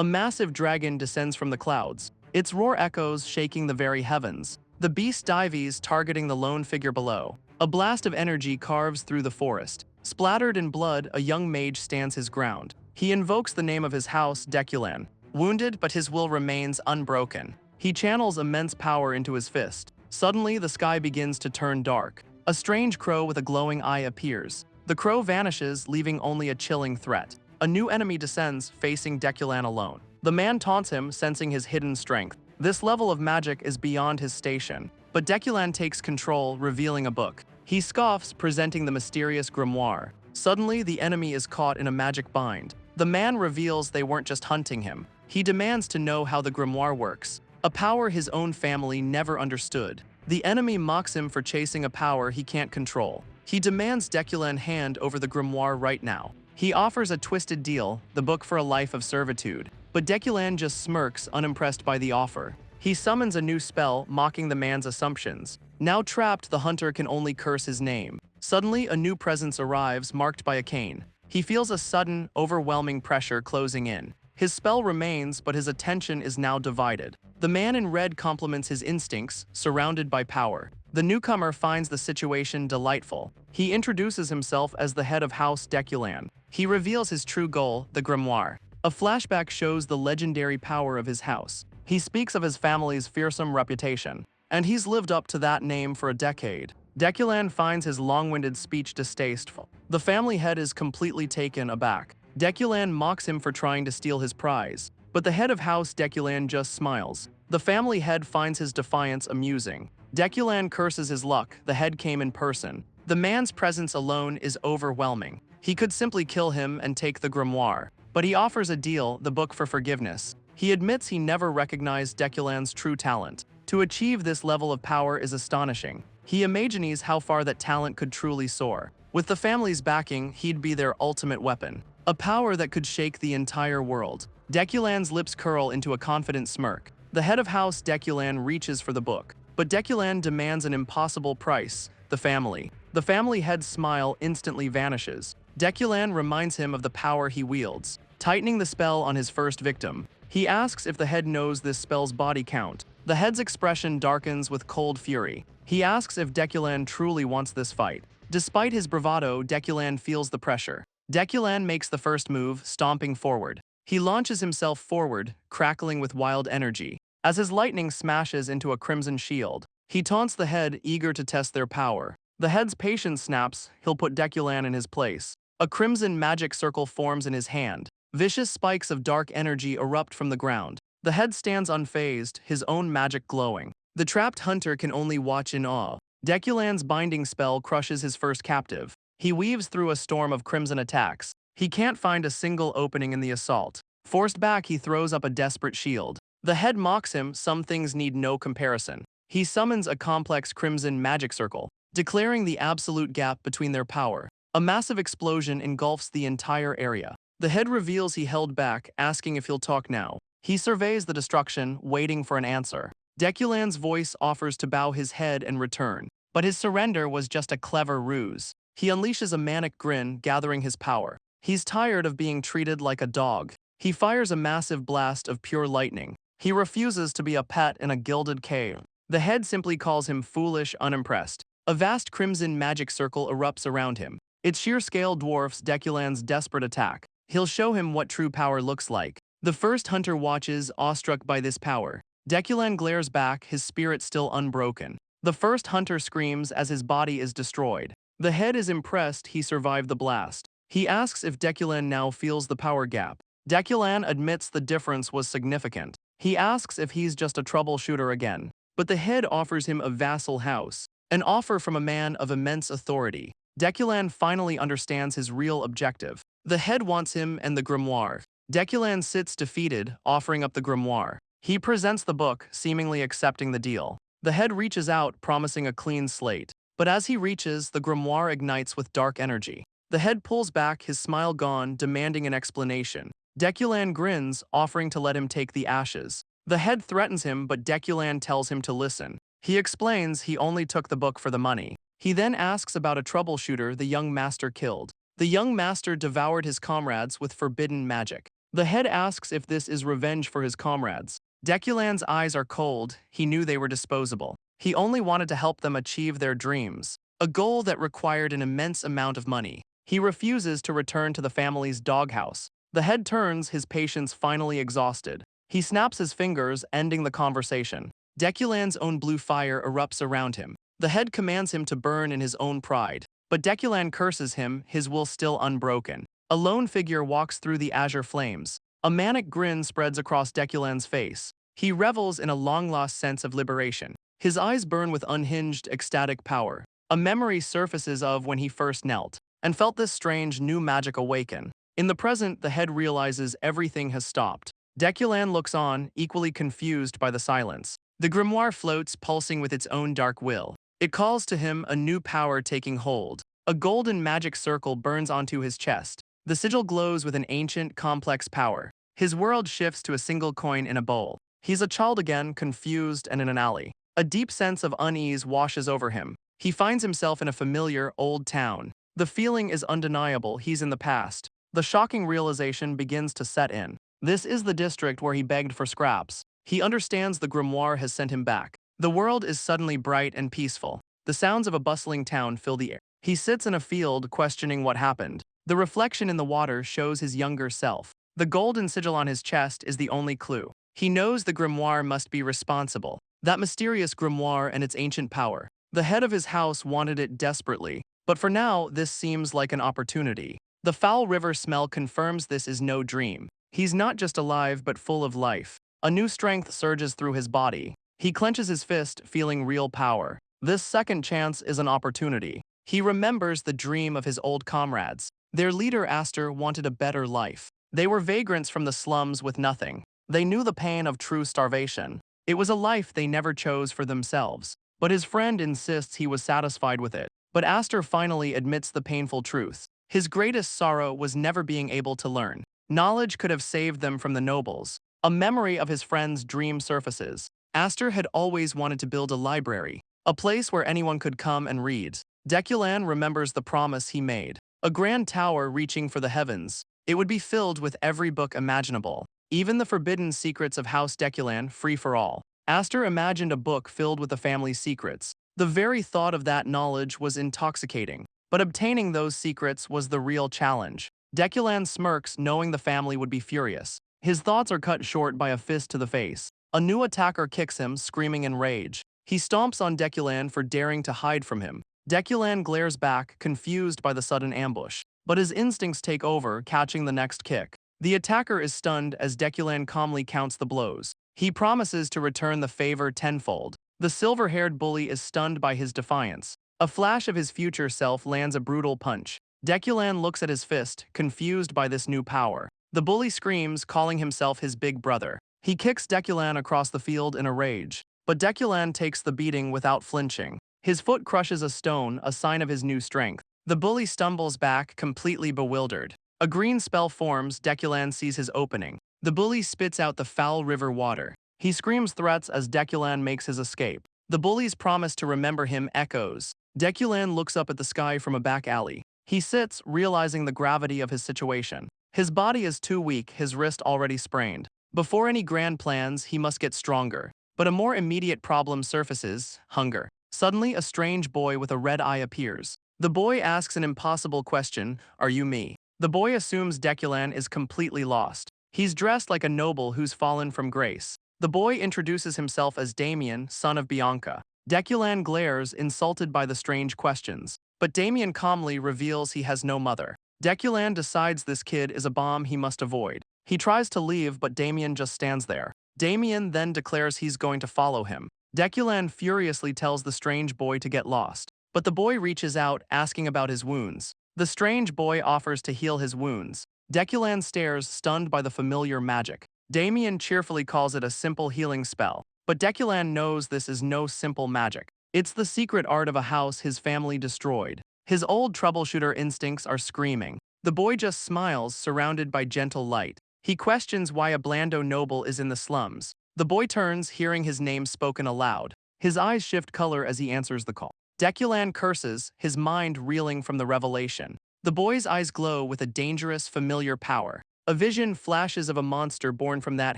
A massive dragon descends from the clouds, its roar echoes shaking the very heavens. The beast dives, targeting the lone figure below. A blast of energy carves through the forest. Splattered in blood, a young mage stands his ground. He invokes the name of his house, Deculan. Wounded, but his will remains unbroken. He channels immense power into his fist. Suddenly, the sky begins to turn dark. A strange crow with a glowing eye appears. The crow vanishes, leaving only a chilling threat. A new enemy descends, facing Deculan alone. The man taunts him, sensing his hidden strength. This level of magic is beyond his station. But Deculan takes control, revealing a book. He scoffs, presenting the mysterious Grimoire. Suddenly, the enemy is caught in a magic bind. The man reveals they weren't just hunting him. He demands to know how the Grimoire works, a power his own family never understood. The enemy mocks him for chasing a power he can't control. He demands Deculan hand over the Grimoire right now. He offers a twisted deal, the book for a life of servitude. But Deculan just smirks, unimpressed by the offer. He summons a new spell, mocking the man's assumptions. Now trapped, the hunter can only curse his name. Suddenly, a new presence arrives, marked by a cane. He feels a sudden, overwhelming pressure closing in. His spell remains, but his attention is now divided. The man in red compliments his instincts, surrounded by power. The newcomer finds the situation delightful. He introduces himself as the head of House Deculan. He reveals his true goal, the Grimoire. A flashback shows the legendary power of his house. He speaks of his family's fearsome reputation, and he's lived up to that name for a decade. Deculan finds his long-winded speech distasteful. The family head is completely taken aback. Deculan mocks him for trying to steal his prize, but the head of House Deculan just smiles. The family head finds his defiance amusing. Deculan curses his luck, the head came in person. The man's presence alone is overwhelming. He could simply kill him and take the Grimoire, but he offers a deal, the book for forgiveness. He admits he never recognized Deculan's true talent. To achieve this level of power is astonishing. He imagines how far that talent could truly soar. With the family's backing, he'd be their ultimate weapon. A power that could shake the entire world. Deculan's lips curl into a confident smirk. The head of House Deculan reaches for the book, but Deculan demands an impossible price, the family. The family head's smile instantly vanishes. Deculan reminds him of the power he wields, tightening the spell on his first victim. He asks if the head knows this spell's body count. The head's expression darkens with cold fury. He asks if Deculan truly wants this fight. Despite his bravado, Deculan feels the pressure. Deculan makes the first move, stomping forward. He launches himself forward, crackling with wild energy. As his lightning smashes into a crimson shield, he taunts the head, eager to test their power. The head's patience snaps, he'll put Deculan in his place. A crimson magic circle forms in his hand. Vicious spikes of dark energy erupt from the ground. The head stands unfazed, his own magic glowing. The trapped hunter can only watch in awe. Deculan's binding spell crushes his first captive. He weaves through a storm of crimson attacks. He can't find a single opening in the assault. Forced back, he throws up a desperate shield. The head mocks him, some things need no comparison. He summons a complex crimson magic circle, declaring the absolute gap between their power. A massive explosion engulfs the entire area. The head reveals he held back, asking if he'll talk now. He surveys the destruction, waiting for an answer. Deculan's voice offers to bow his head and return, but his surrender was just a clever ruse. He unleashes a manic grin, gathering his power. He's tired of being treated like a dog. He fires a massive blast of pure lightning. He refuses to be a pet in a gilded cave. The head simply calls him foolish, unimpressed. A vast crimson magic circle erupts around him. Its sheer scale dwarfs Deculan's desperate attack. He'll show him what true power looks like. The first hunter watches, awestruck by this power. Deculan glares back, his spirit still unbroken. The first hunter screams as his body is destroyed. The head is impressed he survived the blast. He asks if Deculan now feels the power gap. Deculan admits the difference was significant. He asks if he's just a troubleshooter again. But the head offers him a vassal house, an offer from a man of immense authority. Deculan finally understands his real objective. The head wants him and the Grimoire. Deculan sits defeated, offering up the Grimoire. He presents the book, seemingly accepting the deal. The head reaches out, promising a clean slate. But as he reaches, the Grimoire ignites with dark energy. The head pulls back, his smile gone, demanding an explanation. Deculan grins, offering to let him take the ashes. The head threatens him, but Deculan tells him to listen. He explains he only took the book for the money. He then asks about a troubleshooter the young master killed. The young master devoured his comrades with forbidden magic. The head asks if this is revenge for his comrades. Deculan's eyes are cold, he knew they were disposable. He only wanted to help them achieve their dreams, a goal that required an immense amount of money. He refuses to return to the family's doghouse. The head turns, his patience finally exhausted. He snaps his fingers, ending the conversation. Deculan's own blue fire erupts around him. The head commands him to burn in his own pride. But Deculan curses him, his will still unbroken. A lone figure walks through the azure flames. A manic grin spreads across Deculan's face. He revels in a long-lost sense of liberation. His eyes burn with unhinged, ecstatic power. A memory surfaces of when he first knelt and felt this strange new magic awaken. In the present, the head realizes everything has stopped. Deculan looks on, equally confused by the silence. The grimoire floats, pulsing with its own dark will. It calls to him, a new power taking hold. A golden magic circle burns onto his chest. The sigil glows with an ancient, complex power. His world shifts to a single coin in a bowl. He's a child again, confused and in an alley. A deep sense of unease washes over him. He finds himself in a familiar, old town. The feeling is undeniable, he's in the past. The shocking realization begins to set in. This is the district where he begged for scraps. He understands the grimoire has sent him back. The world is suddenly bright and peaceful. The sounds of a bustling town fill the air. He sits in a field, questioning what happened. The reflection in the water shows his younger self. The golden sigil on his chest is the only clue. He knows the grimoire must be responsible. That mysterious grimoire and its ancient power. The head of his house wanted it desperately, but for now, this seems like an opportunity. The foul river smell confirms this is no dream. He's not just alive, but full of life. A new strength surges through his body. He clenches his fist, feeling real power. This second chance is an opportunity. He remembers the dream of his old comrades. Their leader, Aster, wanted a better life. They were vagrants from the slums with nothing. They knew the pain of true starvation. It was a life they never chose for themselves. But his friend insists he was satisfied with it. But Aster finally admits the painful truth. His greatest sorrow was never being able to learn. Knowledge could have saved them from the nobles. A memory of his friend's dream surfaces. Aster had always wanted to build a library, a place where anyone could come and read. Deculan remembers the promise he made. A grand tower reaching for the heavens. It would be filled with every book imaginable, even the forbidden secrets of House Deculan, free for all. Aster imagined a book filled with the family's secrets. The very thought of that knowledge was intoxicating, but obtaining those secrets was the real challenge. Deculan smirks, knowing the family would be furious. His thoughts are cut short by a fist to the face. A new attacker kicks him, screaming in rage. He stomps on Deculan for daring to hide from him. Deculan glares back, confused by the sudden ambush. But his instincts take over, catching the next kick. The attacker is stunned as Deculan calmly counts the blows. He promises to return the favor tenfold. The silver-haired bully is stunned by his defiance. A flash of his future self lands a brutal punch. Deculan looks at his fist, confused by this new power. The bully screams, calling himself his big brother. He kicks Deculan across the field in a rage. But Deculan takes the beating without flinching. His foot crushes a stone, a sign of his new strength. The bully stumbles back, completely bewildered. A green spell forms, Deculan sees his opening. The bully spits out the foul river water. He screams threats as Deculan makes his escape. The bully's promise to remember him echoes. Deculan looks up at the sky from a back alley. He sits, realizing the gravity of his situation. His body is too weak, his wrist already sprained. Before any grand plans, he must get stronger. But a more immediate problem surfaces: hunger. Suddenly, a strange boy with a red eye appears. The boy asks an impossible question: "Are you me?" The boy assumes Deculan is completely lost. He's dressed like a noble who's fallen from grace. The boy introduces himself as Damien, son of Bianca. Deculan glares, insulted by the strange questions. But Damien calmly reveals he has no mother. Deculan decides this kid is a bomb he must avoid. He tries to leave, but Damien just stands there. Damien then declares he's going to follow him. Deculan furiously tells the strange boy to get lost. But the boy reaches out, asking about his wounds. The strange boy offers to heal his wounds. Deculan stares, stunned by the familiar magic. Damien cheerfully calls it a simple healing spell. But Deculan knows this is no simple magic. It's the secret art of a house his family destroyed. His old troubleshooter instincts are screaming. The boy just smiles, surrounded by gentle light. He questions why a Blando noble is in the slums. The boy turns, hearing his name spoken aloud. His eyes shift color as he answers the call. Deculan curses, his mind reeling from the revelation. The boy's eyes glow with a dangerous, familiar power. A vision flashes of a monster born from that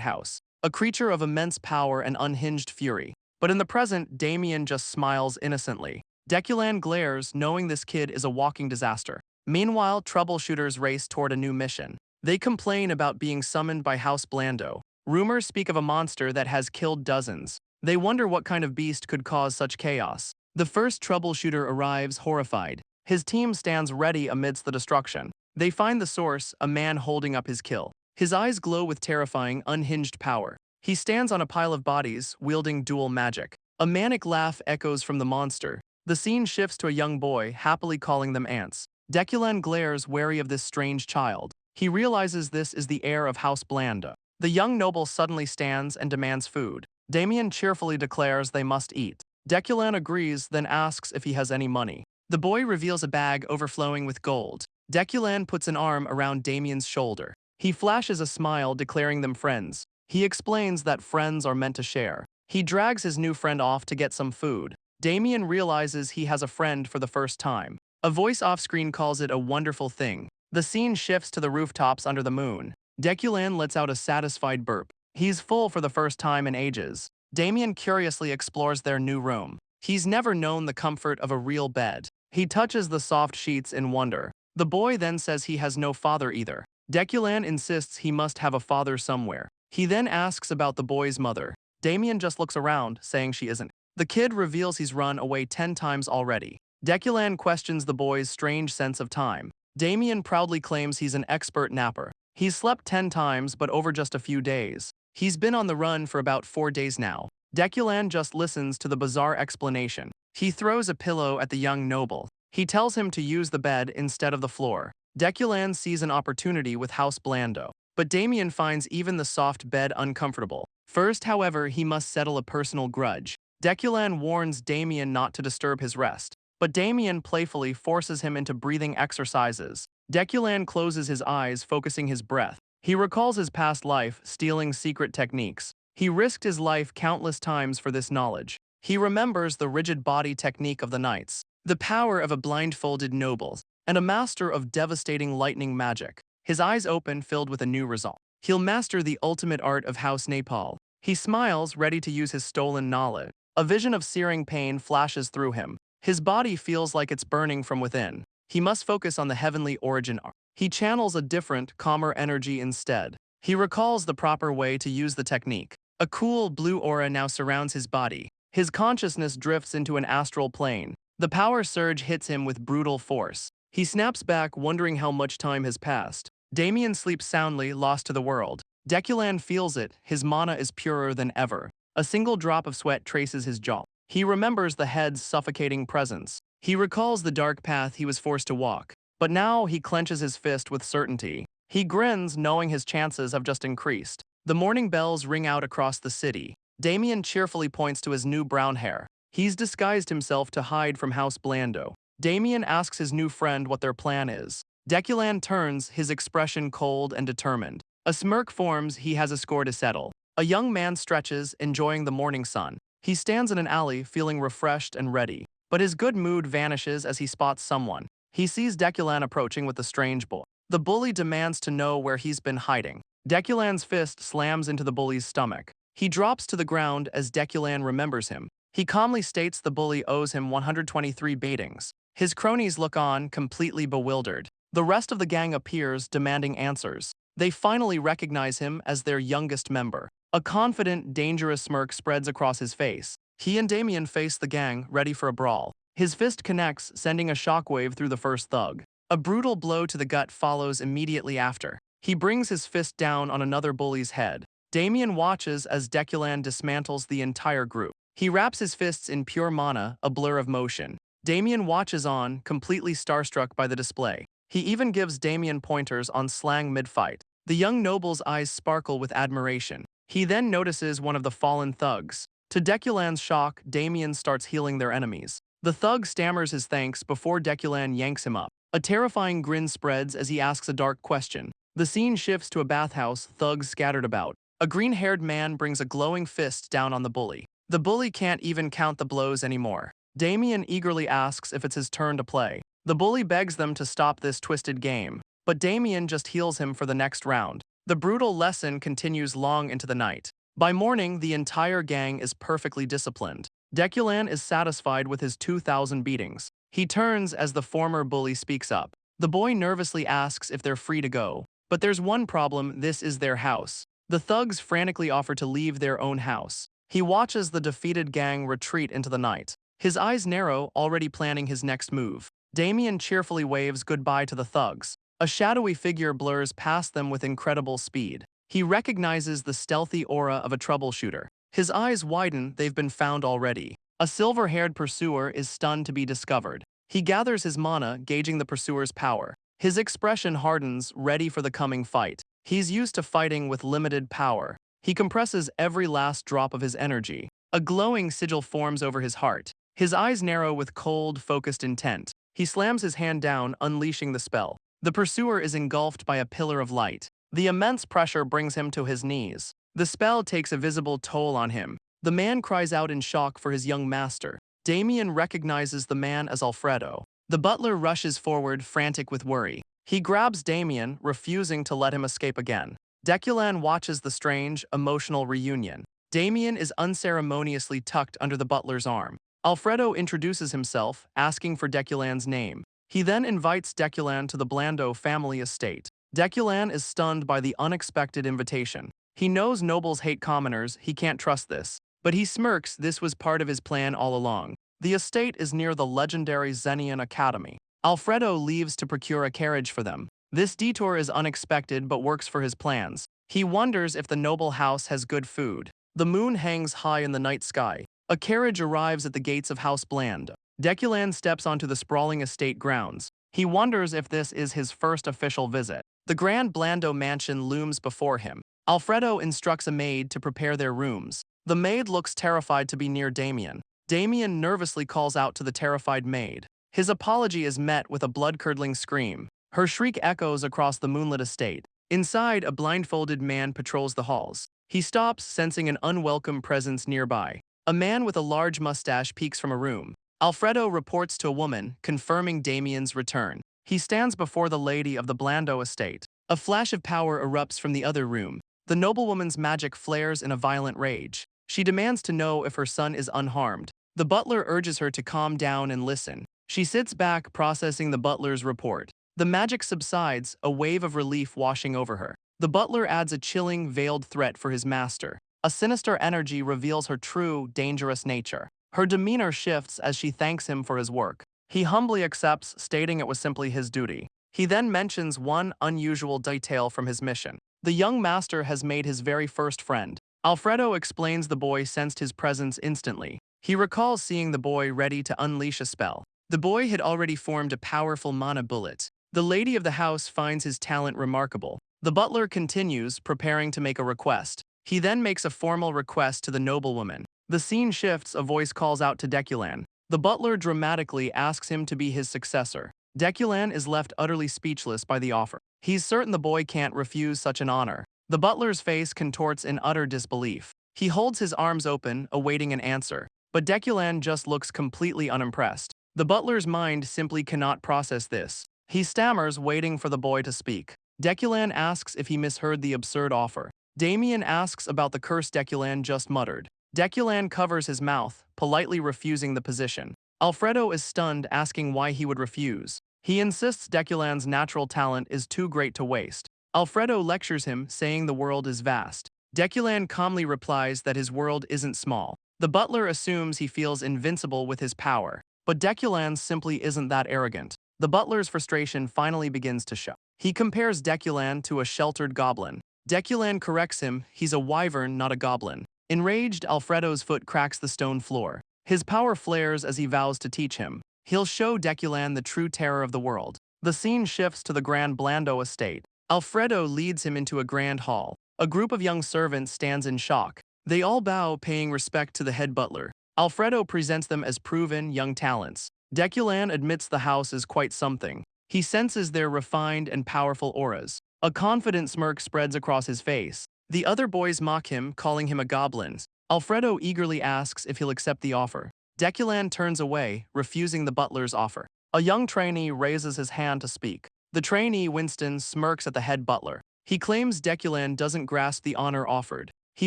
house, a creature of immense power and unhinged fury. But in the present, Damien just smiles innocently. Deculan glares, knowing this kid is a walking disaster. Meanwhile, troubleshooters race toward a new mission. They complain about being summoned by House Blando. Rumors speak of a monster that has killed dozens. They wonder what kind of beast could cause such chaos. The first troubleshooter arrives horrified. His team stands ready amidst the destruction. They find the source, a man holding up his kill. His eyes glow with terrifying, unhinged power. He stands on a pile of bodies, wielding dual magic. A manic laugh echoes from the monster. The scene shifts to a young boy, happily calling them ants. Deculan glares, wary of this strange child. He realizes this is the heir of House Blanda. The young noble suddenly stands and demands food. Damien cheerfully declares they must eat. Deculan agrees, then asks if he has any money. The boy reveals a bag overflowing with gold. Deculan puts an arm around Damien's shoulder. He flashes a smile, declaring them friends. He explains that friends are meant to share. He drags his new friend off to get some food. Damien realizes he has a friend for the first time. A voice off-screen calls it a wonderful thing. The scene shifts to the rooftops under the moon. Deculan lets out a satisfied burp. He's full for the first time in ages. Damien curiously explores their new room. He's never known the comfort of a real bed. He touches the soft sheets in wonder. The boy then says he has no father either. Deculan insists he must have a father somewhere. He then asks about the boy's mother. Damien just looks around, saying she isn't. The kid reveals he's run away 10 times already. Deculan questions the boy's strange sense of time. Damien proudly claims he's an expert napper. He's slept 10 times, but over just a few days. He's been on the run for about 4 days now. Deculan just listens to the bizarre explanation. He throws a pillow at the young noble. He tells him to use the bed instead of the floor. Deculan sees an opportunity with House Blando. But Damien finds even the soft bed uncomfortable. First, however, he must settle a personal grudge. Deculan warns Damien not to disturb his rest. But Damien playfully forces him into breathing exercises. Deculan closes his eyes, focusing his breath. He recalls his past life, stealing secret techniques. He risked his life countless times for this knowledge. He remembers the rigid body technique of the knights, the power of a blindfolded noble, and a master of devastating lightning magic. His eyes open, filled with a new resolve. He'll master the ultimate art of House Nepal. He smiles, ready to use his stolen knowledge. A vision of searing pain flashes through him. His body feels like it's burning from within. He must focus on the heavenly origin art. He channels a different, calmer energy instead. He recalls the proper way to use the technique. A cool, blue aura now surrounds his body. His consciousness drifts into an astral plane. The power surge hits him with brutal force. He snaps back, wondering how much time has passed. Damien sleeps soundly, lost to the world. Deculan feels it. His mana is purer than ever. A single drop of sweat traces his jaw. He remembers the head's suffocating presence. He recalls the dark path he was forced to walk. But now he clenches his fist with certainty. He grins, knowing his chances have just increased. The morning bells ring out across the city. Damien cheerfully points to his new brown hair. He's disguised himself to hide from House Blando. Damien asks his new friend what their plan is. Deculan turns, his expression cold and determined. A smirk forms, he has a score to settle. A young man stretches, enjoying the morning sun. He stands in an alley, feeling refreshed and ready. But his good mood vanishes as he spots someone. He sees Deculan approaching with a strange boy. The bully demands to know where he's been hiding. Deculan's fist slams into the bully's stomach. He drops to the ground as Deculan remembers him. He calmly states the bully owes him 123 beatings. His cronies look on, completely bewildered. The rest of the gang appears, demanding answers. They finally recognize him as their youngest member. A confident, dangerous smirk spreads across his face. He and Damien face the gang, ready for a brawl. His fist connects, sending a shockwave through the first thug. A brutal blow to the gut follows immediately after. He brings his fist down on another bully's head. Damien watches as Deculan dismantles the entire group. He wraps his fists in pure mana, a blur of motion. Damien watches on, completely starstruck by the display. He even gives Damien pointers on slang mid-fight. The young noble's eyes sparkle with admiration. He then notices one of the fallen thugs. To Deculan's shock, Damien starts healing their enemies. The thug stammers his thanks before Deculan yanks him up. A terrifying grin spreads as he asks a dark question. The scene shifts to a bathhouse, thugs scattered about. A green-haired man brings a glowing fist down on the bully. The bully can't even count the blows anymore. Damien eagerly asks if it's his turn to play. The bully begs them to stop this twisted game. but Damien just heals him for the next round. The brutal lesson continues long into the night. By morning, the entire gang is perfectly disciplined. Deculan is satisfied with his 2,000 beatings. He turns as the former bully speaks up. The boy nervously asks if they're free to go. But there's one problem: this is their house. The thugs frantically offer to leave their own house. He watches the defeated gang retreat into the night. His eyes narrow, already planning his next move. Damien cheerfully waves goodbye to the thugs. A shadowy figure blurs past them with incredible speed. He recognizes the stealthy aura of a troubleshooter. His eyes widen, they've been found already. A silver-haired pursuer is stunned to be discovered. He gathers his mana, gauging the pursuer's power. His expression hardens, ready for the coming fight. He's used to fighting with limited power. He compresses every last drop of his energy. A glowing sigil forms over his heart. His eyes narrow with cold, focused intent. He slams his hand down, unleashing the spell. The pursuer is engulfed by a pillar of light. The immense pressure brings him to his knees. The spell takes a visible toll on him. The man cries out in shock for his young master. Damien recognizes the man as Alfredo. The butler rushes forward, frantic with worry. He grabs Damien, refusing to let him escape again. Deculan watches the strange, emotional reunion. Damien is unceremoniously tucked under the butler's arm. Alfredo introduces himself, asking for Deculan's name. He then invites Deculan to the Blando family estate. Deculan is stunned by the unexpected invitation. He knows nobles hate commoners, he can't trust this. But he smirks, this was part of his plan all along. The estate is near the legendary Xenian Academy. Alfredo leaves to procure a carriage for them. This detour is unexpected but works for his plans. He wonders if the noble house has good food. The moon hangs high in the night sky. A carriage arrives at the gates of House Bland. Deculan steps onto the sprawling estate grounds. He wonders if this is his first official visit. The grand Blando mansion looms before him. Alfredo instructs a maid to prepare their rooms. The maid looks terrified to be near Damien. Damien nervously calls out to the terrified maid. His apology is met with a blood-curdling scream. Her shriek echoes across the moonlit estate. Inside, a blindfolded man patrols the halls. He stops, sensing an unwelcome presence nearby. A man with a large mustache peeks from a room. Alfredo reports to a woman, confirming Damien's return. He stands before the lady of the Blando estate. A flash of power erupts from the other room. The noblewoman's magic flares in a violent rage. She demands to know if her son is unharmed. The butler urges her to calm down and listen. She sits back, processing the butler's report. The magic subsides, a wave of relief washing over her. The butler adds a chilling, veiled threat for his master. A sinister energy reveals her true, dangerous nature. Her demeanor shifts as she thanks him for his work. He humbly accepts, stating it was simply his duty. He then mentions one unusual detail from his mission. The young master has made his very first friend. Alfredo explains the boy sensed his presence instantly. He recalls seeing the boy ready to unleash a spell. The boy had already formed a powerful mana bullet. The lady of the house finds his talent remarkable. The butler continues, preparing to make a request. He then makes a formal request to the noblewoman. The scene shifts, a voice calls out to Deculan. The butler dramatically asks him to be his successor. Deculan is left utterly speechless by the offer. He's certain the boy can't refuse such an honor. The butler's face contorts in utter disbelief. He holds his arms open, awaiting an answer. But Deculan just looks completely unimpressed. The butler's mind simply cannot process this. He stammers, waiting for the boy to speak. Deculan asks if he misheard the absurd offer. Damien asks about the curse Deculan just muttered. Deculan covers his mouth, politely refusing the position. Alfredo is stunned, asking why he would refuse. He insists Deculan's natural talent is too great to waste. Alfredo lectures him, saying the world is vast. Deculan calmly replies that his world isn't small. The butler assumes he feels invincible with his power. But Deculan simply isn't that arrogant. The butler's frustration finally begins to show. He compares Deculan to a sheltered goblin. Deculan corrects him, he's a wyvern, not a goblin. Enraged, Alfredo's foot cracks the stone floor. His power flares as he vows to teach him. He'll show Deculan the true terror of the world. The scene shifts to the Grand Blando estate. Alfredo leads him into a grand hall. A group of young servants stands in shock. They all bow, paying respect to the head butler. Alfredo presents them as proven, young talents. Deculan admits the house is quite something. He senses their refined and powerful auras. A confident smirk spreads across his face. The other boys mock him, calling him a goblin. Alfredo eagerly asks if he'll accept the offer. Deculan turns away, refusing the butler's offer. A young trainee raises his hand to speak. The trainee, Winston, smirks at the head butler. He claims Deculan doesn't grasp the honor offered. He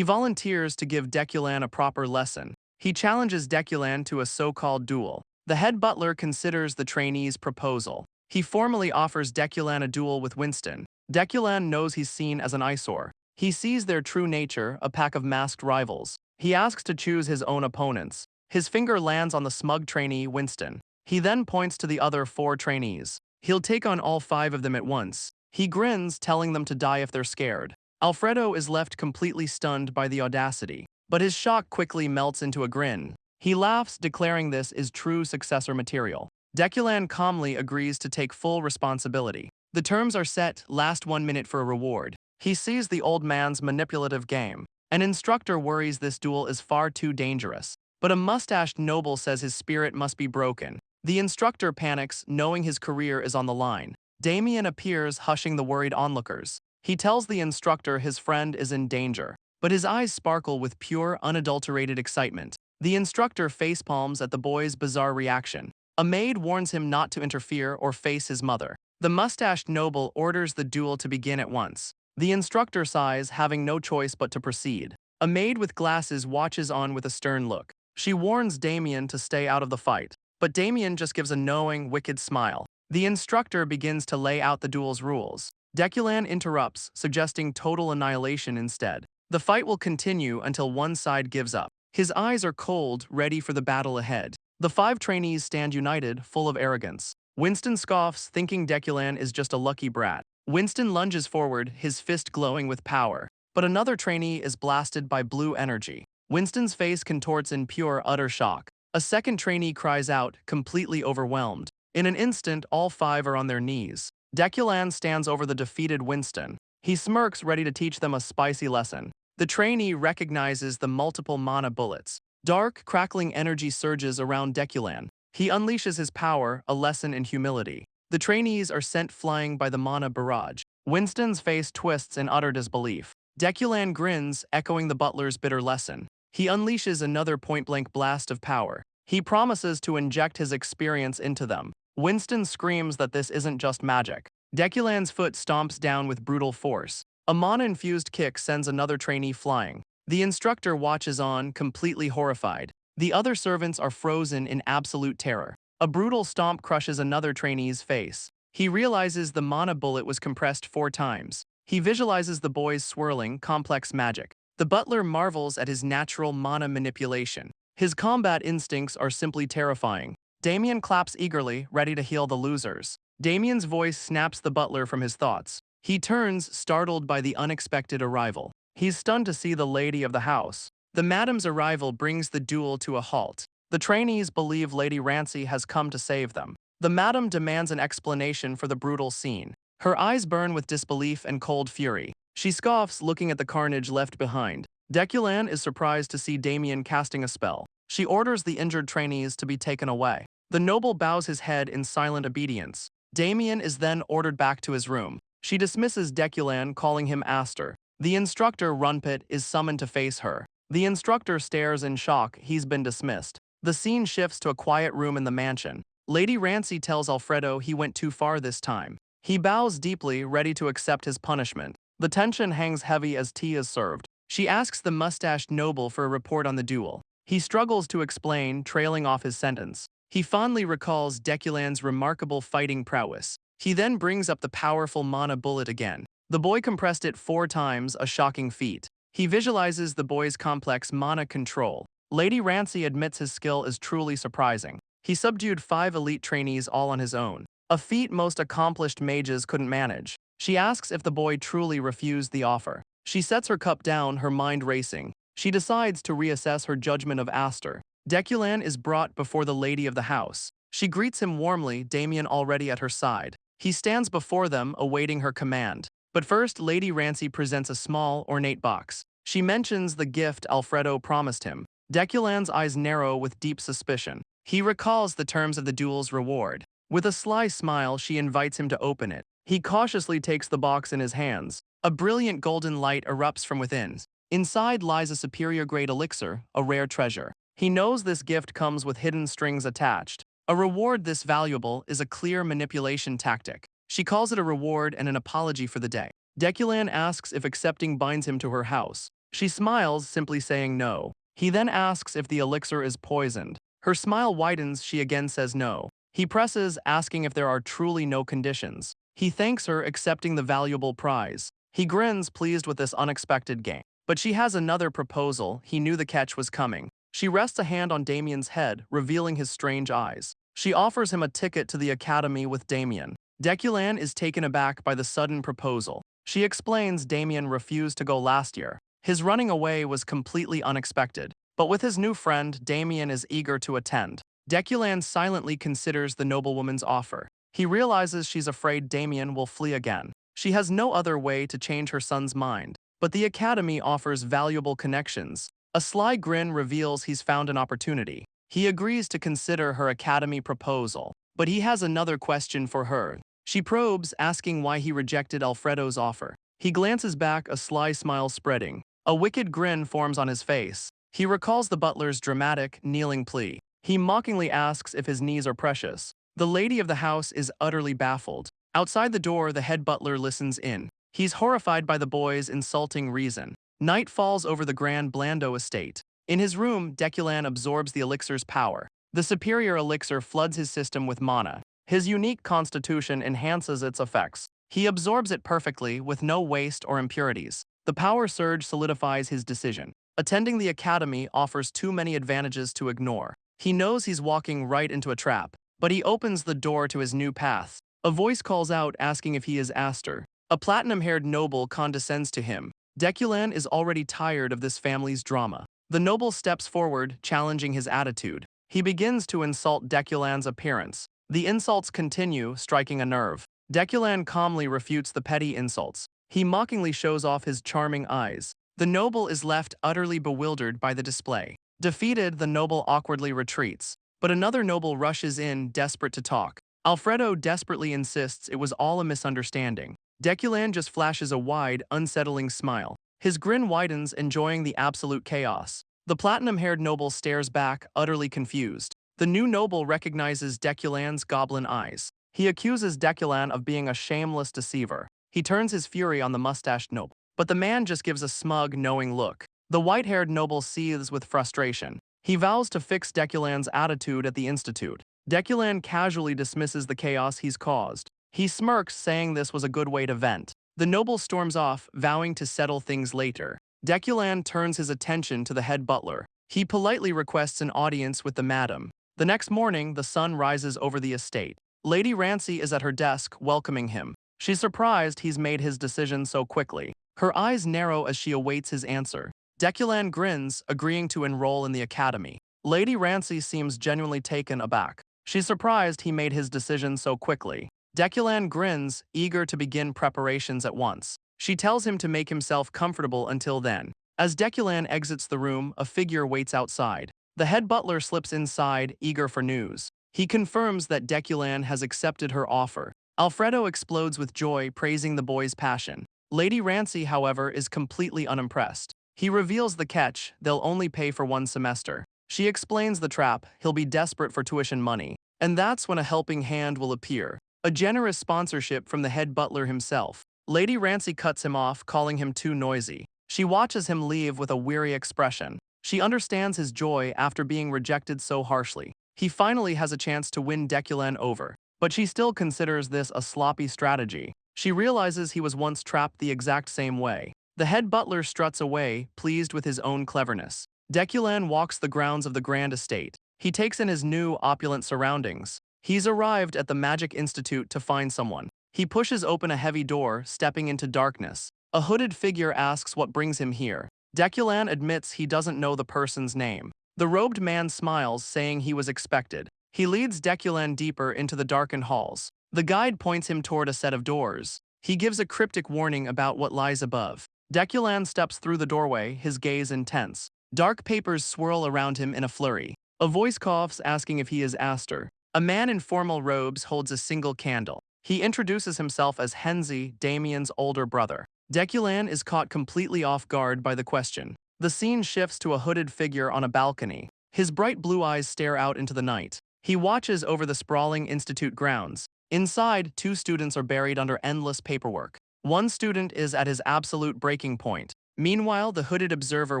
volunteers to give Deculan a proper lesson. He challenges Deculan to a so-called duel. The head butler considers the trainee's proposal. He formally offers Deculan a duel with Winston. Deculan knows he's seen as an eyesore. He sees their true nature, a pack of masked rivals. He asks to choose his own opponents. His finger lands on the smug trainee, Winston. He then points to the other 4 trainees. He'll take on all 5 of them at once. He grins, telling them to die if they're scared. Alfredo is left completely stunned by the audacity, but his shock quickly melts into a grin. He laughs, declaring this is true successor material. Deculan calmly agrees to take full responsibility. The terms are set, last 1 minute for a reward. He sees the old man's manipulative game. An instructor worries this duel is far too dangerous, but a mustached noble says his spirit must be broken. The instructor panics, knowing his career is on the line. Damien appears, hushing the worried onlookers. He tells the instructor his friend is in danger, but his eyes sparkle with pure, unadulterated excitement. The instructor facepalms at the boy's bizarre reaction. A maid warns him not to interfere or face his mother. The mustached noble orders the duel to begin at once. The instructor sighs, having no choice but to proceed. A maid with glasses watches on with a stern look. She warns Damien to stay out of the fight, but Damien just gives a knowing, wicked smile. The instructor begins to lay out the duel's rules. Deculan interrupts, suggesting total annihilation instead. The fight will continue until one side gives up. His eyes are cold, ready for the battle ahead. The 5 trainees stand united, full of arrogance. Winston scoffs, thinking Deculan is just a lucky brat. Winston lunges forward, his fist glowing with power. But another trainee is blasted by blue energy. Winston's face contorts in pure, utter shock. A second trainee cries out, completely overwhelmed. In an instant, all 5 are on their knees. Deculan stands over the defeated Winston. He smirks, ready to teach them a spicy lesson. The trainee recognizes the multiple mana bullets. Dark, crackling energy surges around Deculan. He unleashes his power, a lesson in humility. The trainees are sent flying by the mana barrage. Winston's face twists in utter disbelief. Deculan grins, echoing the butler's bitter lesson. He unleashes another point-blank blast of power. He promises to inject his experience into them. Winston screams that this isn't just magic. Deculan's foot stomps down with brutal force. A mana-infused kick sends another trainee flying. The instructor watches on, completely horrified. The other servants are frozen in absolute terror. A brutal stomp crushes another trainee's face. He realizes the mana bullet was compressed 4 times. He visualizes the boy's swirling, complex magic. The butler marvels at his natural mana manipulation. His combat instincts are simply terrifying. Damien claps eagerly, ready to heal the losers. Damien's voice snaps the butler from his thoughts. He turns, startled by the unexpected arrival. He's stunned to see the lady of the house. The madam's arrival brings the duel to a halt. The trainees believe Lady Rancy has come to save them. The madam demands an explanation for the brutal scene. Her eyes burn with disbelief and cold fury. She scoffs, looking at the carnage left behind. Deculan is surprised to see Damien casting a spell. She orders the injured trainees to be taken away. The noble bows his head in silent obedience. Damien is then ordered back to his room. She dismisses Deculan, calling him Aster. The instructor, Runpit, is summoned to face her. The instructor stares in shock. He's been dismissed. The scene shifts to a quiet room in the mansion. Lady Rancy tells Alfredo he went too far this time. He bows deeply, ready to accept his punishment. The tension hangs heavy as tea is served. She asks the mustached noble for a report on the duel. He struggles to explain, trailing off his sentence. He fondly recalls Deculan's remarkable fighting prowess. He then brings up the powerful mana bullet again. The boy compressed it 4 times, a shocking feat. He visualizes the boy's complex mana control. Lady Rancy admits his skill is truly surprising. He subdued 5 elite trainees all on his own, a feat most accomplished mages couldn't manage. She asks if the boy truly refused the offer. She sets her cup down, her mind racing. She decides to reassess her judgment of Aster. Deculan is brought before the lady of the house. She greets him warmly, Damien already at her side. He stands before them, awaiting her command. But first, Lady Rancy presents a small, ornate box. She mentions the gift Alfredo promised him. Deculan's eyes narrow with deep suspicion. He recalls the terms of the duel's reward. With a sly smile, she invites him to open it. He cautiously takes the box in his hands. A brilliant golden light erupts from within. Inside lies a superior-grade elixir, a rare treasure. He knows this gift comes with hidden strings attached. A reward this valuable is a clear manipulation tactic. She calls it a reward and an apology for the day. Deculan asks if accepting binds him to her house. She smiles, simply saying no. He then asks if the elixir is poisoned. Her smile widens, she again says no. He presses, asking if there are truly no conditions. He thanks her, accepting the valuable prize. He grins, pleased with this unexpected gain. But she has another proposal. He knew the catch was coming. She rests a hand on Damien's head, revealing his strange eyes. She offers him a ticket to the academy with Damien. Deculan is taken aback by the sudden proposal. She explains Damien refused to go last year. His running away was completely unexpected. But with his new friend, Damien is eager to attend. Deculan silently considers the noblewoman's offer. He realizes she's afraid Damien will flee again. She has no other way to change her son's mind. But the academy offers valuable connections. A sly grin reveals he's found an opportunity. He agrees to consider her academy proposal. But he has another question for her. She probes, asking why he rejected Alfredo's offer. He glances back, a sly smile spreading. A wicked grin forms on his face. He recalls the butler's dramatic, kneeling plea. He mockingly asks if his knees are precious. The lady of the house is utterly baffled. Outside the door, the head butler listens in. He's horrified by the boy's insulting reason. Night falls over the Grand Blando estate. In his room, Deculan absorbs the elixir's power. The superior elixir floods his system with mana. His unique constitution enhances its effects. He absorbs it perfectly, with no waste or impurities. The power surge solidifies his decision. Attending the academy offers too many advantages to ignore. He knows he's walking right into a trap, but he opens the door to his new path. A voice calls out, asking if he is Aster. A platinum-haired noble condescends to him. Deculan is already tired of this family's drama. The noble steps forward, challenging his attitude. He begins to insult Deculan's appearance. The insults continue, striking a nerve. Deculan calmly refutes the petty insults. He mockingly shows off his charming eyes. The noble is left utterly bewildered by the display. Defeated, the noble awkwardly retreats. But another noble rushes in, desperate to talk. Alfredo desperately insists it was all a misunderstanding. Deculan just flashes a wide, unsettling smile. His grin widens, enjoying the absolute chaos. The platinum-haired noble stares back, utterly confused. The new noble recognizes Deculan's goblin eyes. He accuses Deculan of being a shameless deceiver. He turns his fury on the mustached noble. But the man just gives a smug, knowing look. The white-haired noble seethes with frustration. He vows to fix Deculan's attitude at the institute. Deculan casually dismisses the chaos he's caused. He smirks, saying this was a good way to vent. The noble storms off, vowing to settle things later. Deculan turns his attention to the head butler. He politely requests an audience with the madam. The next morning, the sun rises over the estate. Lady Rancy is at her desk, welcoming him. She's surprised he's made his decision so quickly. Her eyes narrow as she awaits his answer. Deculan grins, agreeing to enroll in the academy. Lady Rancy seems genuinely taken aback. She's surprised he made his decision so quickly. Deculan grins, eager to begin preparations at once. She tells him to make himself comfortable until then. As Deculan exits the room, a figure waits outside. The head butler slips inside, eager for news. He confirms that Deculan has accepted her offer. Alfredo explodes with joy, praising the boy's passion. Lady Rancy, however, is completely unimpressed. He reveals the catch: they'll only pay for one semester. She explains the trap: he'll be desperate for tuition money. And that's when a helping hand will appear. A generous sponsorship from the head butler himself. Lady Rancy cuts him off, calling him too noisy. She watches him leave with a weary expression. She understands his joy after being rejected so harshly. He finally has a chance to win Deculan over. But she still considers this a sloppy strategy. She realizes he was once trapped the exact same way. The head butler struts away, pleased with his own cleverness. Deculan walks the grounds of the grand estate. He takes in his new, opulent surroundings. He's arrived at the Magic Institute to find someone. He pushes open a heavy door, stepping into darkness. A hooded figure asks what brings him here. Deculan admits he doesn't know the person's name. The robed man smiles, saying he was expected. He leads Deculan deeper into the darkened halls. The guide points him toward a set of doors. He gives a cryptic warning about what lies above. Deculan steps through the doorway, his gaze intense. Dark papers swirl around him in a flurry. A voice coughs, asking if he is Aster. A man in formal robes holds a single candle. He introduces himself as Henzi, Damien's older brother. Deculan is caught completely off guard by the question. The scene shifts to a hooded figure on a balcony. His bright blue eyes stare out into the night. He watches over the sprawling institute grounds. Inside, two students are buried under endless paperwork. One student is at his absolute breaking point. Meanwhile, the hooded observer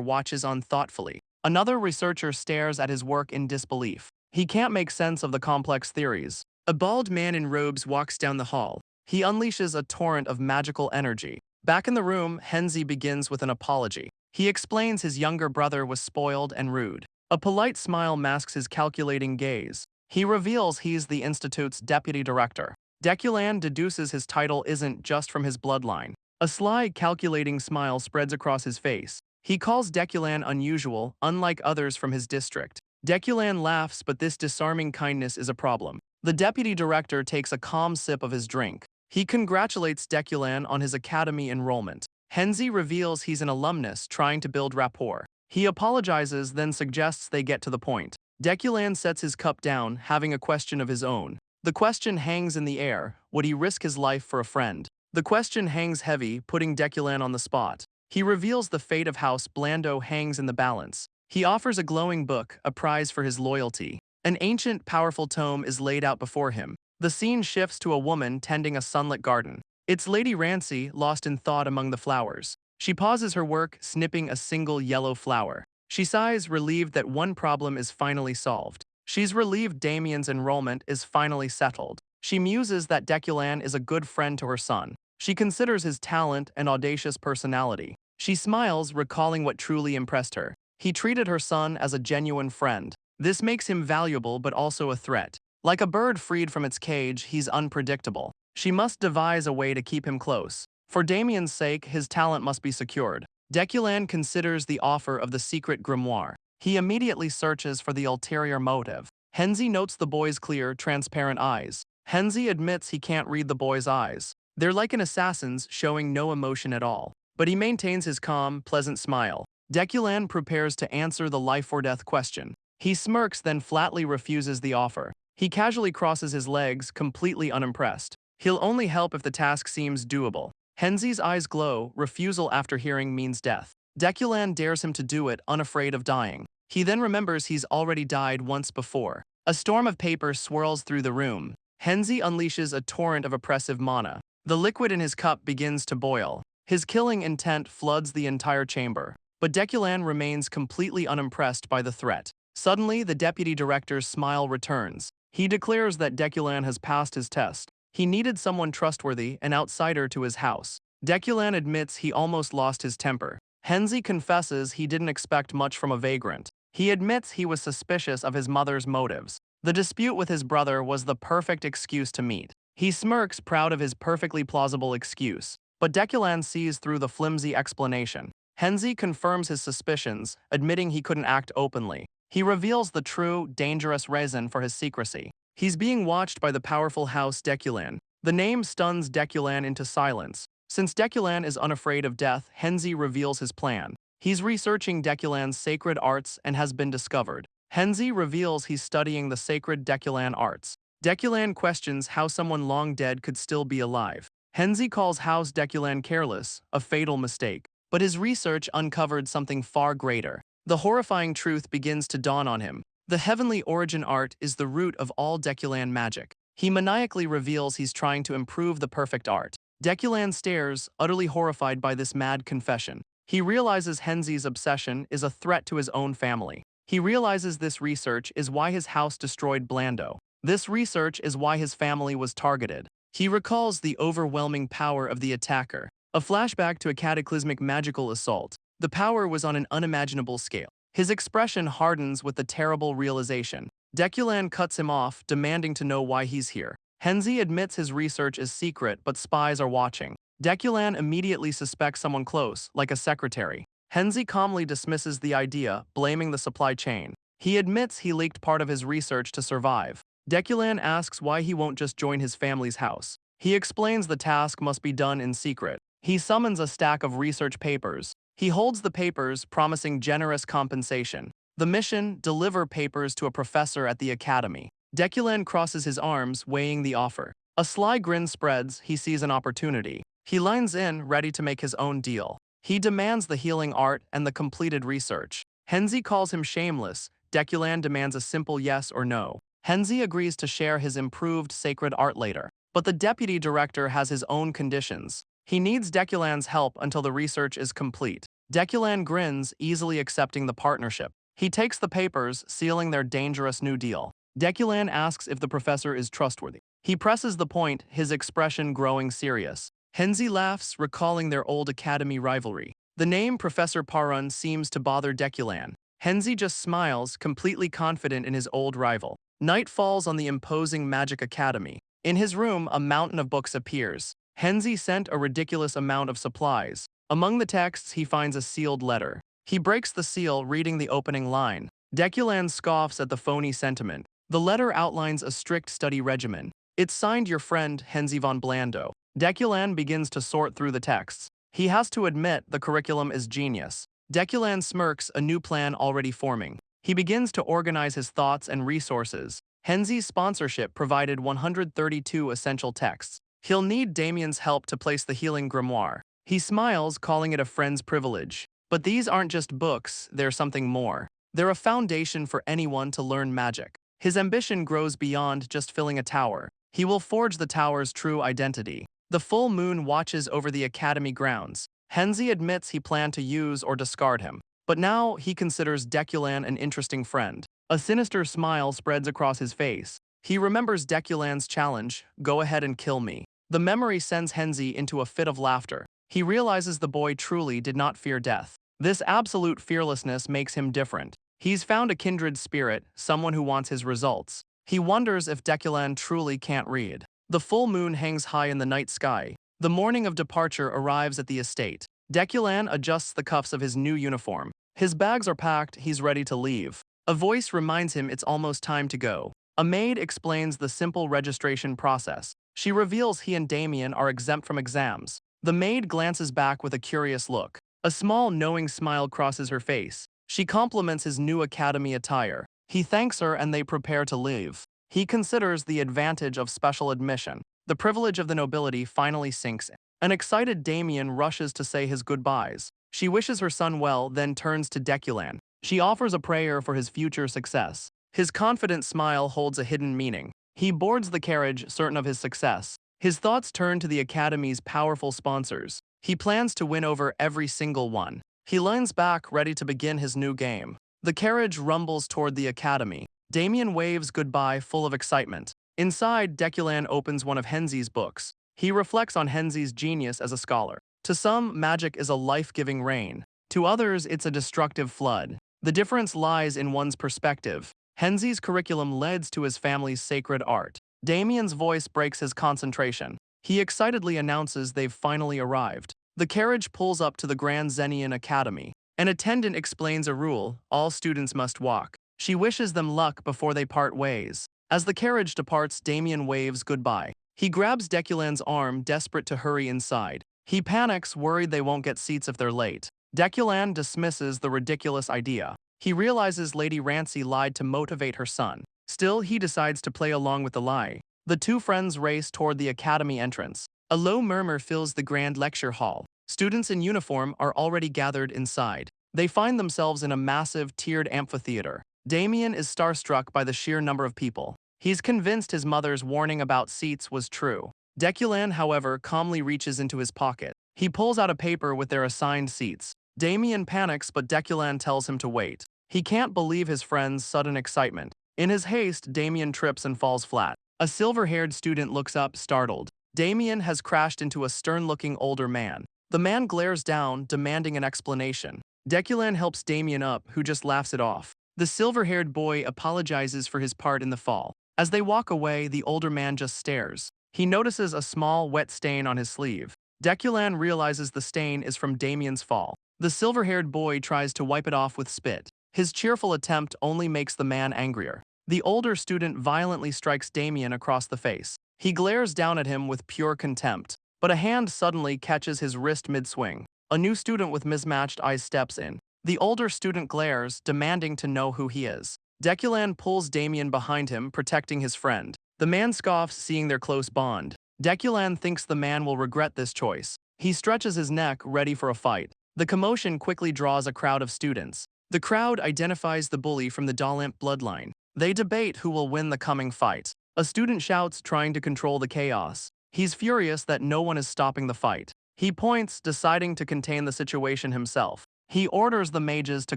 watches on thoughtfully. Another researcher stares at his work in disbelief. He can't make sense of the complex theories. A bald man in robes walks down the hall. He unleashes a torrent of magical energy. Back in the room, Henzi begins with an apology. He explains his younger brother was spoiled and rude. A polite smile masks his calculating gaze. He reveals he's the institute's deputy director. Deculan deduces his title isn't just from his bloodline. A sly, calculating smile spreads across his face. He calls Deculan unusual, unlike others from his district. Deculan laughs, but this disarming kindness is a problem. The deputy director takes a calm sip of his drink. He congratulates Deculan on his academy enrollment. Henzi reveals he's an alumnus trying to build rapport. He apologizes, then suggests they get to the point. Deculan sets his cup down, having a question of his own. The question hangs in the air: would he risk his life for a friend? The question hangs heavy, putting Deculan on the spot. He reveals the fate of House Blando hangs in the balance. He offers a glowing book, a prize for his loyalty. An ancient, powerful tome is laid out before him. The scene shifts to a woman tending a sunlit garden. It's Lady Rancy, lost in thought among the flowers. She pauses her work, snipping a single yellow flower. She sighs, relieved that one problem is finally solved. She's relieved Damien's enrollment is finally settled. She muses that Deculan is a good friend to her son. She considers his talent and audacious personality. She smiles, recalling what truly impressed her. He treated her son as a genuine friend. This makes him valuable but also a threat. Like a bird freed from its cage, he's unpredictable. She must devise a way to keep him close. For Damien's sake, his talent must be secured. Deculan considers the offer of the secret grimoire. He immediately searches for the ulterior motive. Henzi notes the boy's clear, transparent eyes. Henzi admits he can't read the boy's eyes. They're like an assassin's, showing no emotion at all. But he maintains his calm, pleasant smile. Deculan prepares to answer the life-or-death question. He smirks, then flatly refuses the offer. He casually crosses his legs, completely unimpressed. He'll only help if the task seems doable. Henzi's eyes glow. Refusal after hearing means death. Deculan dares him to do it, unafraid of dying. He then remembers he's already died once before. A storm of paper swirls through the room. Henzi unleashes a torrent of oppressive mana. The liquid in his cup begins to boil. His killing intent floods the entire chamber. But Deculan remains completely unimpressed by the threat. Suddenly, the deputy director's smile returns. He declares that Deculan has passed his test. He needed someone trustworthy, an outsider to his house. Deculan admits he almost lost his temper. Henzi confesses he didn't expect much from a vagrant. He admits he was suspicious of his mother's motives. The dispute with his brother was the perfect excuse to meet. He smirks, proud of his perfectly plausible excuse. But Deculan sees through the flimsy explanation. Henzi confirms his suspicions, admitting he couldn't act openly. He reveals the true, dangerous reason for his secrecy. He's being watched by the powerful House Deculan. The name stuns Deculan into silence. Since Deculan is unafraid of death, Henzi reveals his plan. He's researching Deculan's sacred arts and has been discovered. Henzi reveals he's studying the sacred Deculan arts. Deculan questions how someone long dead could still be alive. Henzi calls House Deculan careless, a fatal mistake. But his research uncovered something far greater. The horrifying truth begins to dawn on him. The heavenly origin art is the root of all Deculan magic. He maniacally reveals he's trying to improve the perfect art. Deculan stares, utterly horrified by this mad confession. He realizes Henzi's obsession is a threat to his own family. He realizes this research is why his house destroyed Blando. This research is why his family was targeted. He recalls the overwhelming power of the attacker. A flashback to a cataclysmic magical assault. The power was on an unimaginable scale. His expression hardens with the terrible realization. Deculan cuts him off, demanding to know why he's here. Henzi admits his research is secret, but spies are watching. Deculan immediately suspects someone close, like a secretary. Henzi calmly dismisses the idea, blaming the supply chain. He admits he leaked part of his research to survive. Deculan asks why he won't just join his family's house. He explains the task must be done in secret. He summons a stack of research papers. He holds the papers, promising generous compensation. The mission: deliver papers to a professor at the academy. Deculan crosses his arms, weighing the offer. A sly grin spreads. He sees an opportunity. He lines in, ready to make his own deal. He demands the healing art and the completed research. Henzi calls him shameless. Deculan demands a simple yes or no. Henzi agrees to share his improved sacred art later. but the deputy director has his own conditions. He needs Deculan's help until the research is complete. Deculan grins, easily accepting the partnership. He takes the papers, sealing their dangerous new deal. Deculan asks if the professor is trustworthy. He presses the point, his expression growing serious. Henzi laughs, recalling their old academy rivalry. The name Professor Parun seems to bother Deculan. Henzi just smiles, completely confident in his old rival. Night falls on the imposing magic academy. In his room, a mountain of books appears. Henzi sent a ridiculous amount of supplies. Among the texts, he finds a sealed letter. He breaks the seal, reading the opening line. Deculan scoffs at the phony sentiment. The letter outlines a strict study regimen. It's signed your friend, Henzi von Blando. Deculan begins to sort through the texts. He has to admit the curriculum is genius. Deculan smirks, a new plan already forming. He begins to organize his thoughts and resources. Henzi's sponsorship provided 132 essential texts. He'll need Damien's help to place the healing grimoire. He smiles, calling it a friend's privilege. But these aren't just books, they're something more. They're a foundation for anyone to learn magic. His ambition grows beyond just filling a tower. He will forge the tower's true identity. The full moon watches over the academy grounds. Henzi admits he planned to use or discard him. But now he considers Deculan an interesting friend. A sinister smile spreads across his face. He remembers Deculan's challenge, "Go ahead and kill me." The memory sends Henzi into a fit of laughter. He realizes the boy truly did not fear death. This absolute fearlessness makes him different. He's found a kindred spirit, someone who wants his results. He wonders if Deculan truly can't read. The full moon hangs high in the night sky. The morning of departure arrives at the estate. Deculan adjusts the cuffs of his new uniform. His bags are packed, he's ready to leave. A voice reminds him it's almost time to go. A maid explains the simple registration process. She reveals he and Damien are exempt from exams. The maid glances back with a curious look. A small, knowing smile crosses her face. She compliments his new academy attire. He thanks her and they prepare to leave. He considers the advantage of special admission. The privilege of the nobility finally sinks in. An excited Damien rushes to say his goodbyes. She wishes her son well, then turns to Deculan. She offers a prayer for his future success. His confident smile holds a hidden meaning. He boards the carriage, certain of his success. His thoughts turn to the academy's powerful sponsors. He plans to win over every single one. He leans back, ready to begin his new game. The carriage rumbles toward the academy. Damien waves goodbye, full of excitement. Inside, Deculan opens one of Henzi's books. He reflects on Henzi's genius as a scholar. To some, magic is a life-giving rain. To others, it's a destructive flood. The difference lies in one's perspective. Henzi's curriculum leads to his family's sacred art. Damien's voice breaks his concentration. He excitedly announces they've finally arrived. The carriage pulls up to the Grand Zenian Academy. An attendant explains a rule: all students must walk. She wishes them luck before they part ways. As the carriage departs, Damien waves goodbye. He grabs Deculan's arm, desperate to hurry inside. He panics, worried they won't get seats if they're late. Deculan dismisses the ridiculous idea. He realizes Lady Rancy lied to motivate her son. Still, he decides to play along with the lie. The two friends race toward the academy entrance. A low murmur fills the grand lecture hall. Students in uniform are already gathered inside. They find themselves in a massive, tiered amphitheater. Damien is starstruck by the sheer number of people. He's convinced his mother's warning about seats was true. Deculan, however, calmly reaches into his pocket. He pulls out a paper with their assigned seats. Damien panics, but Deculan tells him to wait. He can't believe his friend's sudden excitement. In his haste, Damien trips and falls flat. A silver-haired student looks up, startled. Damien has crashed into a stern-looking older man. The man glares down, demanding an explanation. Deculan helps Damien up, who just laughs it off. The silver-haired boy apologizes for his part in the fall. As they walk away, the older man just stares. He notices a small, wet stain on his sleeve. Deculan realizes the stain is from Damien's fall. The silver-haired boy tries to wipe it off with spit. His cheerful attempt only makes the man angrier. The older student violently strikes Damien across the face. He glares down at him with pure contempt, but a hand suddenly catches his wrist mid-swing. A new student with mismatched eyes steps in. The older student glares, demanding to know who he is. Deculan pulls Damien behind him, protecting his friend. The man scoffs, seeing their close bond. Deculan thinks the man will regret this choice. He stretches his neck, ready for a fight. The commotion quickly draws a crowd of students. The crowd identifies the bully from the Dalamp bloodline. They debate who will win the coming fight. A student shouts, trying to control the chaos. He's furious that no one is stopping the fight. He points, deciding to contain the situation himself. He orders the mages to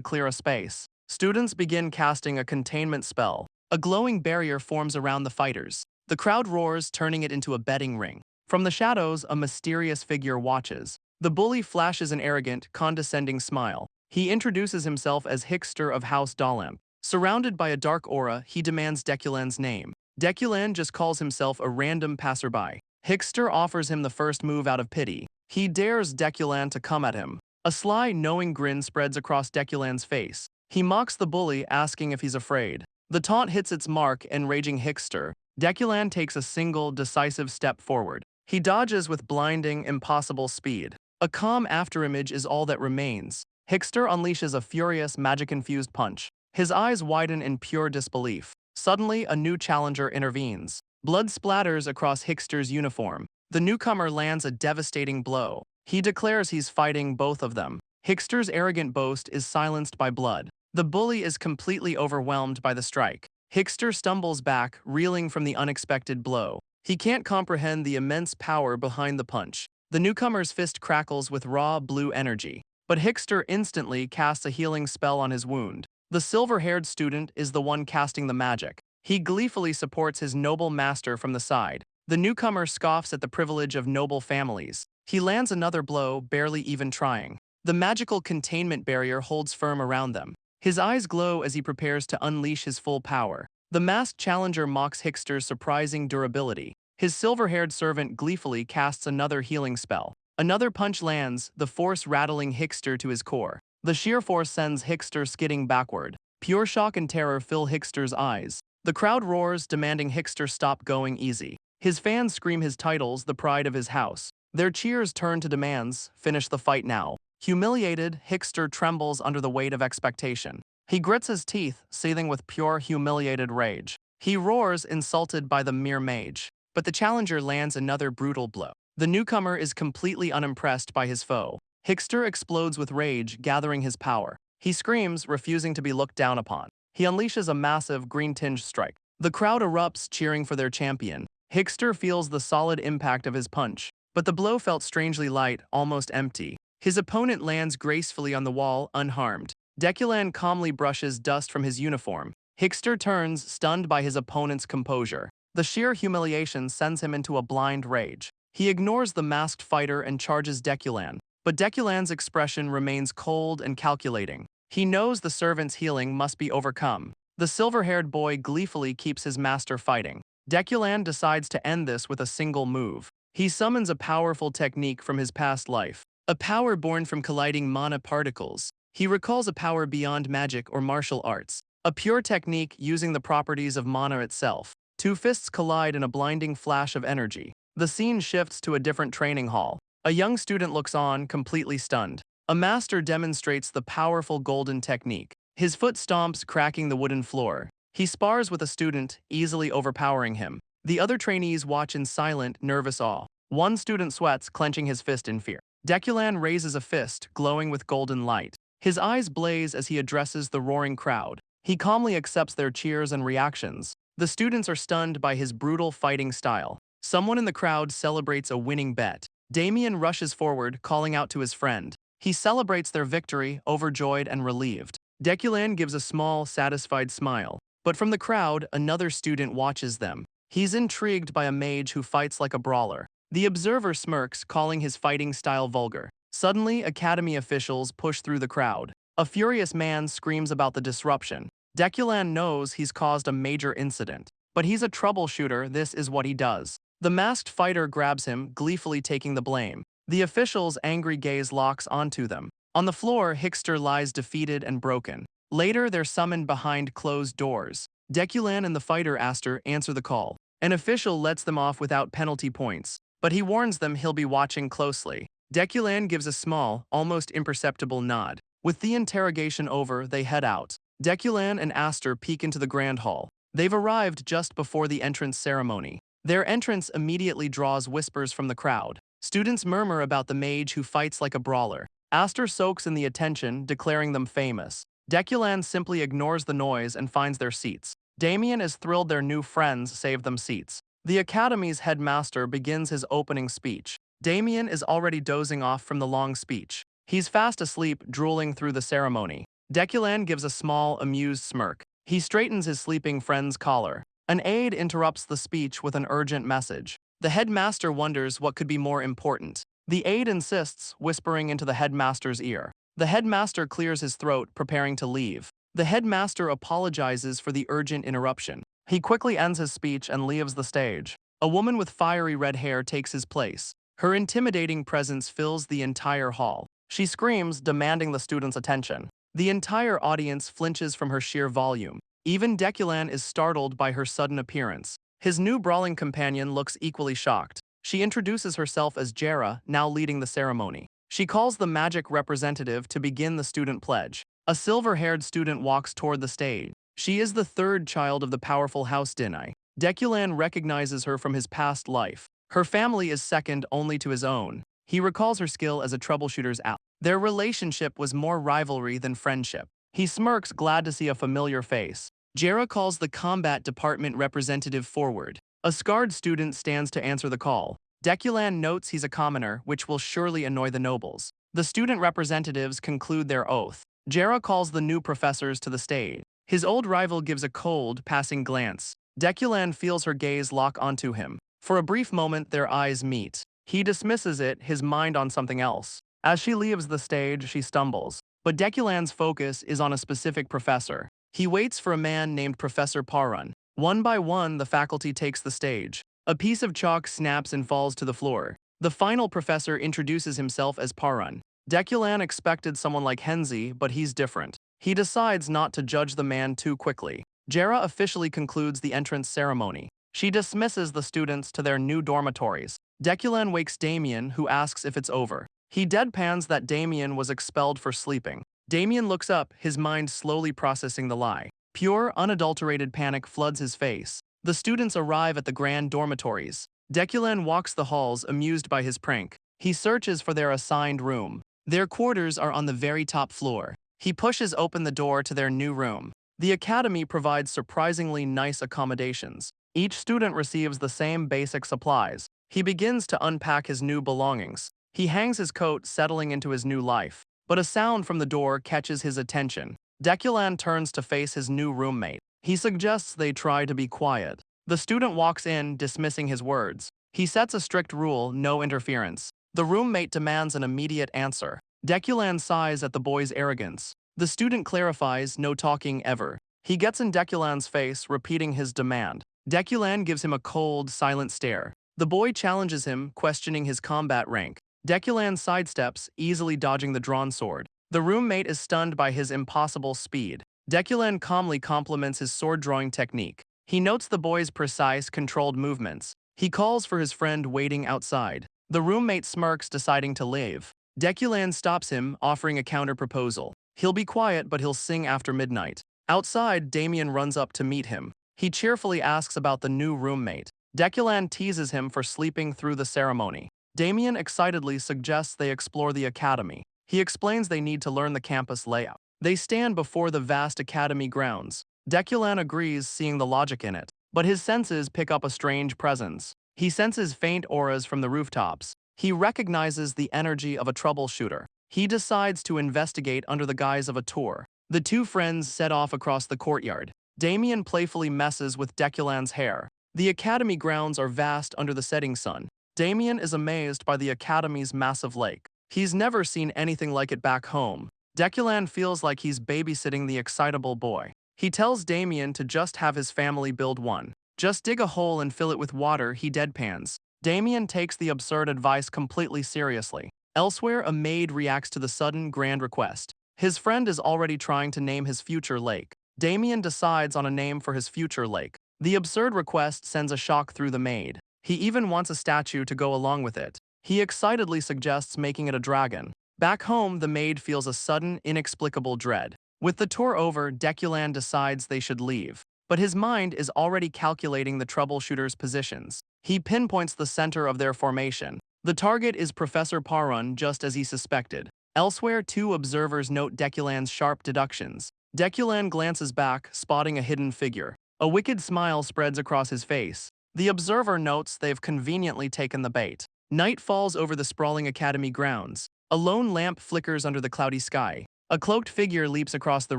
clear a space. Students begin casting a containment spell. A glowing barrier forms around the fighters. The crowd roars, turning it into a betting ring. From the shadows, a mysterious figure watches. The bully flashes an arrogant, condescending smile. He introduces himself as Hickster of House Dalamp. Surrounded by a dark aura, he demands Deculan's name. Deculan just calls himself a random passerby. Hickster offers him the first move out of pity. He dares Deculan to come at him. A sly, knowing grin spreads across Deculan's face. He mocks the bully, asking if he's afraid. The taunt hits its mark, enraging Hickster. Deculan takes a single, decisive step forward. He dodges with blinding, impossible speed. A calm afterimage is all that remains. Hickster unleashes a furious, magic-infused punch. His eyes widen in pure disbelief. Suddenly, a new challenger intervenes. Blood splatters across Hickster's uniform. The newcomer lands a devastating blow. He declares he's fighting both of them. Hickster's arrogant boast is silenced by blood. The bully is completely overwhelmed by the strike. Hickster stumbles back, reeling from the unexpected blow. He can't comprehend the immense power behind the punch. The newcomer's fist crackles with raw, blue energy. But Hickster instantly casts a healing spell on his wound. The silver-haired student is the one casting the magic. He gleefully supports his noble master from the side. The newcomer scoffs at the privilege of noble families. He lands another blow, barely even trying. The magical containment barrier holds firm around them. His eyes glow as he prepares to unleash his full power. The masked challenger mocks Hickster's surprising durability. His silver-haired servant gleefully casts another healing spell. Another punch lands, the force rattling Hickster to his core. The sheer force sends Hickster skidding backward. Pure shock and terror fill Hickster's eyes. The crowd roars, demanding Hickster stop going easy. His fans scream his titles, the pride of his house. Their cheers turn to demands, finish the fight now. Humiliated, Hickster trembles under the weight of expectation. He grits his teeth, seething with pure, humiliated rage. He roars, insulted by the mere mage. But the challenger lands another brutal blow. The newcomer is completely unimpressed by his foe. Hickster explodes with rage, gathering his power. He screams, refusing to be looked down upon. He unleashes a massive, green-tinged strike. The crowd erupts, cheering for their champion. Hickster feels the solid impact of his punch. But the blow felt strangely light, almost empty. His opponent lands gracefully on the wall, unharmed. Deculan calmly brushes dust from his uniform. Hickster turns, stunned by his opponent's composure. The sheer humiliation sends him into a blind rage. He ignores the masked fighter and charges Deculan. But Deculan's expression remains cold and calculating. He knows the servant's healing must be overcome. The silver-haired boy gleefully keeps his master fighting. Deculan decides to end this with a single move. He summons a powerful technique from his past life. A power born from colliding mana particles. He recalls a power beyond magic or martial arts. A pure technique using the properties of mana itself. Two fists collide in a blinding flash of energy. The scene shifts to a different training hall. A young student looks on, completely stunned. A master demonstrates the powerful golden technique. His foot stomps, cracking the wooden floor. He spars with a student, easily overpowering him. The other trainees watch in silent, nervous awe. One student sweats, clenching his fist in fear. Deculan raises a fist, glowing with golden light. His eyes blaze as he addresses the roaring crowd. He calmly accepts their cheers and reactions. The students are stunned by his brutal fighting style. Someone in the crowd celebrates a winning bet. Damien rushes forward, calling out to his friend. He celebrates their victory, overjoyed and relieved. Deculan gives a small, satisfied smile. But from the crowd, another student watches them. He's intrigued by a mage who fights like a brawler. The observer smirks, calling his fighting style vulgar. Suddenly, academy officials push through the crowd. A furious man screams about the disruption. Deculan knows he's caused a major incident. But he's a troubleshooter, this is what he does. The masked fighter grabs him, gleefully taking the blame. The official's angry gaze locks onto them. On the floor, Hickster lies defeated and broken. Later, they're summoned behind closed doors. Deculan and the fighter Aster answer the call. An official lets them off without penalty points, but he warns them he'll be watching closely. Deculan gives a small, almost imperceptible nod. With the interrogation over, they head out. Deculan and Aster peek into the grand hall. They've arrived just before the entrance ceremony. Their entrance immediately draws whispers from the crowd. Students murmur about the mage who fights like a brawler. Aster soaks in the attention, declaring them famous. Deculan simply ignores the noise and finds their seats. Damien is thrilled their new friends saved them seats. The Academy's headmaster begins his opening speech. Damien is already dozing off from the long speech. He's fast asleep, drooling through the ceremony. Deculan gives a small, amused smirk. He straightens his sleeping friend's collar. An aide interrupts the speech with an urgent message. The headmaster wonders what could be more important. The aide insists, whispering into the headmaster's ear. The headmaster clears his throat, preparing to leave. The headmaster apologizes for the urgent interruption. He quickly ends his speech and leaves the stage. A woman with fiery red hair takes his place. Her intimidating presence fills the entire hall. She screams, demanding the students' attention. The entire audience flinches from her sheer volume. Even Deculan is startled by her sudden appearance. His new brawling companion looks equally shocked. She introduces herself as Jera, now leading the ceremony. She calls the magic representative to begin the student pledge. A silver-haired student walks toward the stage. She is the third child of the powerful House Dinai. Deculan recognizes her from his past life. Her family is second only to his own. He recalls her skill as a troubleshooter's ally. Their relationship was more rivalry than friendship. He smirks, glad to see a familiar face. Jera calls the combat department representative forward. A scarred student stands to answer the call. Deculan notes he's a commoner, which will surely annoy the nobles. The student representatives conclude their oath. Jera calls the new professors to the stage. His old rival gives a cold, passing glance. Deculan feels her gaze lock onto him. For a brief moment, their eyes meet. He dismisses it, his mind on something else. As she leaves the stage, she stumbles. But Deculan's focus is on a specific professor. He waits for a man named Professor Parun. One by one, the faculty takes the stage. A piece of chalk snaps and falls to the floor. The final professor introduces himself as Parun. Deculan expected someone like Henzi, but he's different. He decides not to judge the man too quickly. Jera officially concludes the entrance ceremony. She dismisses the students to their new dormitories. Deculan wakes Damien, who asks if it's over. He deadpans that Damien was expelled for sleeping. Damien looks up, his mind slowly processing the lie. Pure, unadulterated panic floods his face. The students arrive at the grand dormitories. Deculan walks the halls, amused by his prank. He searches for their assigned room. Their quarters are on the very top floor. He pushes open the door to their new room. The academy provides surprisingly nice accommodations. Each student receives the same basic supplies. He begins to unpack his new belongings. He hangs his coat, settling into his new life. But a sound from the door catches his attention. Deculan turns to face his new roommate. He suggests they try to be quiet. The student walks in, dismissing his words. He sets a strict rule, no interference. The roommate demands an immediate answer. Deculan sighs at the boy's arrogance. The student clarifies, no talking ever. He gets in Deculan's face, repeating his demand. Deculan gives him a cold, silent stare. The boy challenges him, questioning his combat rank. Deculan sidesteps, easily dodging the drawn sword. The roommate is stunned by his impossible speed. Deculan calmly compliments his sword-drawing technique. He notes the boy's precise, controlled movements. He calls for his friend waiting outside. The roommate smirks, deciding to leave. Deculan stops him, offering a counter-proposal. He'll be quiet, but he'll sing after midnight. Outside, Damien runs up to meet him. He cheerfully asks about the new roommate. Deculan teases him for sleeping through the ceremony. Damien excitedly suggests they explore the academy. He explains they need to learn the campus layout. They stand before the vast academy grounds. Deculan agrees, seeing the logic in it. But his senses pick up a strange presence. He senses faint auras from the rooftops. He recognizes the energy of a troubleshooter. He decides to investigate under the guise of a tour. The two friends set off across the courtyard. Damien playfully messes with Deculan's hair. The academy grounds are vast under the setting sun. Damien is amazed by the academy's massive lake. He's never seen anything like it back home. Deculan feels like he's babysitting the excitable boy. He tells Damien to just have his family build one. Just dig a hole and fill it with water, he deadpans. Damien takes the absurd advice completely seriously. Elsewhere, a maid reacts to the sudden, grand request. His friend is already trying to name his future lake. Damien decides on a name for his future lake. The absurd request sends a shock through the maid. He even wants a statue to go along with it. He excitedly suggests making it a dragon. Back home, the maid feels a sudden, inexplicable dread. With the tour over, Deculan decides they should leave. But his mind is already calculating the troubleshooter's positions. He pinpoints the center of their formation. The target is Professor Parun, just as he suspected. Elsewhere, two observers note Deculan's sharp deductions. Deculan glances back, spotting a hidden figure. A wicked smile spreads across his face. The observer notes they've conveniently taken the bait. Night falls over the sprawling academy grounds. A lone lamp flickers under the cloudy sky. A cloaked figure leaps across the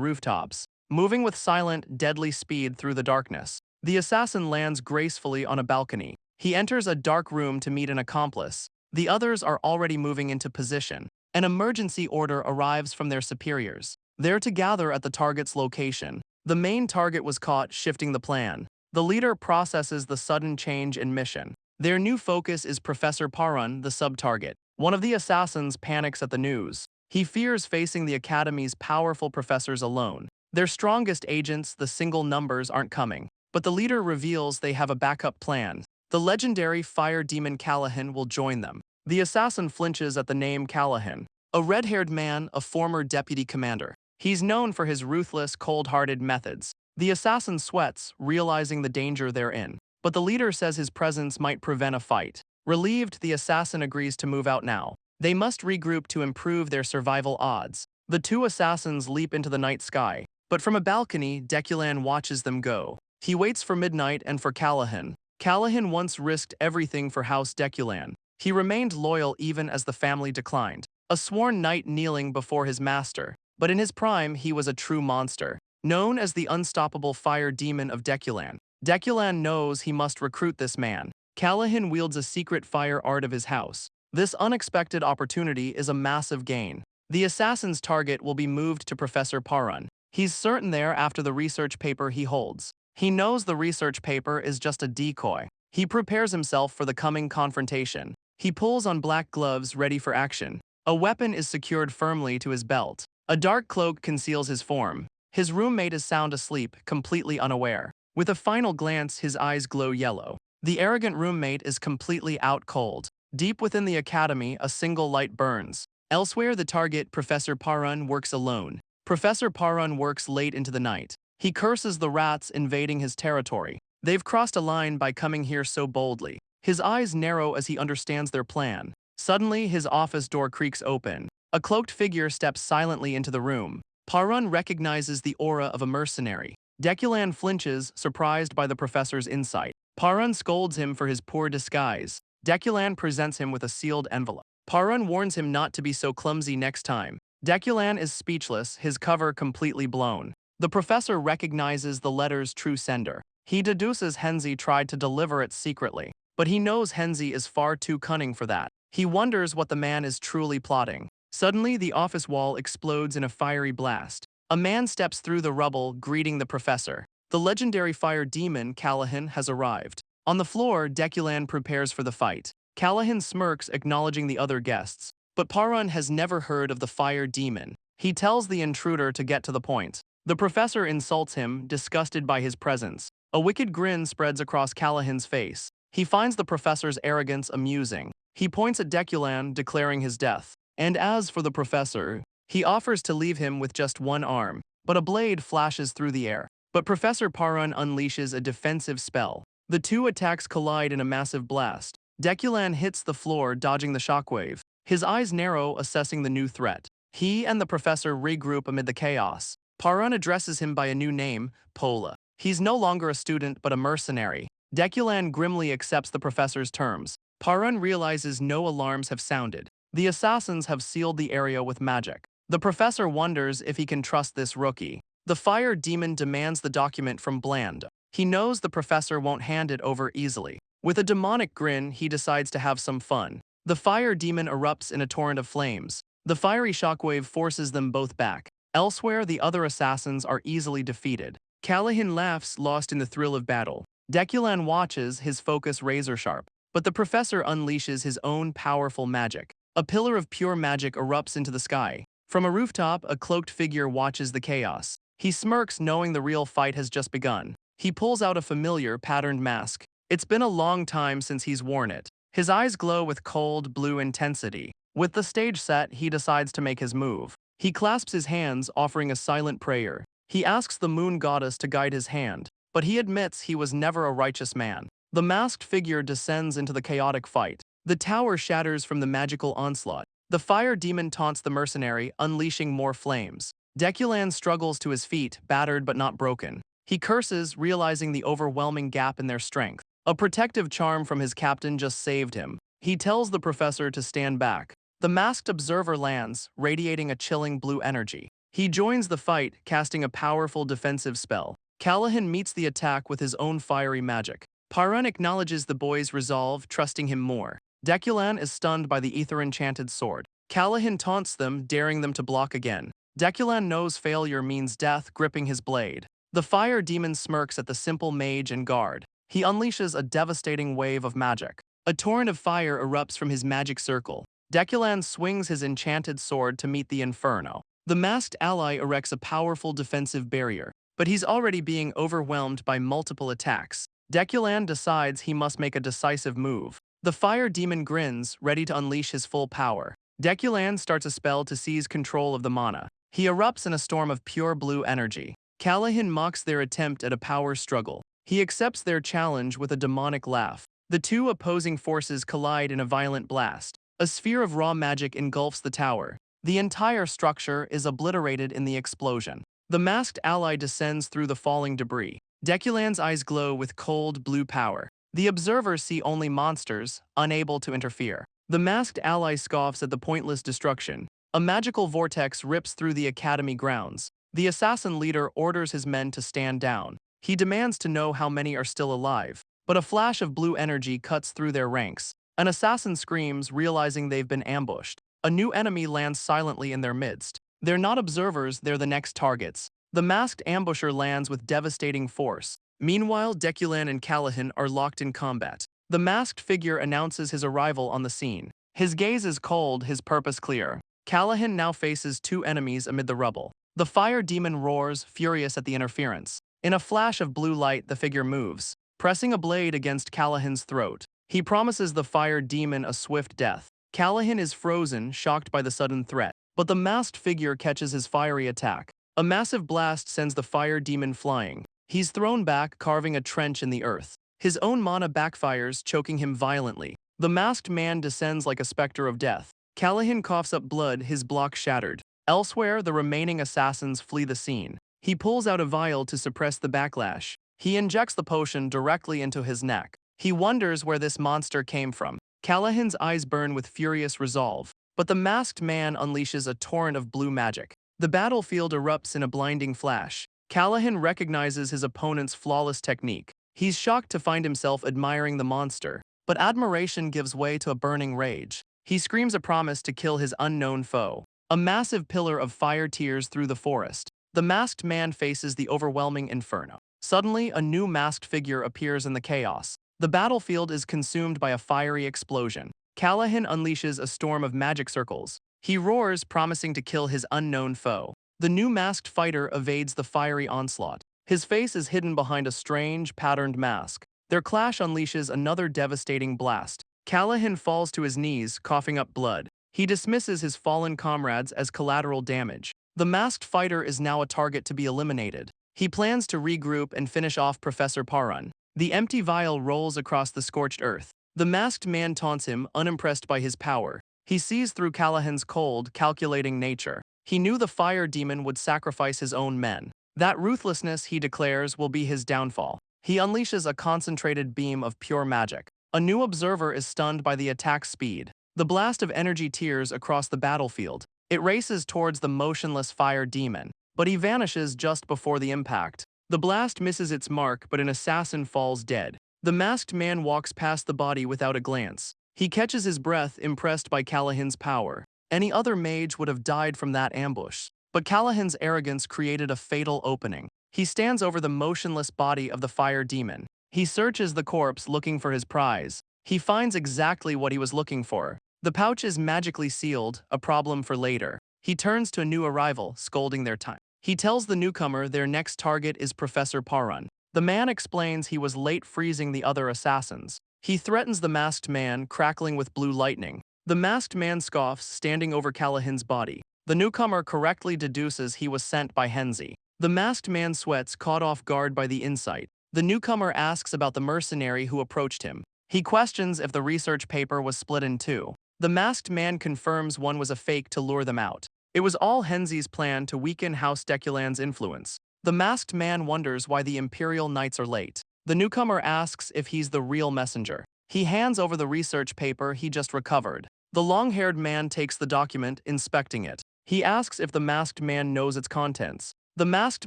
rooftops, moving with silent, deadly speed through the darkness. The assassin lands gracefully on a balcony. He enters a dark room to meet an accomplice. The others are already moving into position. An emergency order arrives from their superiors. They're to gather at the target's location. The main target was caught shifting the plan. The leader processes the sudden change in mission. Their new focus is Professor Parun, the sub-target. One of the assassins panics at the news. He fears facing the Academy's powerful professors alone. Their strongest agents, the single numbers, aren't coming. But the leader reveals they have a backup plan. The legendary fire demon Callahan will join them. The assassin flinches at the name Callahan. A red-haired man, a former deputy commander. He's known for his ruthless, cold-hearted methods. The assassin sweats, realizing the danger they're in. But the leader says his presence might prevent a fight. Relieved, the assassin agrees to move out now. They must regroup to improve their survival odds. The two assassins leap into the night sky. But from a balcony, Deculan watches them go. He waits for midnight and for Callahan. Callahan once risked everything for House Deculan. He remained loyal even as the family declined. A sworn knight kneeling before his master. But in his prime, he was a true monster. Known as the unstoppable fire demon of Deculan. Deculan knows he must recruit this man. Callahan wields a secret fire art of his house. This unexpected opportunity is a massive gain. The assassin's target will be moved to Professor Parun. He's certain there after the research paper he holds. He knows the research paper is just a decoy. He prepares himself for the coming confrontation. He pulls on black gloves ready for action. A weapon is secured firmly to his belt. A dark cloak conceals his form. His roommate is sound asleep, completely unaware. With a final glance, his eyes glow yellow. The arrogant roommate is completely out cold. Deep within the academy, a single light burns. Elsewhere, the target, Professor Parun, works alone. Professor Parun works late into the night. He curses the rats invading his territory. They've crossed a line by coming here so boldly. His eyes narrow as he understands their plan. Suddenly, his office door creaks open. A cloaked figure steps silently into the room. Parun recognizes the aura of a mercenary. Deculan flinches, surprised by the professor's insight. Parun scolds him for his poor disguise. Deculan presents him with a sealed envelope. Parun warns him not to be so clumsy next time. Deculan is speechless, his cover completely blown. The professor recognizes the letter's true sender. He deduces Henzi tried to deliver it secretly. But he knows Henzi is far too cunning for that. He wonders what the man is truly plotting. Suddenly, the office wall explodes in a fiery blast. A man steps through the rubble, greeting the professor. The legendary fire demon, Callahan, has arrived. On the floor, Deculan prepares for the fight. Callahan smirks, acknowledging the other guests. But Parun has never heard of the fire demon. He tells the intruder to get to the point. The professor insults him, disgusted by his presence. A wicked grin spreads across Callahan's face. He finds the professor's arrogance amusing. He points at Deculan, declaring his death. And as for the professor, he offers to leave him with just one arm. But a blade flashes through the air. But Professor Parun unleashes a defensive spell. The two attacks collide in a massive blast. Deculan hits the floor, dodging the shockwave. His eyes narrow, assessing the new threat. He and the professor regroup amid the chaos. Parun addresses him by a new name, Pola. He's no longer a student but a mercenary. Deculan grimly accepts the professor's terms. Parun realizes no alarms have sounded. The assassins have sealed the area with magic. The professor wonders if he can trust this rookie. The fire demon demands the document from Bland. He knows the professor won't hand it over easily. With a demonic grin, he decides to have some fun. The fire demon erupts in a torrent of flames. The fiery shockwave forces them both back. Elsewhere, the other assassins are easily defeated. Callahan laughs, lost in the thrill of battle. Deculan watches, his focus razor-sharp. But the professor unleashes his own powerful magic. A pillar of pure magic erupts into the sky. From a rooftop, a cloaked figure watches the chaos. He smirks, knowing the real fight has just begun. He pulls out a familiar, patterned mask. It's been a long time since he's worn it. His eyes glow with cold, blue intensity. With the stage set, he decides to make his move. He clasps his hands, offering a silent prayer. He asks the moon goddess to guide his hand. But he admits he was never a righteous man. The masked figure descends into the chaotic fight. The tower shatters from the magical onslaught. The fire demon taunts the mercenary, unleashing more flames. Deculan struggles to his feet, battered but not broken. He curses, realizing the overwhelming gap in their strength. A protective charm from his captain just saved him. He tells the professor to stand back. The masked observer lands, radiating a chilling blue energy. He joins the fight, casting a powerful defensive spell. Callahan meets the attack with his own fiery magic. Paran acknowledges the boy's resolve, trusting him more. Deculan is stunned by the ether-enchanted sword. Callahan taunts them, daring them to block again. Deculan knows failure means death, gripping his blade. The fire demon smirks at the simple mage and guard. He unleashes a devastating wave of magic. A torrent of fire erupts from his magic circle. Deculan swings his enchanted sword to meet the inferno. The masked ally erects a powerful defensive barrier, but he's already being overwhelmed by multiple attacks. Deculan decides he must make a decisive move. The fire demon grins, ready to unleash his full power. Deculan starts a spell to seize control of the mana. He erupts in a storm of pure blue energy. Callahan mocks their attempt at a power struggle. He accepts their challenge with a demonic laugh. The two opposing forces collide in a violent blast. A sphere of raw magic engulfs the tower. The entire structure is obliterated in the explosion. The masked ally descends through the falling debris. Deculan's eyes glow with cold, blue power. The observers see only monsters, unable to interfere. The masked ally scoffs at the pointless destruction. A magical vortex rips through the academy grounds. The assassin leader orders his men to stand down. He demands to know how many are still alive. But a flash of blue energy cuts through their ranks. An assassin screams, realizing they've been ambushed. A new enemy lands silently in their midst. They're not observers, they're the next targets. The masked ambusher lands with devastating force. Meanwhile, Deculan and Callahan are locked in combat. The masked figure announces his arrival on the scene. His gaze is cold, his purpose clear. Callahan now faces two enemies amid the rubble. The fire demon roars, furious at the interference. In a flash of blue light, the figure moves, pressing a blade against Callahan's throat. He promises the fire demon a swift death. Callahan is frozen, shocked by the sudden threat. But the masked figure catches his fiery attack. A massive blast sends the fire demon flying. He's thrown back, carving a trench in the earth. His own mana backfires, choking him violently. The masked man descends like a specter of death. Callahan coughs up blood, his block shattered. Elsewhere, the remaining assassins flee the scene. He pulls out a vial to suppress the backlash. He injects the potion directly into his neck. He wonders where this monster came from. Callahan's eyes burn with furious resolve. But the masked man unleashes a torrent of blue magic. The battlefield erupts in a blinding flash. Callahan recognizes his opponent's flawless technique. He's shocked to find himself admiring the monster. But admiration gives way to a burning rage. He screams a promise to kill his unknown foe. A massive pillar of fire tears through the forest. The masked man faces the overwhelming inferno. Suddenly, a new masked figure appears in the chaos. The battlefield is consumed by a fiery explosion. Callahan unleashes a storm of magic circles. He roars, promising to kill his unknown foe. The new masked fighter evades the fiery onslaught. His face is hidden behind a strange, patterned mask. Their clash unleashes another devastating blast. Callahan falls to his knees, coughing up blood. He dismisses his fallen comrades as collateral damage. The masked fighter is now a target to be eliminated. He plans to regroup and finish off Professor Paran. The empty vial rolls across the scorched earth. The masked man taunts him, unimpressed by his power. He sees through Callahan's cold, calculating nature. He knew the fire demon would sacrifice his own men. That ruthlessness, he declares, will be his downfall. He unleashes a concentrated beam of pure magic. A new observer is stunned by the attack's speed. The blast of energy tears across the battlefield. It races towards the motionless fire demon, but he vanishes just before the impact. The blast misses its mark, but an assassin falls dead. The masked man walks past the body without a glance. He catches his breath, impressed by Callahan's power. Any other mage would have died from that ambush. But Callahan's arrogance created a fatal opening. He stands over the motionless body of the fire demon. He searches the corpse, looking for his prize. He finds exactly what he was looking for. The pouch is magically sealed, a problem for later. He turns to a new arrival, scolding their time. He tells the newcomer their next target is Professor Paran. The man explains he was late freezing the other assassins. He threatens the masked man, crackling with blue lightning. The masked man scoffs, standing over Callahan's body. The newcomer correctly deduces he was sent by Henzi. The masked man sweats, caught off guard by the insight. The newcomer asks about the mercenary who approached him. He questions if the research paper was split in two. The masked man confirms one was a fake to lure them out. It was all Henzi's plan to weaken House Deculan's influence. The masked man wonders why the Imperial Knights are late. The newcomer asks if he's the real messenger. He hands over the research paper he just recovered. The long-haired man takes the document, inspecting it. He asks if the masked man knows its contents. The masked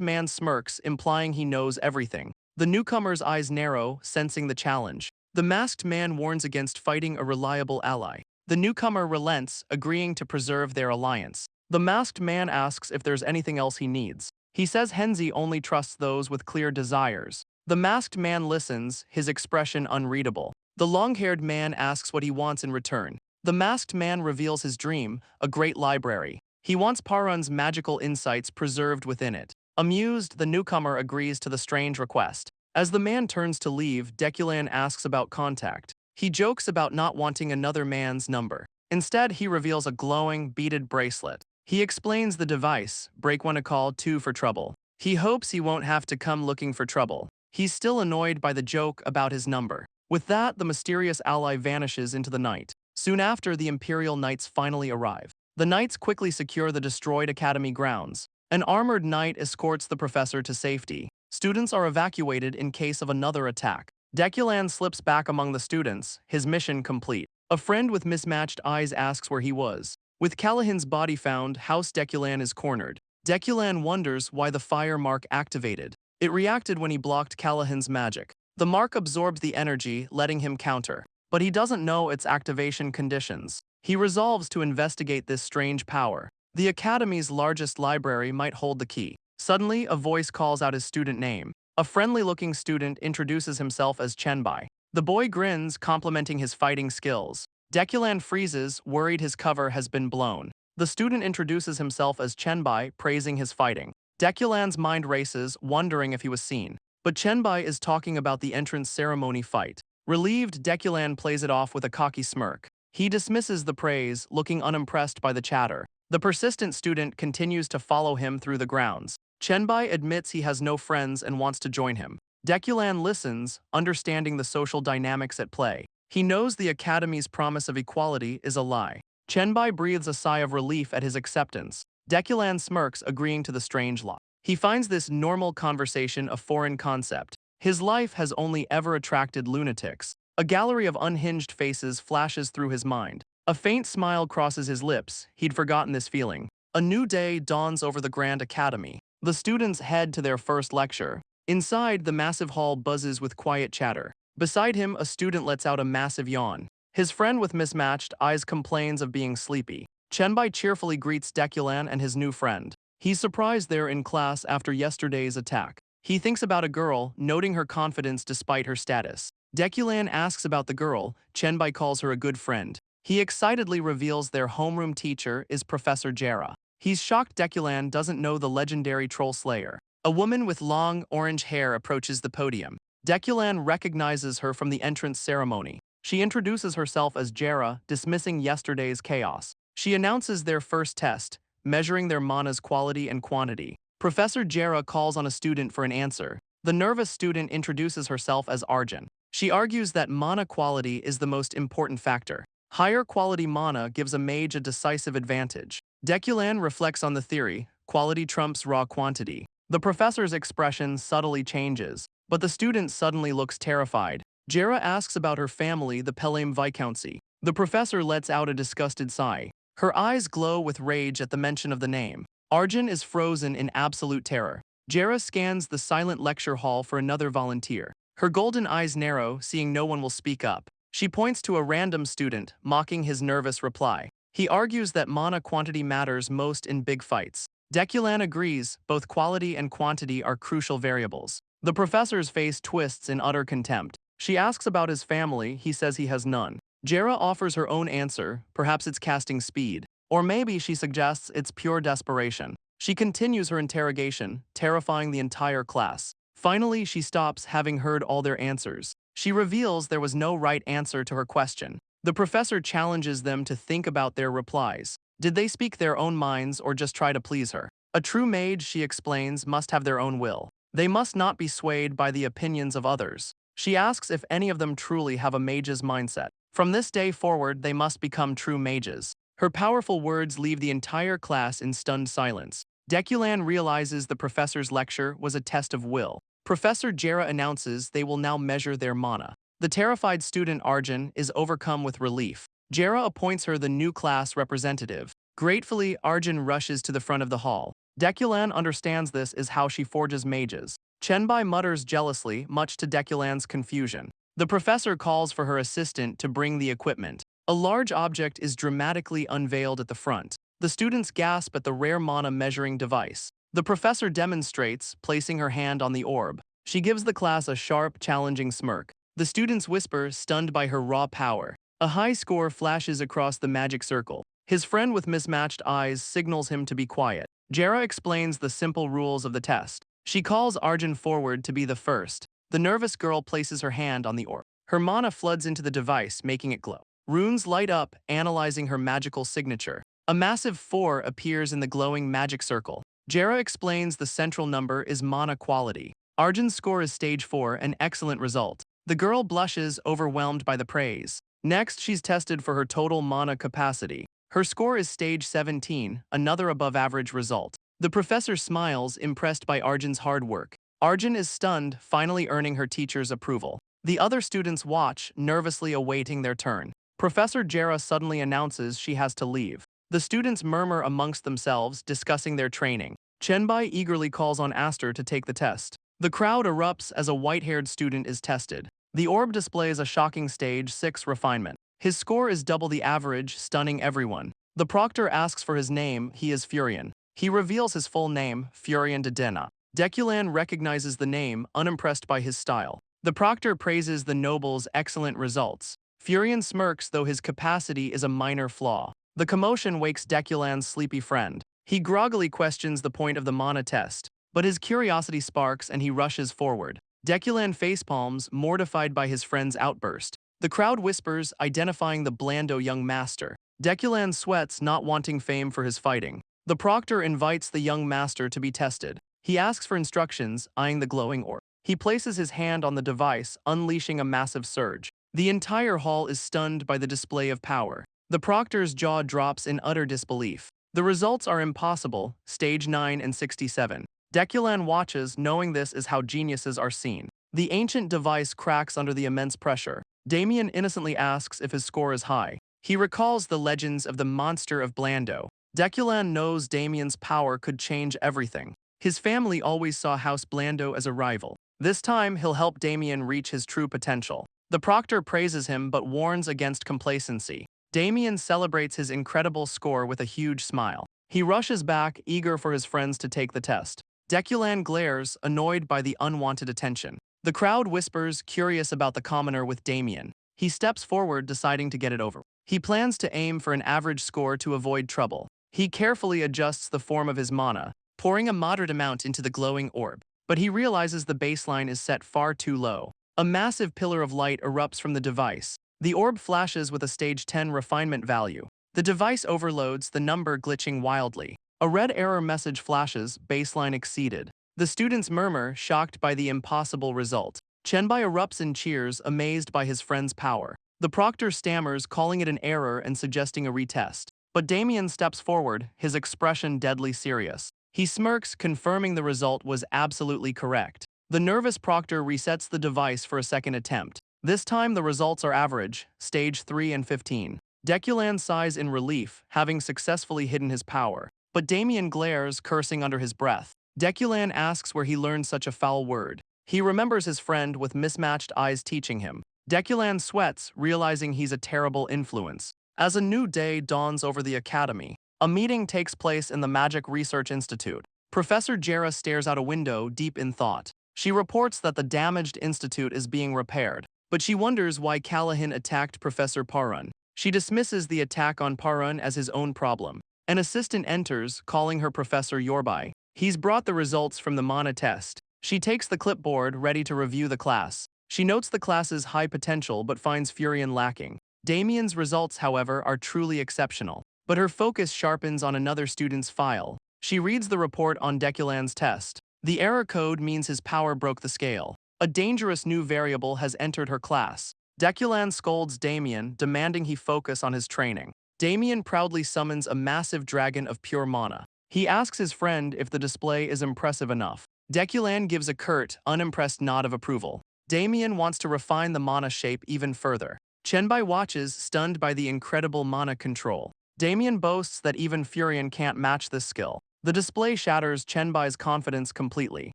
man smirks, implying he knows everything. The newcomer's eyes narrow, sensing the challenge. The masked man warns against fighting a reliable ally. The newcomer relents, agreeing to preserve their alliance. The masked man asks if there's anything else he needs. He says Henzi only trusts those with clear desires. The masked man listens, his expression unreadable. The long-haired man asks what he wants in return. The masked man reveals his dream, a great library. He wants Parun's magical insights preserved within it. Amused, the newcomer agrees to the strange request. As the man turns to leave, Deculan asks about contact. He jokes about not wanting another man's number. Instead, he reveals a glowing, beaded bracelet. He explains the device, break when a call, two for trouble. He hopes he won't have to come looking for trouble. He's still annoyed by the joke about his number. With that, the mysterious ally vanishes into the night. Soon after, the Imperial Knights finally arrive. The Knights quickly secure the destroyed academy grounds. An armored knight escorts the professor to safety. Students are evacuated in case of another attack. Deculan slips back among the students, his mission complete. A friend with mismatched eyes asks where he was. With Callahan's body found, House Deculan is cornered. Deculan wonders why the fire mark activated. It reacted when he blocked Callahan's magic. The mark absorbed the energy, letting him counter. But he doesn't know its activation conditions. He resolves to investigate this strange power. The Academy's largest library might hold the key. Suddenly, a voice calls out his student name. A friendly-looking student introduces himself as Chenbai. The boy grins, complimenting his fighting skills. Deculan freezes, worried his cover has been blown. The student introduces himself as Chenbai, praising his fighting. Deculan's mind races, wondering if he was seen. But Chenbai is talking about the entrance ceremony fight. Relieved, Deculan plays it off with a cocky smirk. He dismisses the praise, looking unimpressed by the chatter. The persistent student continues to follow him through the grounds. Chenbai admits he has no friends and wants to join him. Deculan listens, understanding the social dynamics at play. He knows the Academy's promise of equality is a lie. Chenbai breathes a sigh of relief at his acceptance. Deculan smirks, agreeing to the strange law. He finds this normal conversation a foreign concept. His life has only ever attracted lunatics. A gallery of unhinged faces flashes through his mind. A faint smile crosses his lips. He'd forgotten this feeling. A new day dawns over the Grand Academy. The students head to their first lecture. Inside, the massive hall buzzes with quiet chatter. Beside him, a student lets out a massive yawn. His friend with mismatched eyes complains of being sleepy. Chenbai cheerfully greets Deculan and his new friend. He's surprised they're in class after yesterday's attack. He thinks about a girl, noting her confidence despite her status. Deculan asks about the girl. Chenbai calls her a good friend. He excitedly reveals their homeroom teacher is Professor Jera. He's shocked Deculan doesn't know the legendary troll slayer. A woman with long, orange hair approaches the podium. Deculan recognizes her from the entrance ceremony. She introduces herself as Jera, dismissing yesterday's chaos. She announces their first test, measuring their mana's quality and quantity. Professor Jera calls on a student for an answer. The nervous student introduces herself as Arjun. She argues that mana quality is the most important factor. Higher quality mana gives a mage a decisive advantage. Deculan reflects on the theory, quality trumps raw quantity. The professor's expression subtly changes, but the student suddenly looks terrified. Jera asks about her family, the Pelham Viscountcy. The professor lets out a disgusted sigh. Her eyes glow with rage at the mention of the name. Arjun is frozen in absolute terror. Jera scans the silent lecture hall for another volunteer. Her golden eyes narrow, seeing no one will speak up. She points to a random student, mocking his nervous reply. He argues that mana quantity matters most in big fights. Deculan agrees, both quality and quantity are crucial variables. The professor's face twists in utter contempt. She asks about his family. He says he has none. Jera offers her own answer, perhaps it's casting speed. Or maybe she suggests it's pure desperation. She continues her interrogation, terrifying the entire class. Finally, she stops, having heard all their answers. She reveals there was no right answer to her question. The professor challenges them to think about their replies. Did they speak their own minds or just try to please her? A true mage, she explains, must have their own will. They must not be swayed by the opinions of others. She asks if any of them truly have a mage's mindset. From this day forward, they must become true mages. Her powerful words leave the entire class in stunned silence. Deculan realizes the professor's lecture was a test of will. Professor Jera announces they will now measure their mana. The terrified student Arjun is overcome with relief. Jera appoints her the new class representative. Gratefully, Arjun rushes to the front of the hall. Deculan understands this is how she forges mages. Chenbai mutters jealously, much to Deculan's confusion. The professor calls for her assistant to bring the equipment. A large object is dramatically unveiled at the front. The students gasp at the rare mana measuring device. The professor demonstrates, placing her hand on the orb. She gives the class a sharp, challenging smirk. The students whisper, stunned by her raw power. A high score flashes across the magic circle. His friend with mismatched eyes signals him to be quiet. Jera explains the simple rules of the test. She calls Arjun forward to be the first. The nervous girl places her hand on the orb. Her mana floods into the device, making it glow. Runes light up, analyzing her magical signature. A massive 4 appears in the glowing magic circle. Jera explains the central number is mana quality. Arjun's score is stage 4, an excellent result. The girl blushes, overwhelmed by the praise. Next, she's tested for her total mana capacity. Her score is stage 17, another above-average result. The professor smiles, impressed by Arjun's hard work. Arjun is stunned, finally earning her teacher's approval. The other students watch, nervously awaiting their turn. Professor Jera suddenly announces she has to leave. The students murmur amongst themselves, discussing their training. Chenbai eagerly calls on Aster to take the test. The crowd erupts as a white-haired student is tested. The orb displays a shocking stage 6 refinement. His score is double the average, stunning everyone. The proctor asks for his name. He is Furion. He reveals his full name, Furion de Dena. Deculan recognizes the name, unimpressed by his style. The proctor praises the noble's excellent results. Furion smirks, though his capacity is a minor flaw. The commotion wakes Deculan's sleepy friend. He groggily questions the point of the mana test, but his curiosity sparks and he rushes forward. Deculan facepalms, mortified by his friend's outburst. The crowd whispers, identifying the Blando young master. Deculan sweats, not wanting fame for his fighting. The proctor invites the young master to be tested. He asks for instructions, eyeing the glowing orb. He places his hand on the device, unleashing a massive surge. The entire hall is stunned by the display of power. The proctor's jaw drops in utter disbelief. The results are impossible, stage 9 and 67. Deculan watches, knowing this is how geniuses are seen. The ancient device cracks under the immense pressure. Damien innocently asks if his score is high. He recalls the legends of the monster of Blando. Deculan knows Damien's power could change everything. His family always saw House Blando as a rival. This time, he'll help Damien reach his true potential. The proctor praises him but warns against complacency. Damien celebrates his incredible score with a huge smile. He rushes back, eager for his friends to take the test. Deculan glares, annoyed by the unwanted attention. The crowd whispers, curious about the commoner with Damien. He steps forward, deciding to get it over. He plans to aim for an average score to avoid trouble. He carefully adjusts the form of his mana, pouring a moderate amount into the glowing orb. But he realizes the baseline is set far too low. A massive pillar of light erupts from the device. The orb flashes with a stage 10 refinement value. The device overloads, the number glitching wildly. A red error message flashes, baseline exceeded. The students murmur, shocked by the impossible result. Chenbai erupts in cheers, amazed by his friend's power. The proctor stammers, calling it an error and suggesting a retest. But Damien steps forward, his expression deadly serious. He smirks, confirming the result was absolutely correct. The nervous proctor resets the device for a second attempt. This time the results are average, stage 3 and 15. Deculan sighs in relief, having successfully hidden his power. But Damien glares, cursing under his breath. Deculan asks where he learned such a foul word. He remembers his friend with mismatched eyes teaching him. Deculan sweats, realizing he's a terrible influence. As a new day dawns over the academy, a meeting takes place in the Magic Research Institute. Professor Jera stares out a window, deep in thought. She reports that the damaged institute is being repaired, but she wonders why Callahan attacked Professor Parun. She dismisses the attack on Parun as his own problem. An assistant enters, calling her Professor Yorbai. He's brought the results from the mana test. She takes the clipboard, ready to review the class. She notes the class's high potential but finds Furion lacking. Damien's results, however, are truly exceptional. But her focus sharpens on another student's file. She reads the report on Deculan's test. The error code means his power broke the scale. A dangerous new variable has entered her class. Deculan scolds Damien, demanding he focus on his training. Damien proudly summons a massive dragon of pure mana. He asks his friend if the display is impressive enough. Deculan gives a curt, unimpressed nod of approval. Damien wants to refine the mana shape even further. Chenbai watches, stunned by the incredible mana control. Damien boasts that even Furion can't match this skill. The display shatters Chenbai's confidence completely.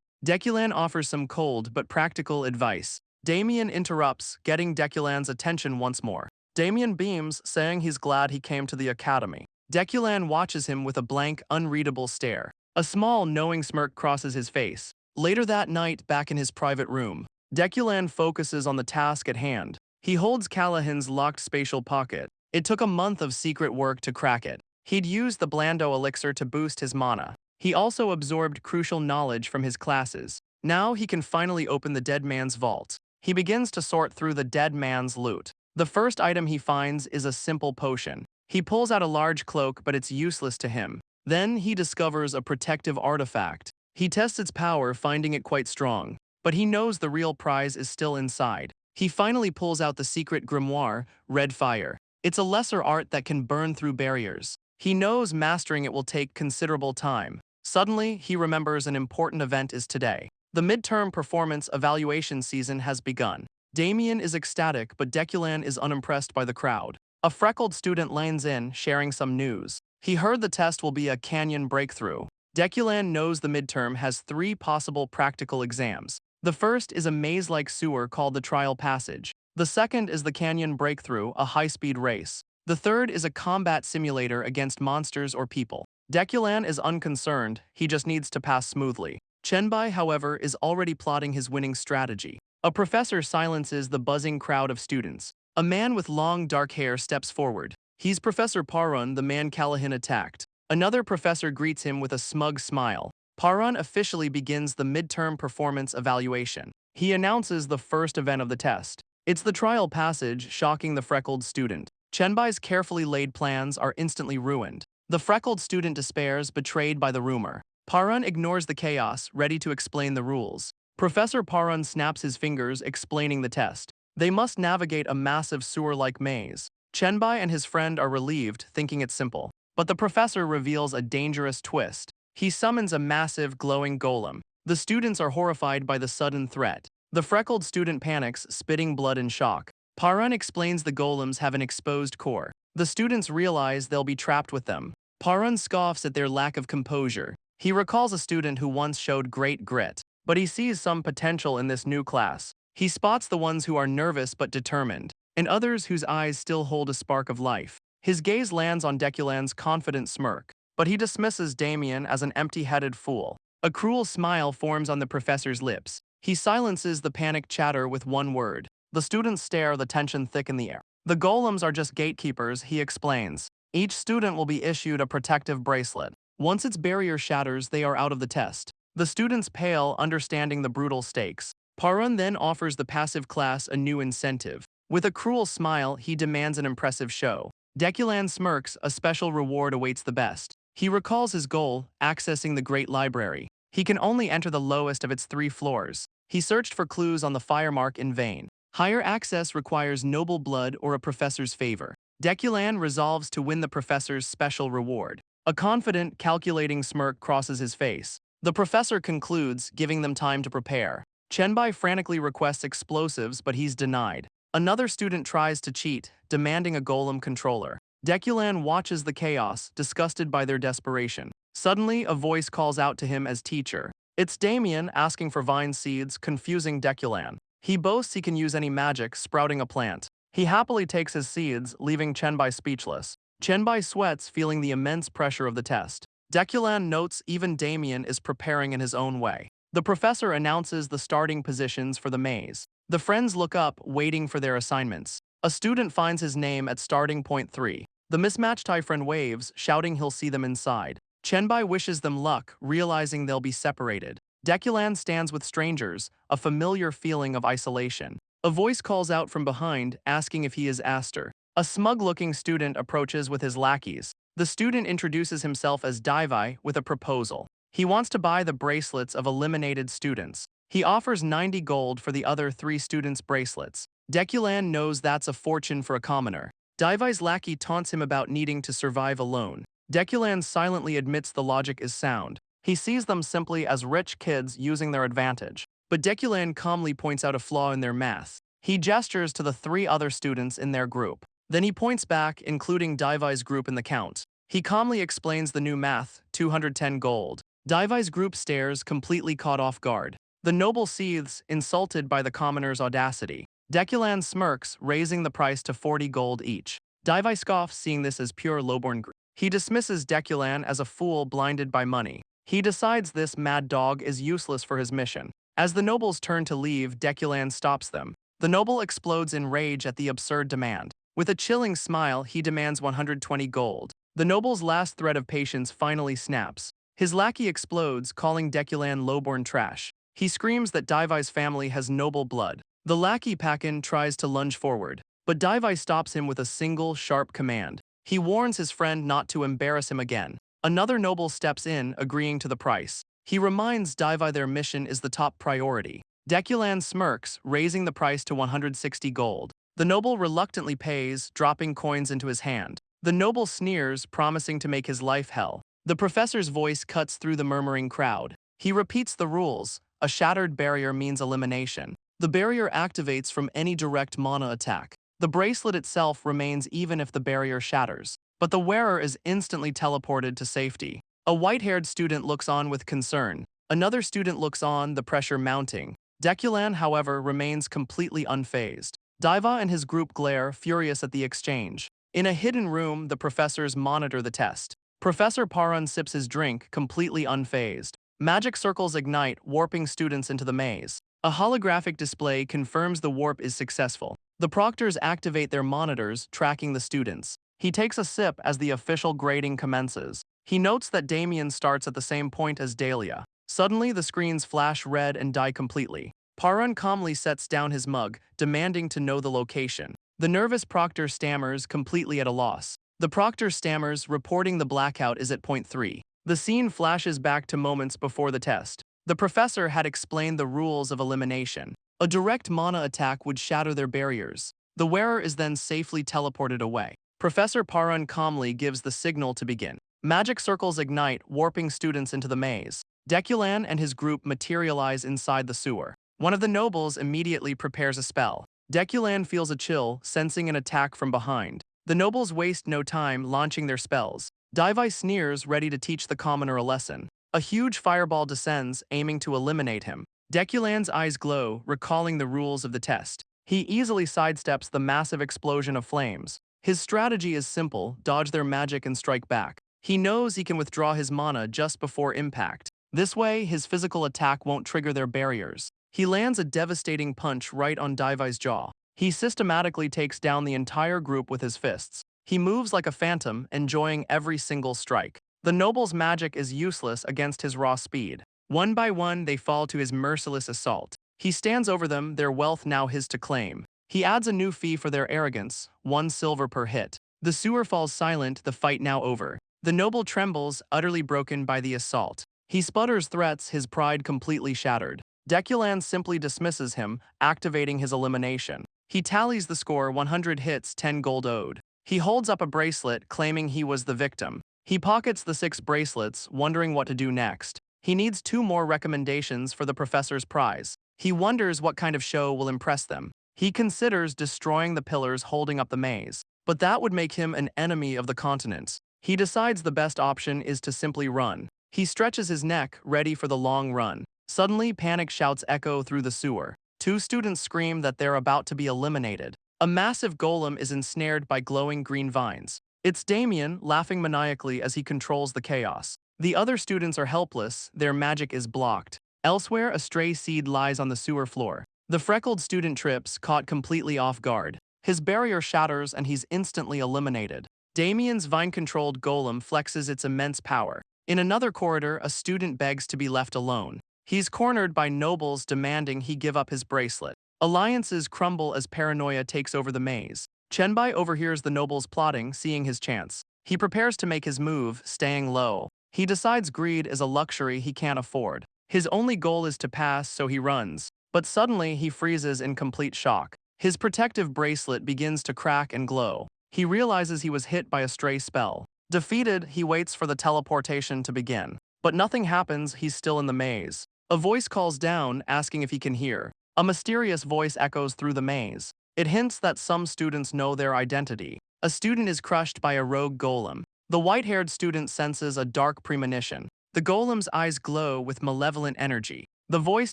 Deculan offers some cold but practical advice. Damien interrupts, getting Deculan's attention once more. Damien beams, saying he's glad he came to the academy. Deculan watches him with a blank, unreadable stare. A small, knowing smirk crosses his face. Later that night, back in his private room, Deculan focuses on the task at hand. He holds Callahan's locked spatial pocket. It took a month of secret work to crack it. He'd used the Blando elixir to boost his mana. He also absorbed crucial knowledge from his classes. Now he can finally open the dead man's vault. He begins to sort through the dead man's loot. The first item he finds is a simple potion. He pulls out a large cloak, but it's useless to him. Then he discovers a protective artifact. He tests its power, finding it quite strong. But he knows the real prize is still inside. He finally pulls out the secret grimoire, Red Fire. It's a lesser art that can burn through barriers. He knows mastering it will take considerable time. Suddenly, he remembers an important event is today. The midterm performance evaluation season has begun. Damien is ecstatic, but Deculan is unimpressed by the crowd. A freckled student lanes in, sharing some news. He heard the test will be a canyon breakthrough. Deculan knows the midterm has 3 possible practical exams. The first is a maze-like sewer called the Trial Passage. The second is the Canyon Breakthrough, a high-speed race. The third is a combat simulator against monsters or people. Deculan is unconcerned, he just needs to pass smoothly. Chenbai, however, is already plotting his winning strategy. A professor silences the buzzing crowd of students. A man with long dark hair steps forward. He's Professor Parun, the man Callahan attacked. Another professor greets him with a smug smile. Parun officially begins the midterm performance evaluation. He announces the first event of the test. It's the trial passage, shocking the freckled student. Chenbai's carefully laid plans are instantly ruined. The freckled student despairs, betrayed by the rumor. Parun ignores the chaos, ready to explain the rules. Professor Parun snaps his fingers, explaining the test. They must navigate a massive sewer-like maze. Chenbai and his friend are relieved, thinking it's simple. But the professor reveals a dangerous twist. He summons a massive, glowing golem. The students are horrified by the sudden threat. The freckled student panics, spitting blood in shock. Parun explains the golems have an exposed core. The students realize they'll be trapped with them. Parun scoffs at their lack of composure. He recalls a student who once showed great grit, but he sees some potential in this new class. He spots the ones who are nervous but determined, and others whose eyes still hold a spark of life. His gaze lands on Deculan's confident smirk, but he dismisses Damien as an empty-headed fool. A cruel smile forms on the professor's lips. He silences the panicked chatter with one word. The students stare, the tension thick in the air. The golems are just gatekeepers, he explains. Each student will be issued a protective bracelet. Once its barrier shatters, they are out of the test. The students pale, understanding the brutal stakes. Parun then offers the passive class a new incentive. With a cruel smile, he demands an impressive show. Deculan smirks, a special reward awaits the best. He recalls his goal, accessing the Great Library. He can only enter the lowest of its 3 floors. He searched for clues on the fire mark in vain. Higher access requires noble blood or a professor's favor. Deculan resolves to win the professor's special reward. A confident, calculating smirk crosses his face. The professor concludes, giving them time to prepare. Chenbai frantically requests explosives, but he's denied. Another student tries to cheat, demanding a golem controller. Deculan watches the chaos, disgusted by their desperation. Suddenly, a voice calls out to him as teacher. It's Damien, asking for vine seeds, confusing Deculan. He boasts he can use any magic, sprouting a plant. He happily takes his seeds, leaving Chenbai speechless. Chenbai sweats, feeling the immense pressure of the test. Deculan notes even Damien is preparing in his own way. The professor announces the starting positions for the maze. The friends look up, waiting for their assignments. A student finds his name at starting point 3. The mismatched friend waves, shouting he'll see them inside. Chenbai wishes them luck, realizing they'll be separated. Deculan stands with strangers, a familiar feeling of isolation. A voice calls out from behind, asking if he is Aster. A smug-looking student approaches with his lackeys. The student introduces himself as Daivai with a proposal. He wants to buy the bracelets of eliminated students. He offers 90 gold for the other 3 students' bracelets. Deculan knows that's a fortune for a commoner. Daivai's lackey taunts him about needing to survive alone. Deculan silently admits the logic is sound. He sees them simply as rich kids using their advantage. But Deculan calmly points out a flaw in their math. He gestures to the 3 other students in their group. Then he points back, including Daivai's group in the count. He calmly explains the new math, 210 gold. Daivai's group stares, completely caught off guard. The noble seethes, insulted by the commoner's audacity. Deculan smirks, raising the price to 40 gold each. Daivai scoffs, seeing this as pure lowborn greed. He dismisses Deculan as a fool blinded by money. He decides this mad dog is useless for his mission. As the nobles turn to leave, Deculan stops them. The noble explodes in rage at the absurd demand. With a chilling smile, he demands 120 gold. The noble's last thread of patience finally snaps. His lackey explodes, calling Deculan lowborn trash. He screams that Daivai's family has noble blood. The lackey Pakin tries to lunge forward, but Daivai stops him with a single, sharp command. He warns his friend not to embarrass him again. Another noble steps in, agreeing to the price. He reminds Daivai their mission is the top priority. Deculan smirks, raising the price to 160 gold. The noble reluctantly pays, dropping coins into his hand. The noble sneers, promising to make his life hell. The professor's voice cuts through the murmuring crowd. He repeats the rules. A shattered barrier means elimination. The barrier activates from any direct mana attack. The bracelet itself remains even if the barrier shatters. But the wearer is instantly teleported to safety. A white-haired student looks on with concern. Another student looks on, the pressure mounting. Deculan, however, remains completely unfazed. Daiva and his group glare, furious at the exchange. In a hidden room, the professors monitor the test. Professor Parun sips his drink, completely unfazed. Magic circles ignite, warping students into the maze. A holographic display confirms the warp is successful. The proctors activate their monitors, tracking the students. He takes a sip as the official grading commences. He notes that Damien starts at the same point as Dahlia. Suddenly, the screens flash red and die completely. Parun calmly sets down his mug, demanding to know the location. The nervous proctor stammers, completely at a loss. The proctor stammers, reporting the blackout is at point 3. The scene flashes back to moments before the test. The professor had explained the rules of elimination. A direct mana attack would shatter their barriers. The wearer is then safely teleported away. Professor Parun calmly gives the signal to begin. Magic circles ignite, warping students into the maze. Deculan and his group materialize inside the sewer. One of the nobles immediately prepares a spell. Deculan feels a chill, sensing an attack from behind. The nobles waste no time launching their spells. Daivai sneers, ready to teach the commoner a lesson. A huge fireball descends, aiming to eliminate him. Deculan's eyes glow, recalling the rules of the test. He easily sidesteps the massive explosion of flames. His strategy is simple: dodge their magic and strike back. He knows he can withdraw his mana just before impact. This way, his physical attack won't trigger their barriers. He lands a devastating punch right on Daivai's jaw. He systematically takes down the entire group with his fists. He moves like a phantom, enjoying every single strike. The noble's magic is useless against his raw speed. One by one, they fall to his merciless assault. He stands over them, their wealth now his to claim. He adds a new fee for their arrogance, 1 silver per hit. The sewer falls silent, the fight now over. The noble trembles, utterly broken by the assault. He sputters threats, his pride completely shattered. Deculan simply dismisses him, activating his elimination. He tallies the score: 100 hits, 10 gold owed. He holds up a bracelet, claiming he was the victim. He pockets the 6 bracelets, wondering what to do next. He needs 2 more recommendations for the professor's prize. He wonders what kind of show will impress them. He considers destroying the pillars holding up the maze, but that would make him an enemy of the continent. He decides the best option is to simply run. He stretches his neck, ready for the long run. Suddenly, panic shouts echo through the sewer. 2 students scream that they're about to be eliminated. A massive golem is ensnared by glowing green vines. It's Damien, laughing maniacally as he controls the chaos. The other students are helpless, their magic is blocked. Elsewhere, a stray seed lies on the sewer floor. The freckled student trips, caught completely off guard. His barrier shatters and he's instantly eliminated. Damien's vine-controlled golem flexes its immense power. In another corridor, a student begs to be left alone. He's cornered by nobles demanding he give up his bracelet. Alliances crumble as paranoia takes over the maze. Chenbai overhears the nobles plotting, seeing his chance. He prepares to make his move, staying low. He decides greed is a luxury he can't afford. His only goal is to pass, so he runs. But suddenly, he freezes in complete shock. His protective bracelet begins to crack and glow. He realizes he was hit by a stray spell. Defeated, he waits for the teleportation to begin. But nothing happens, he's still in the maze. A voice calls down, asking if he can hear. A mysterious voice echoes through the maze. It hints that some students know their identity. A student is crushed by a rogue golem. The white-haired student senses a dark premonition. The golem's eyes glow with malevolent energy. The voice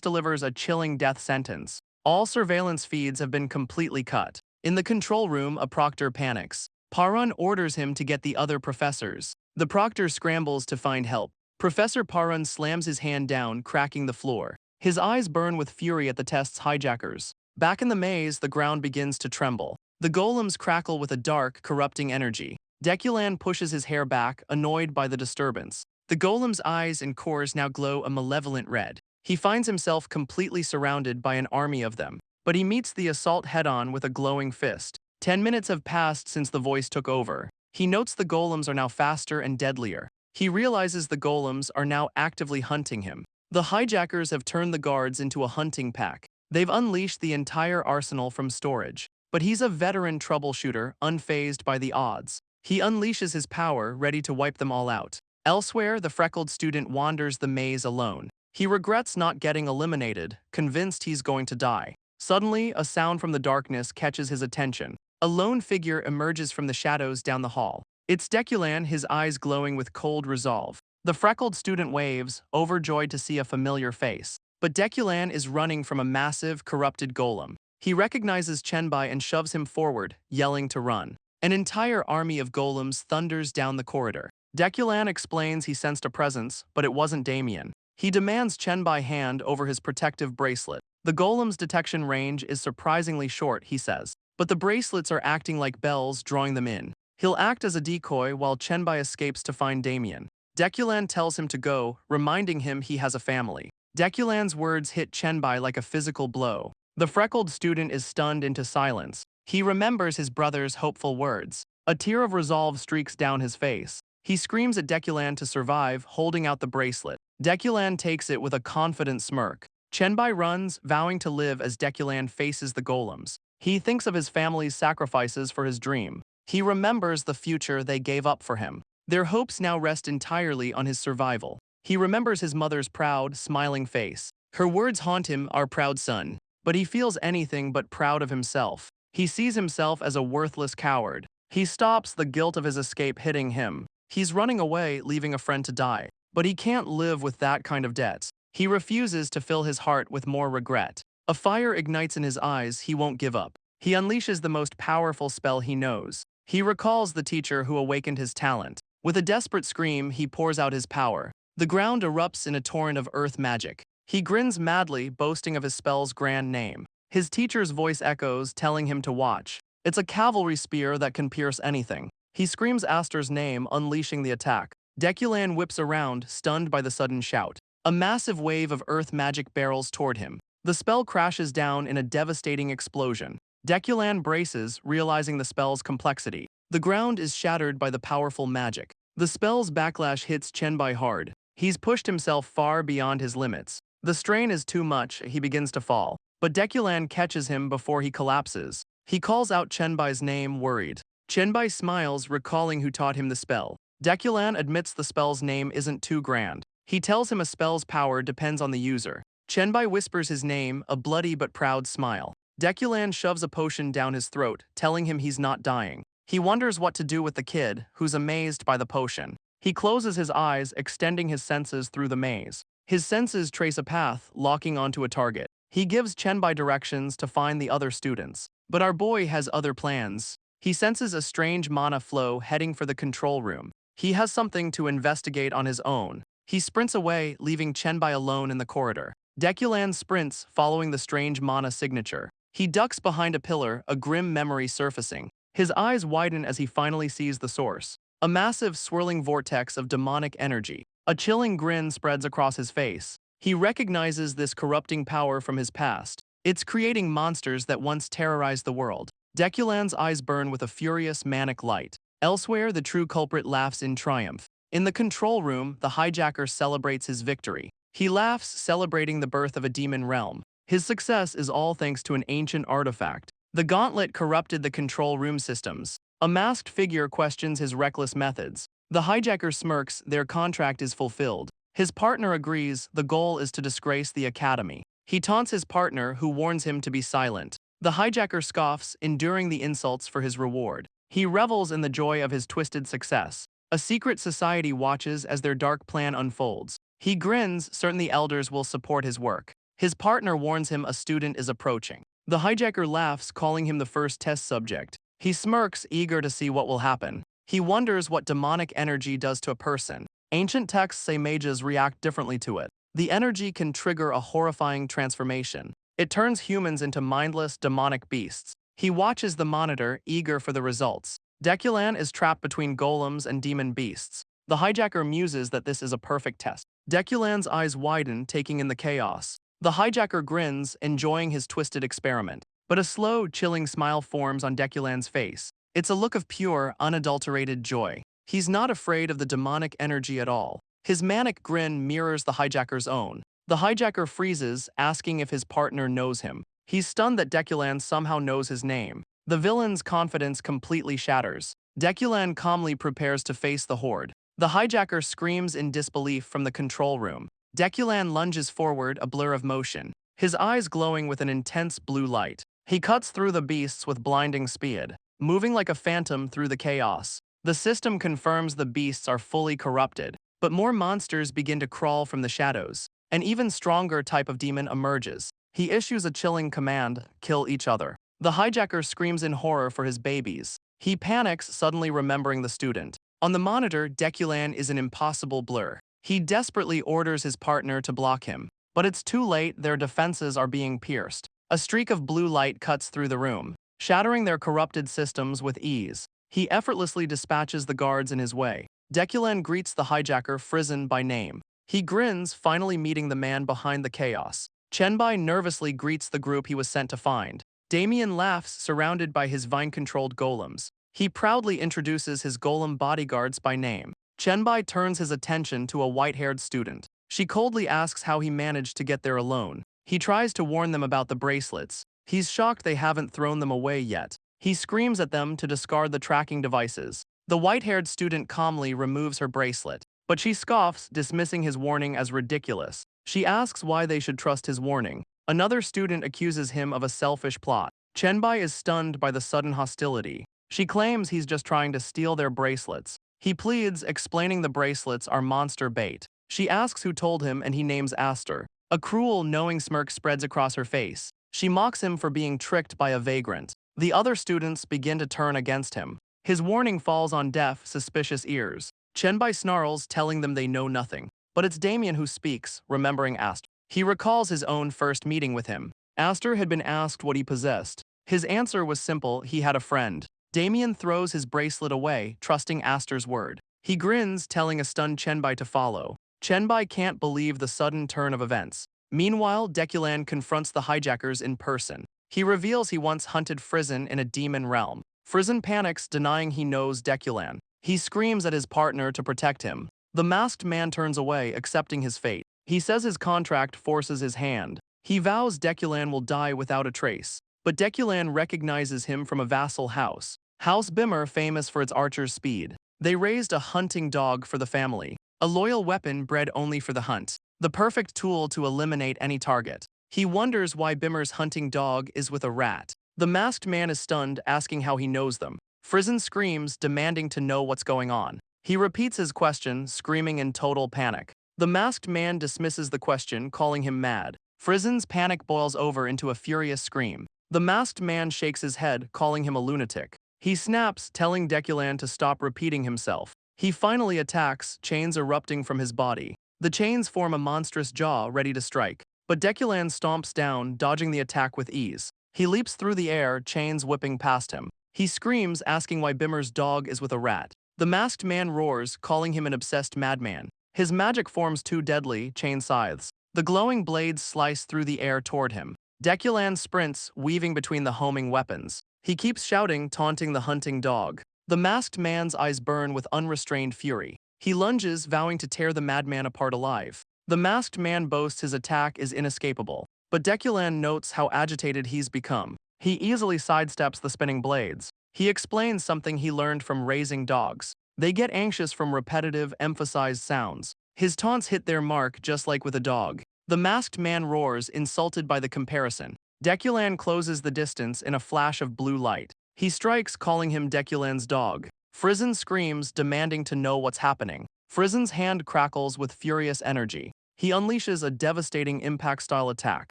delivers a chilling death sentence. All surveillance feeds have been completely cut. In the control room, a proctor panics. Parun orders him to get the other professors. The proctor scrambles to find help. Professor Parun slams his hand down, cracking the floor. His eyes burn with fury at the test's hijackers. Back in the maze, the ground begins to tremble. The golems crackle with a dark, corrupting energy. Deculan pushes his hair back, annoyed by the disturbance. The golem's eyes and cores now glow a malevolent red. He finds himself completely surrounded by an army of them. But he meets the assault head-on with a glowing fist. 10 minutes have passed since the voice took over. He notes the golems are now faster and deadlier. He realizes the golems are now actively hunting him. The hijackers have turned the guards into a hunting pack. They've unleashed the entire arsenal from storage. But he's a veteran troubleshooter, unfazed by the odds. He unleashes his power, ready to wipe them all out. Elsewhere, the freckled student wanders the maze alone. He regrets not getting eliminated, convinced he's going to die. Suddenly, a sound from the darkness catches his attention. A lone figure emerges from the shadows down the hall. It's Deculan, his eyes glowing with cold resolve. The freckled student waves, overjoyed to see a familiar face. But Deculan is running from a massive, corrupted golem. He recognizes Chenbai and shoves him forward, yelling to run. An entire army of golems thunders down the corridor. Deculan explains he sensed a presence, but it wasn't Damien. He demands Chenbai hand over his protective bracelet. The golem's detection range is surprisingly short, he says. But the bracelets are acting like bells, drawing them in. He'll act as a decoy while Chenbai escapes to find Damien. Deculan tells him to go, reminding him he has a family. Deculan's words hit Chenbai like a physical blow. The freckled student is stunned into silence. He remembers his brother's hopeful words. A tear of resolve streaks down his face. He screams at Deculan to survive, holding out the bracelet. Deculan takes it with a confident smirk. Chenbai runs, vowing to live as Deculan faces the golems. He thinks of his family's sacrifices for his dream. He remembers the future they gave up for him. Their hopes now rest entirely on his survival. He remembers his mother's proud, smiling face. Her words haunt him, our proud son. But he feels anything but proud of himself. He sees himself as a worthless coward. He stops, the guilt of his escape hitting him. He's running away, leaving a friend to die. But he can't live with that kind of debt. He refuses to fill his heart with more regret. A fire ignites in his eyes, he won't give up. He unleashes the most powerful spell he knows. He recalls the teacher who awakened his talent. With a desperate scream, he pours out his power. The ground erupts in a torrent of earth magic. He grins madly, boasting of his spell's grand name. His teacher's voice echoes, telling him to watch. It's a cavalry spear that can pierce anything. He screams Aster's name, unleashing the attack. Deculan whips around, stunned by the sudden shout. A massive wave of earth magic barrels toward him. The spell crashes down in a devastating explosion. Deculan braces, realizing the spell's complexity. The ground is shattered by the powerful magic. The spell's backlash hits Chenbai hard. He's pushed himself far beyond his limits. The strain is too much, he begins to fall. But Deculan catches him before he collapses. He calls out Chenbai's name, worried. Chenbai smiles, recalling who taught him the spell. Deculan admits the spell's name isn't too grand. He tells him a spell's power depends on the user. Chenbai whispers his name, a bloody but proud smile. Deculan shoves a potion down his throat, telling him he's not dying. He wonders what to do with the kid, who's amazed by the potion. He closes his eyes, extending his senses through the maze. His senses trace a path, locking onto a target. He gives Chenbai directions to find the other students. But our boy has other plans. He senses a strange mana flow heading for the control room. He has something to investigate on his own. He sprints away, leaving Chenbai alone in the corridor. Deculan sprints, following the strange mana signature. He ducks behind a pillar, a grim memory surfacing. His eyes widen as he finally sees the source. A massive, swirling vortex of demonic energy. A chilling grin spreads across his face. He recognizes this corrupting power from his past. It's creating monsters that once terrorized the world. Deculan's eyes burn with a furious, manic light. Elsewhere, the true culprit laughs in triumph. In the control room, the hijacker celebrates his victory. He laughs, celebrating the birth of a demon realm. His success is all thanks to an ancient artifact. The gauntlet corrupted the control room systems. A masked figure questions his reckless methods. The hijacker smirks, their contract is fulfilled. His partner agrees, the goal is to disgrace the academy. He taunts his partner, who warns him to be silent. The hijacker scoffs, enduring the insults for his reward. He revels in the joy of his twisted success. A secret society watches as their dark plan unfolds. He grins, certain the elders will support his work. His partner warns him a student is approaching. The hijacker laughs, calling him the first test subject. He smirks, eager to see what will happen. He wonders what demonic energy does to a person. Ancient texts say mages react differently to it. The energy can trigger a horrifying transformation. It turns humans into mindless, demonic beasts. He watches the monitor, eager for the results. Deculan is trapped between golems and demon beasts. The hijacker muses that this is a perfect test. Deculan's eyes widen, taking in the chaos. The hijacker grins, enjoying his twisted experiment. But a slow, chilling smile forms on Deculan's face. It's a look of pure, unadulterated joy. He's not afraid of the demonic energy at all. His manic grin mirrors the hijacker's own. The hijacker freezes, asking if his partner knows him. He's stunned that Deculan somehow knows his name. The villain's confidence completely shatters. Deculan calmly prepares to face the horde. The hijacker screams in disbelief from the control room. Deculan lunges forward, a blur of motion, his eyes glowing with an intense blue light. He cuts through the beasts with blinding speed, moving like a phantom through the chaos. The system confirms the beasts are fully corrupted, but more monsters begin to crawl from the shadows. An even stronger type of demon emerges. He issues a chilling command, kill each other. The hijacker screams in horror for his babies. He panics, suddenly remembering the student. On the monitor, Deculan is an impossible blur. He desperately orders his partner to block him. But it's too late, their defenses are being pierced. A streak of blue light cuts through the room, shattering their corrupted systems with ease. He effortlessly dispatches the guards in his way. Deculan greets the hijacker, Frizen, by name. He grins, finally meeting the man behind the chaos. Chenbai nervously greets the group he was sent to find. Damien laughs, surrounded by his vine-controlled golems. He proudly introduces his golem bodyguards by name. Chenbai turns his attention to a white-haired student. She coldly asks how he managed to get there alone. He tries to warn them about the bracelets. He's shocked they haven't thrown them away yet. He screams at them to discard the tracking devices. The white-haired student calmly removes her bracelet, but she scoffs, dismissing his warning as ridiculous. She asks why they should trust his warning. Another student accuses him of a selfish plot. Chenbai is stunned by the sudden hostility. She claims he's just trying to steal their bracelets. He pleads, explaining the bracelets are monster bait. She asks who told him, and he names Aster. A cruel, knowing smirk spreads across her face. She mocks him for being tricked by a vagrant. The other students begin to turn against him. His warning falls on deaf, suspicious ears. Chenbai snarls, telling them they know nothing. But it's Damien who speaks, remembering Aster. He recalls his own first meeting with him. Aster had been asked what he possessed. His answer was simple, he had a friend. Damien throws his bracelet away, trusting Aster's word. He grins, telling a stunned Chenbai to follow. Chenbai can't believe the sudden turn of events. Meanwhile, Deculan confronts the hijackers in person. He reveals he once hunted Frizen in a demon realm. Frizen panics, denying he knows Deculan. He screams at his partner to protect him. The masked man turns away, accepting his fate. He says his contract forces his hand. He vows Deculan will die without a trace. But Deculan recognizes him from a vassal house. House Bimmer, famous for its archer's speed. They raised a hunting dog for the family. A loyal weapon bred only for the hunt. The perfect tool to eliminate any target. He wonders why Bimmer's hunting dog is with a rat. The masked man is stunned, asking how he knows them. Frizen screams, demanding to know what's going on. He repeats his question, screaming in total panic. The masked man dismisses the question, calling him mad. Frizen's panic boils over into a furious scream. The masked man shakes his head, calling him a lunatic. He snaps, telling Deculan to stop repeating himself. He finally attacks, chains erupting from his body. The chains form a monstrous jaw, ready to strike. But Deculan stomps down, dodging the attack with ease. He leaps through the air, chains whipping past him. He screams, asking why Bimmer's dog is with a rat. The masked man roars, calling him an obsessed madman. His magic forms too deadly, chain scythes. The glowing blades slice through the air toward him. Deculan sprints, weaving between the homing weapons. He keeps shouting, taunting the hunting dog. The masked man's eyes burn with unrestrained fury. He lunges, vowing to tear the madman apart alive. The masked man boasts his attack is inescapable. But Deculan notes how agitated he's become. He easily sidesteps the spinning blades. He explains something he learned from raising dogs. They get anxious from repetitive, emphasized sounds. His taunts hit their mark just like with a dog. The masked man roars, insulted by the comparison. Deculan closes the distance in a flash of blue light. He strikes, calling him Deculan's dog. Frizen screams, demanding to know what's happening. Frizen's hand crackles with furious energy. He unleashes a devastating impact-style attack.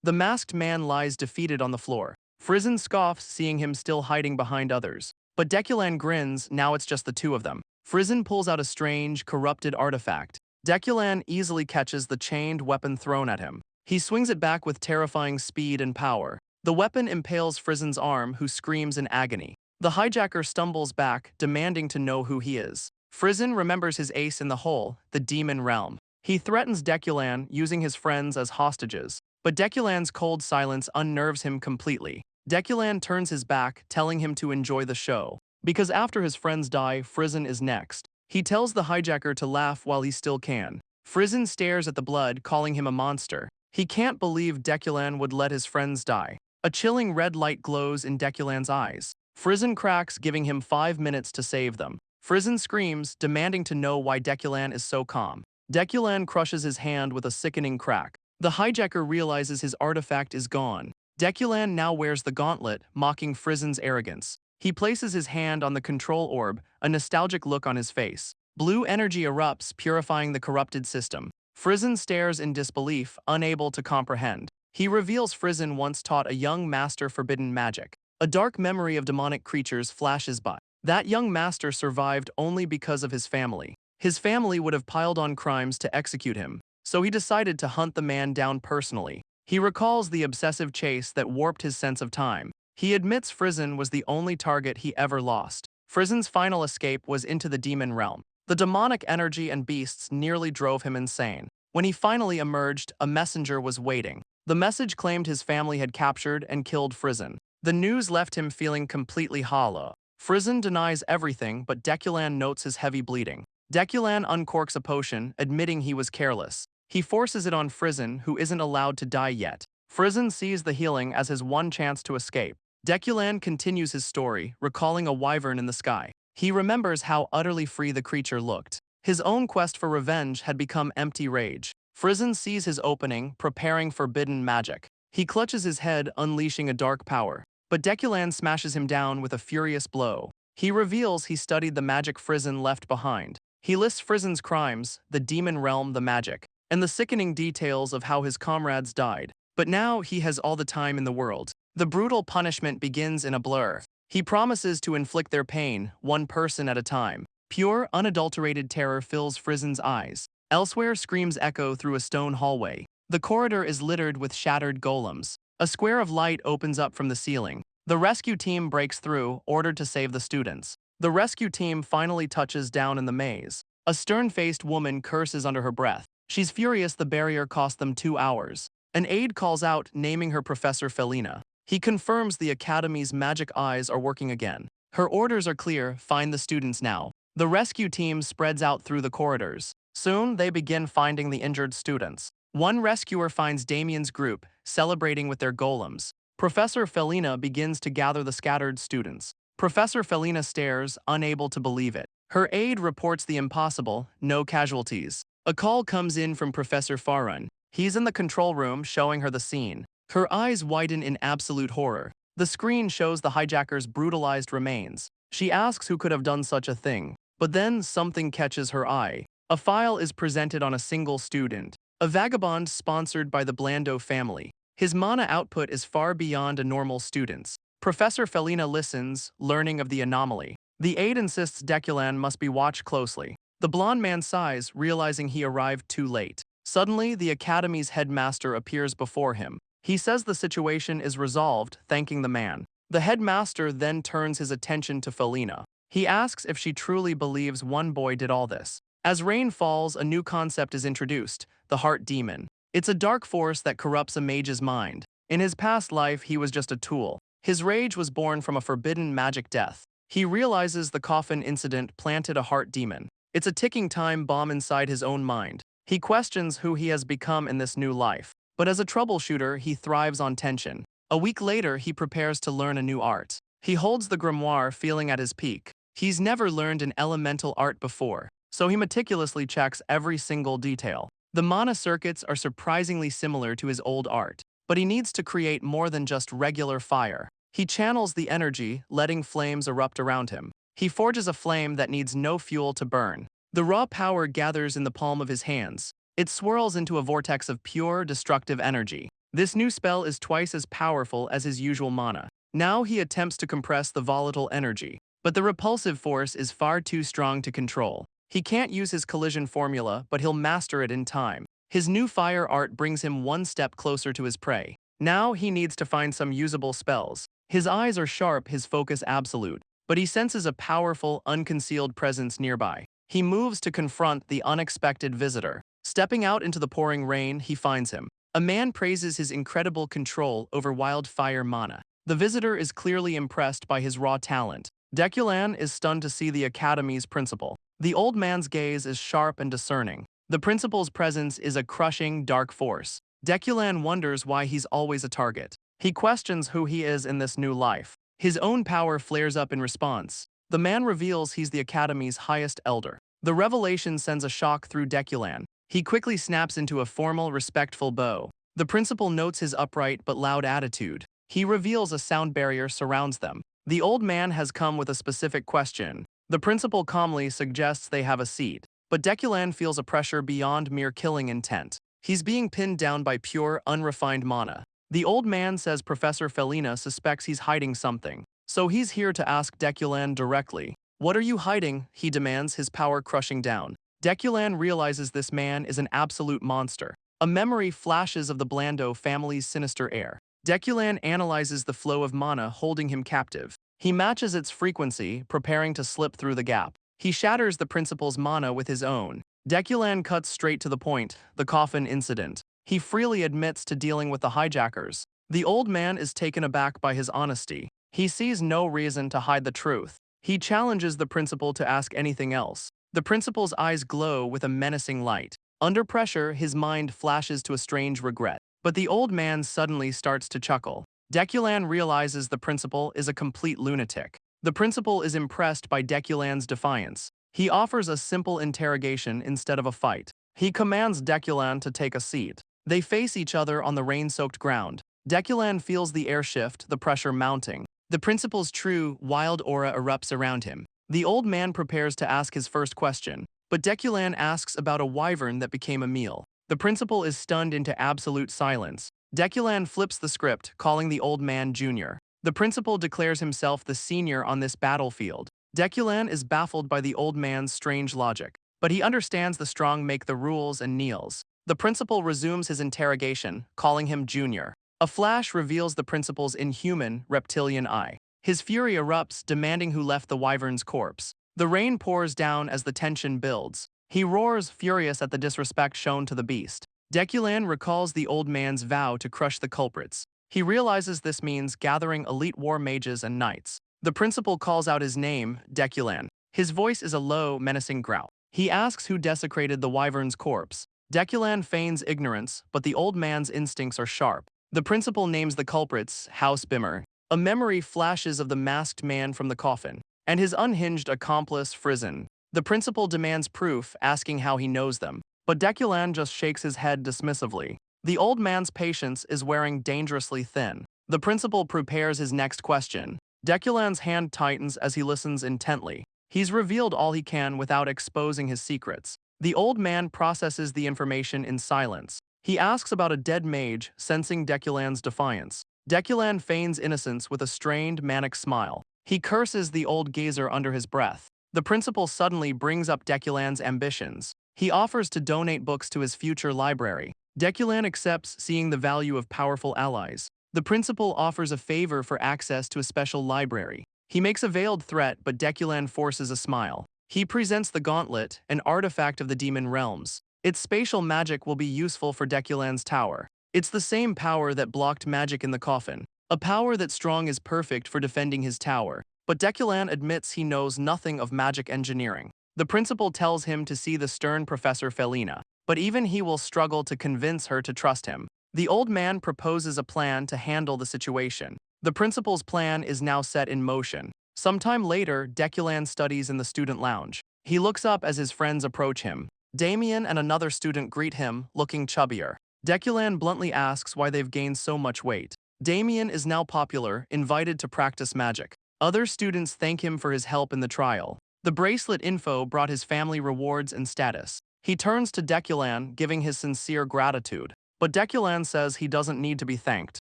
The masked man lies defeated on the floor. Frizen scoffs, seeing him still hiding behind others. But Deculan grins, now it's just the two of them. Frizen pulls out a strange, corrupted artifact. Deculan easily catches the chained weapon thrown at him. He swings it back with terrifying speed and power. The weapon impales Frizen's arm, who screams in agony. The hijacker stumbles back, demanding to know who he is. Frizen remembers his ace in the hole, the demon realm. He threatens Deculan, using his friends as hostages. But Deculan's cold silence unnerves him completely. Deculan turns his back, telling him to enjoy the show. Because after his friends die, Frizen is next. He tells the hijacker to laugh while he still can. Frizen stares at the blood, calling him a monster. He can't believe Deculan would let his friends die. A chilling red light glows in Deculan's eyes. Frizen cracks, giving him 5 minutes to save them. Frizen screams, demanding to know why Deculan is so calm. Deculan crushes his hand with a sickening crack. The hijacker realizes his artifact is gone. Deculan now wears the gauntlet, mocking Frizen's arrogance. He places his hand on the control orb, a nostalgic look on his face. Blue energy erupts, purifying the corrupted system. Frizen stares in disbelief, unable to comprehend. He reveals Frizen once taught a young master forbidden magic. A dark memory of demonic creatures flashes by. That young master survived only because of his family. His family would have piled on crimes to execute him, so he decided to hunt the man down personally. He recalls the obsessive chase that warped his sense of time. He admits Frizen was the only target he ever lost. Frizen's final escape was into the demon realm. The demonic energy and beasts nearly drove him insane. When he finally emerged, a messenger was waiting. The message claimed his family had captured and killed Frizen. The news left him feeling completely hollow. Frizen denies everything, but Deculan notes his heavy bleeding. Deculan uncorks a potion, admitting he was careless. He forces it on Frizen, who isn't allowed to die yet. Frizen sees the healing as his one chance to escape. Deculan continues his story, recalling a wyvern in the sky. He remembers how utterly free the creature looked. His own quest for revenge had become empty rage. Frizen sees his opening, preparing forbidden magic. He clutches his head, unleashing a dark power. But Deculan smashes him down with a furious blow. He reveals he studied the magic Frizen left behind. He lists Frizen's crimes, the demon realm, the magic, and the sickening details of how his comrades died. But now he has all the time in the world. The brutal punishment begins in a blur. He promises to inflict their pain, one person at a time. Pure, unadulterated terror fills Frizen's eyes. Elsewhere, screams echo through a stone hallway. The corridor is littered with shattered golems. A square of light opens up from the ceiling. The rescue team breaks through, ordered to save the students. The rescue team finally touches down in the maze. A stern-faced woman curses under her breath. She's furious the barrier cost them 2 hours. An aide calls out, naming her Professor Felina. He confirms the Academy's magic eyes are working again. Her orders are clear, find the students now. The rescue team spreads out through the corridors. Soon, they begin finding the injured students. One rescuer finds Damien's group, celebrating with their golems. Professor Felina begins to gather the scattered students. Professor Felina stares, unable to believe it. Her aide reports the impossible, no casualties. A call comes in from Professor Farun. He's in the control room, showing her the scene. Her eyes widen in absolute horror. The screen shows the hijacker's brutalized remains. She asks who could have done such a thing. But then something catches her eye. A file is presented on a single student. A vagabond sponsored by the Blando family. His mana output is far beyond a normal student's. Professor Felina listens, learning of the anomaly. The aide insists Deculan must be watched closely. The blonde man sighs, realizing he arrived too late. Suddenly, the Academy's headmaster appears before him. He says the situation is resolved, thanking the man. The headmaster then turns his attention to Felina. He asks if she truly believes one boy did all this. As rain falls, a new concept is introduced, the heart demon. It's a dark force that corrupts a mage's mind. In his past life, he was just a tool. His rage was born from a forbidden magic death. He realizes the coffin incident planted a heart demon. It's a ticking time bomb inside his own mind. He questions who he has become in this new life. But as a troubleshooter, he thrives on tension. A week later, he prepares to learn a new art. He holds the grimoire, feeling at his peak. He's never learned an elemental art before, so he meticulously checks every single detail. The mana circuits are surprisingly similar to his old art, but he needs to create more than just regular fire. He channels the energy, letting flames erupt around him. He forges a flame that needs no fuel to burn. The raw power gathers in the palm of his hands. It swirls into a vortex of pure, destructive energy. This new spell is twice as powerful as his usual mana. Now he attempts to compress the volatile energy, but the repulsive force is far too strong to control. He can't use his collision formula, but he'll master it in time. His new fire art brings him one step closer to his prey. Now he needs to find some usable spells. His eyes are sharp, his focus absolute, but he senses a powerful, unconcealed presence nearby. He moves to confront the unexpected visitor. Stepping out into the pouring rain, he finds him. A man praises his incredible control over wildfire mana. The visitor is clearly impressed by his raw talent. Deculan is stunned to see the academy's principal. The old man's gaze is sharp and discerning. The principal's presence is a crushing, dark force. Deculan wonders why he's always a target. He questions who he is in this new life. His own power flares up in response. The man reveals he's the academy's highest elder. The revelation sends a shock through Deculan. He quickly snaps into a formal, respectful bow. The principal notes his upright but loud attitude. He reveals a sound barrier surrounds them. The old man has come with a specific question. The principal calmly suggests they have a seat, but Deculan feels a pressure beyond mere killing intent. He's being pinned down by pure, unrefined mana. The old man says Professor Felina suspects he's hiding something, so he's here to ask Deculan directly. "What are you hiding?" he demands, his power crushing down. Deculan realizes this man is an absolute monster. A memory flashes of the Blando family's sinister heir. Deculan analyzes the flow of mana holding him captive. He matches its frequency, preparing to slip through the gap. He shatters the principal's mana with his own. Deculan cuts straight to the point, the coffin incident. He freely admits to dealing with the hijackers. The old man is taken aback by his honesty. He sees no reason to hide the truth. He challenges the principal to ask anything else. The principal's eyes glow with a menacing light. Under pressure, his mind flashes to a strange regret. But the old man suddenly starts to chuckle. Deculan realizes the principal is a complete lunatic. The principal is impressed by Deculan's defiance. He offers a simple interrogation instead of a fight. He commands Deculan to take a seat. They face each other on the rain-soaked ground. Deculan feels the air shift, the pressure mounting. The principal's true, wild aura erupts around him. The old man prepares to ask his first question, but Deculan asks about a wyvern that became a meal. The principal is stunned into absolute silence. Deculan flips the script, calling the old man Junior. The principal declares himself the senior on this battlefield. Deculan is baffled by the old man's strange logic, but he understands the strong make the rules and kneels. The principal resumes his interrogation, calling him Junior. A flash reveals the principal's inhuman, reptilian eye. His fury erupts, demanding who left the wyvern's corpse. The rain pours down as the tension builds. He roars, furious at the disrespect shown to the beast. Deculan recalls the old man's vow to crush the culprits. He realizes this means gathering elite war mages and knights. The principal calls out his name, Deculan. His voice is a low, menacing growl. He asks who desecrated the wyvern's corpse. Deculan feigns ignorance, but the old man's instincts are sharp. The principal names the culprits, House Bimmer. A memory flashes of the masked man from the coffin, and his unhinged accomplice, Frizen. The principal demands proof, asking how he knows them, but Deculan just shakes his head dismissively. The old man's patience is wearing dangerously thin. The principal prepares his next question. Deculan's hand tightens as he listens intently. He's revealed all he can without exposing his secrets. The old man processes the information in silence. He asks about a dead mage, sensing Deculan's defiance. Deculan feigns innocence with a strained, manic smile. He curses the old gazer under his breath. The principal suddenly brings up Deculan's ambitions. He offers to donate books to his future library. Deculan accepts, seeing the value of powerful allies. The principal offers a favor for access to a special library. He makes a veiled threat, but Deculan forces a smile. He presents the gauntlet, an artifact of the demon realms. Its spatial magic will be useful for Deculan's tower. It's the same power that blocked magic in the coffin. A power that strong is perfect for defending his tower. But Deculan admits he knows nothing of magic engineering. The principal tells him to see the stern Professor Felina, but even he will struggle to convince her to trust him. The old man proposes a plan to handle the situation. The principal's plan is now set in motion. Sometime later, Deculan studies in the student lounge. He looks up as his friends approach him. Damien and another student greet him, looking chubbier. Deculan bluntly asks why they've gained so much weight. Damien is now popular, invited to practice magic. Other students thank him for his help in the trial. The bracelet info brought his family rewards and status. He turns to Deculan, giving his sincere gratitude. But Deculan says he doesn't need to be thanked.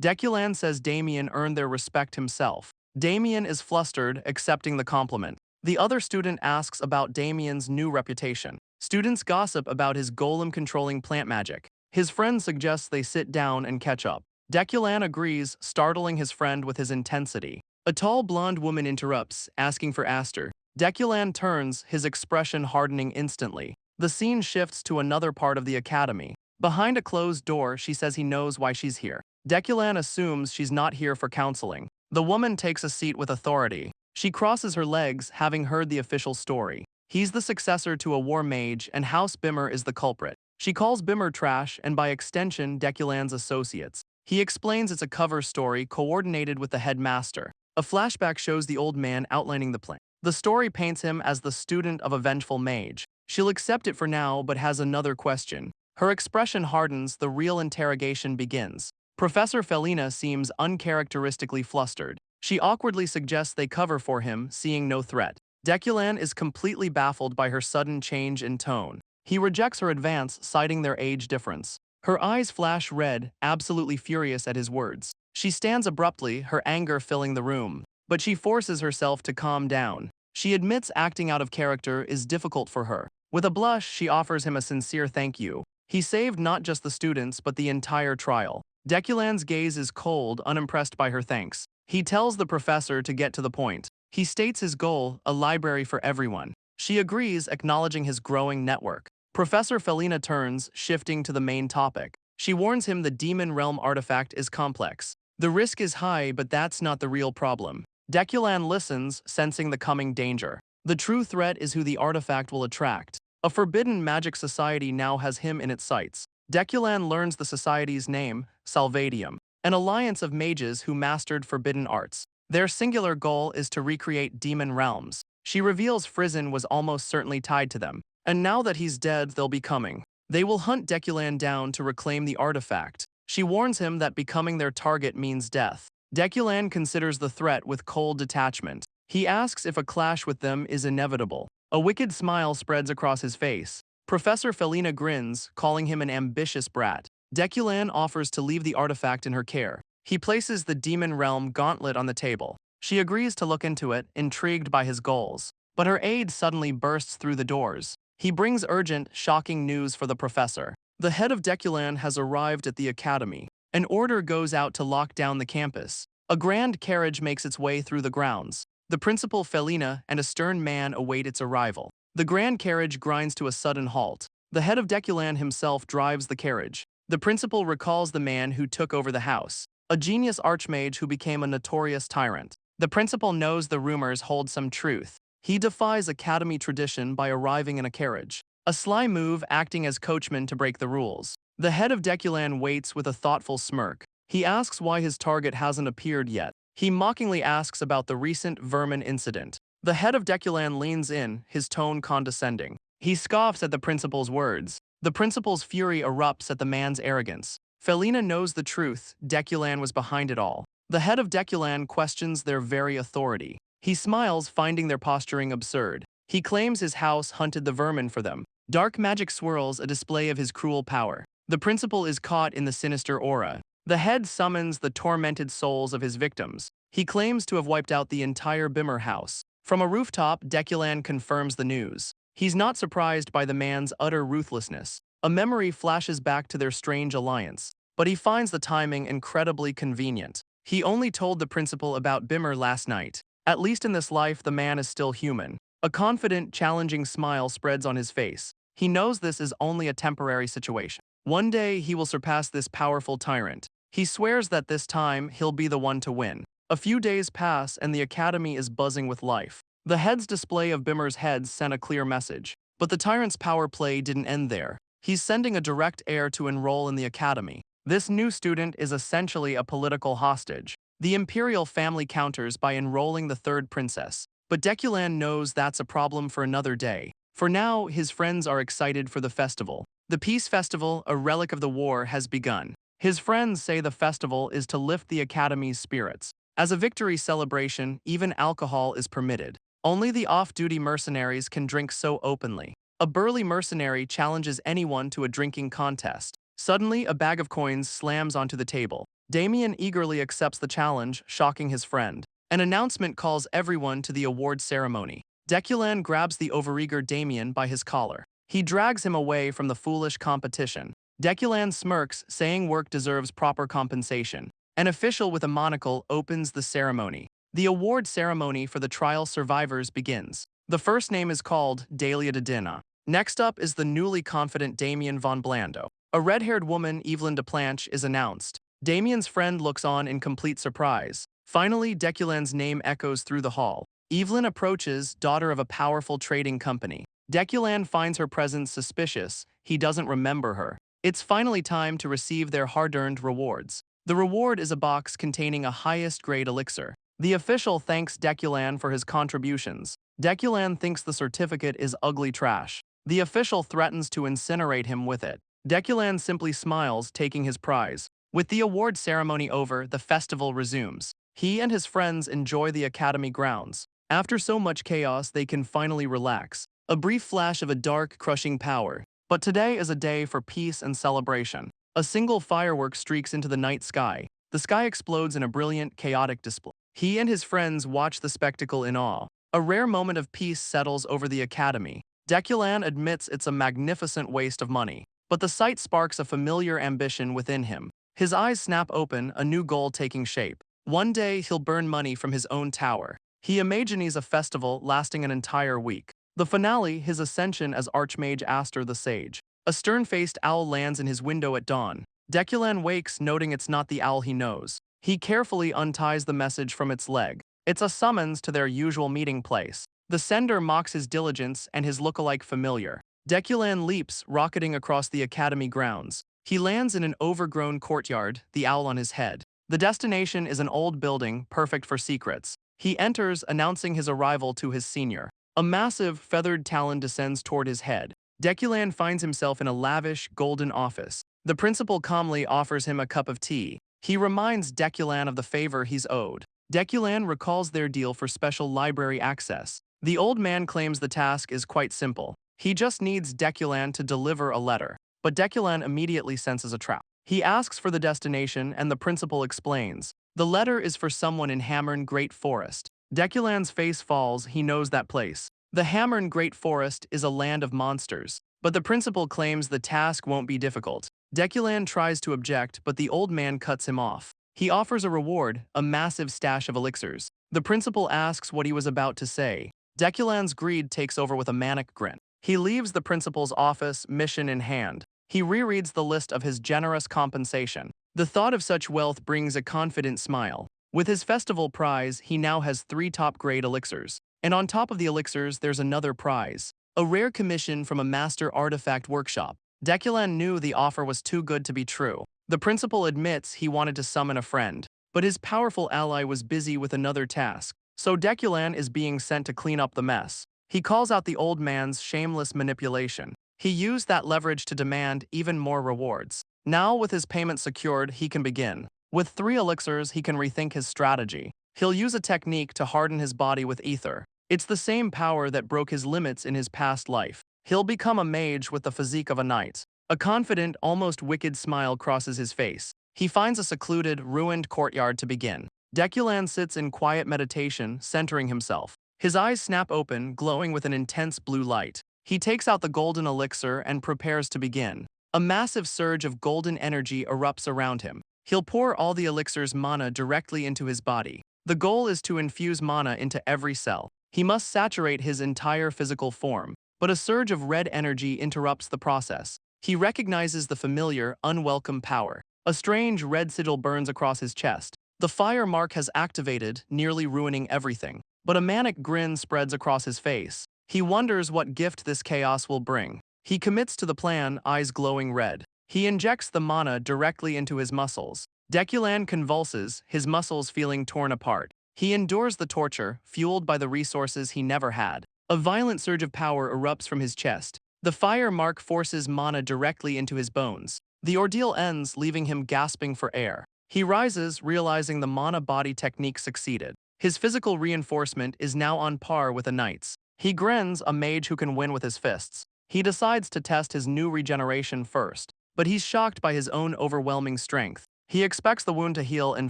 Deculan says Damien earned their respect himself. Damien is flustered, accepting the compliment. The other student asks about Damien's new reputation. Students gossip about his golem-controlling plant magic. His friend suggests they sit down and catch up. Deculan agrees, startling his friend with his intensity. A tall blonde woman interrupts, asking for Aster. Deculan turns, his expression hardening instantly. The scene shifts to another part of the academy. Behind a closed door, she says he knows why she's here. Deculan assumes she's not here for counseling. The woman takes a seat with authority. She crosses her legs, having heard the official story. He's the successor to a war mage, and House Bimmer is the culprit. She calls Bimmer trash, and by extension, Deculan's associates. He explains it's a cover story coordinated with the headmaster. A flashback shows the old man outlining the plan. The story paints him as the student of a vengeful mage. She'll accept it for now, but has another question. Her expression hardens, the real interrogation begins. Professor Felina seems uncharacteristically flustered. She awkwardly suggests they cover for him, seeing no threat. Deculan is completely baffled by her sudden change in tone. He rejects her advance, citing their age difference. Her eyes flash red, absolutely furious at his words. She stands abruptly, her anger filling the room. But she forces herself to calm down. She admits acting out of character is difficult for her. With a blush, she offers him a sincere thank you. He saved not just the students, but the entire trial. Deculan's gaze is cold, unimpressed by her thanks. He tells the professor to get to the point. He states his goal, a library for everyone. She agrees, acknowledging his growing network. Professor Felina turns, shifting to the main topic. She warns him the demon realm artifact is complex. The risk is high, but that's not the real problem. Deculan listens, sensing the coming danger. The true threat is who the artifact will attract. A forbidden magic society now has him in its sights. Deculan learns the society's name, Salvadium, an alliance of mages who mastered forbidden arts. Their singular goal is to recreate demon realms. She reveals Frizen was almost certainly tied to them, and now that he's dead, they'll be coming. They will hunt Deculan down to reclaim the artifact. She warns him that becoming their target means death. Deculan considers the threat with cold detachment. He asks if a clash with them is inevitable. A wicked smile spreads across his face. Professor Felina grins, calling him an ambitious brat. Deculan offers to leave the artifact in her care. He places the demon realm gauntlet on the table. She agrees to look into it, intrigued by his goals. But her aide suddenly bursts through the doors. He brings urgent, shocking news for the professor. The head of Deculan has arrived at the academy. An order goes out to lock down the campus. A grand carriage makes its way through the grounds. The principal Felina and a stern man await its arrival. The grand carriage grinds to a sudden halt. The head of Deculan himself drives the carriage. The principal recalls the man who took over the house, a genius archmage who became a notorious tyrant. The principal knows the rumors hold some truth. He defies academy tradition by arriving in a carriage, a sly move acting as coachman to break the rules. The head of Deculan waits with a thoughtful smirk. He asks why his target hasn't appeared yet. He mockingly asks about the recent vermin incident. The head of Deculan leans in, his tone condescending. He scoffs at the principal's words. The principal's fury erupts at the man's arrogance. Felina knows the truth, Deculan was behind it all. The head of Deculan questions their very authority. He smiles, finding their posturing absurd. He claims his house hunted the vermin for them. Dark magic swirls, a display of his cruel power. The principal is caught in the sinister aura. The head summons the tormented souls of his victims. He claims to have wiped out the entire Bimmer house. From a rooftop, Deculan confirms the news. He's not surprised by the man's utter ruthlessness. A memory flashes back to their strange alliance, but he finds the timing incredibly convenient. He only told the principal about Bimmer last night. At least in this life, the man is still human. A confident, challenging smile spreads on his face. He knows this is only a temporary situation. One day, he will surpass this powerful tyrant. He swears that this time, he'll be the one to win. A few days pass, and the academy is buzzing with life. The head's display of Bimmer's heads sent a clear message. But the tyrant's power play didn't end there. He's sending a direct heir to enroll in the academy. This new student is essentially a political hostage. The imperial family counters by enrolling the third princess. But Deculan knows that's a problem for another day. For now, his friends are excited for the festival. The Peace Festival, a relic of the war, has begun. His friends say the festival is to lift the Academy's spirits. As a victory celebration, even alcohol is permitted. Only the off-duty mercenaries can drink so openly. A burly mercenary challenges anyone to a drinking contest. Suddenly, a bag of coins slams onto the table. Damien eagerly accepts the challenge, shocking his friend. An announcement calls everyone to the award ceremony. Deculan grabs the overeager Damien by his collar. He drags him away from the foolish competition. Deculan smirks, saying work deserves proper compensation. An official with a monocle opens the ceremony. The award ceremony for the trial survivors begins. The first name is called Dahlia de Dina. Next up is the newly confident Damien von Blando. A red-haired woman, Evelyn de Planche, is announced. Damien's friend looks on in complete surprise. Finally, Deculan's name echoes through the hall. Evelyn approaches, daughter of a powerful trading company. Deculan finds her presence suspicious. He doesn't remember her. It's finally time to receive their hard-earned rewards. The reward is a box containing a highest-grade elixir. The official thanks Deculan for his contributions. Deculan thinks the certificate is ugly trash. The official threatens to incinerate him with it. Deculan simply smiles, taking his prize. With the award ceremony over, the festival resumes. He and his friends enjoy the academy grounds. After so much chaos, they can finally relax. A brief flash of a dark, crushing power. But today is a day for peace and celebration. A single firework streaks into the night sky. The sky explodes in a brilliant, chaotic display. He and his friends watch the spectacle in awe. A rare moment of peace settles over the academy. Deculan admits it's a magnificent waste of money. But the sight sparks a familiar ambition within him. His eyes snap open, a new goal taking shape. One day, he'll burn money from his own tower. He imagines a festival lasting an entire week. The finale, his ascension as Archmage Aster the Sage. A stern-faced owl lands in his window at dawn. Deculan wakes, noting it's not the owl he knows. He carefully unties the message from its leg. It's a summons to their usual meeting place. The sender mocks his diligence and his look-alike familiar. Deculan leaps, rocketing across the academy grounds. He lands in an overgrown courtyard, the owl on his head. The destination is an old building, perfect for secrets. He enters, announcing his arrival to his senior. A massive, feathered talon descends toward his head. Deculan finds himself in a lavish, golden office. The principal calmly offers him a cup of tea. He reminds Deculan of the favor he's owed. Deculan recalls their deal for special library access. The old man claims the task is quite simple. He just needs Deculan to deliver a letter. But Deculan immediately senses a trap. He asks for the destination and the principal explains. The letter is for someone in Hammern Great Forest. Deculan's face falls, he knows that place. The Hammern Great Forest is a land of monsters. But the principal claims the task won't be difficult. Deculan tries to object, but the old man cuts him off. He offers a reward, a massive stash of elixirs. The principal asks what he was about to say. Deculan's greed takes over with a manic grin. He leaves the principal's office, mission in hand. He rereads the list of his generous compensation. The thought of such wealth brings a confident smile. With his festival prize, he now has 3 top-grade elixirs. And on top of the elixirs, there's another prize. A rare commission from a master artifact workshop. Deculan knew the offer was too good to be true. The principal admits he wanted to summon a friend. But his powerful ally was busy with another task. So Deculan is being sent to clean up the mess. He calls out the old man's shameless manipulation. He used that leverage to demand even more rewards. Now, with his payment secured, he can begin. With 3 elixirs, he can rethink his strategy. He'll use a technique to harden his body with ether. It's the same power that broke his limits in his past life. He'll become a mage with the physique of a knight. A confident, almost wicked smile crosses his face. He finds a secluded, ruined courtyard to begin. Deculan sits in quiet meditation, centering himself. His eyes snap open, glowing with an intense blue light. He takes out the golden elixir and prepares to begin. A massive surge of golden energy erupts around him. He'll pour all the elixir's mana directly into his body. The goal is to infuse mana into every cell. He must saturate his entire physical form. But a surge of red energy interrupts the process. He recognizes the familiar, unwelcome power. A strange red sigil burns across his chest. The fire mark has activated, nearly ruining everything. But a manic grin spreads across his face. He wonders what gift this chaos will bring. He commits to the plan, eyes glowing red. He injects the mana directly into his muscles. Deculan convulses, his muscles feeling torn apart. He endures the torture, fueled by the resources he never had. A violent surge of power erupts from his chest. The fire mark forces mana directly into his bones. The ordeal ends, leaving him gasping for air. He rises, realizing the mana body technique succeeded. His physical reinforcement is now on par with a knight's. He grins, a mage who can win with his fists. He decides to test his new regeneration first, but he's shocked by his own overwhelming strength. He expects the wound to heal in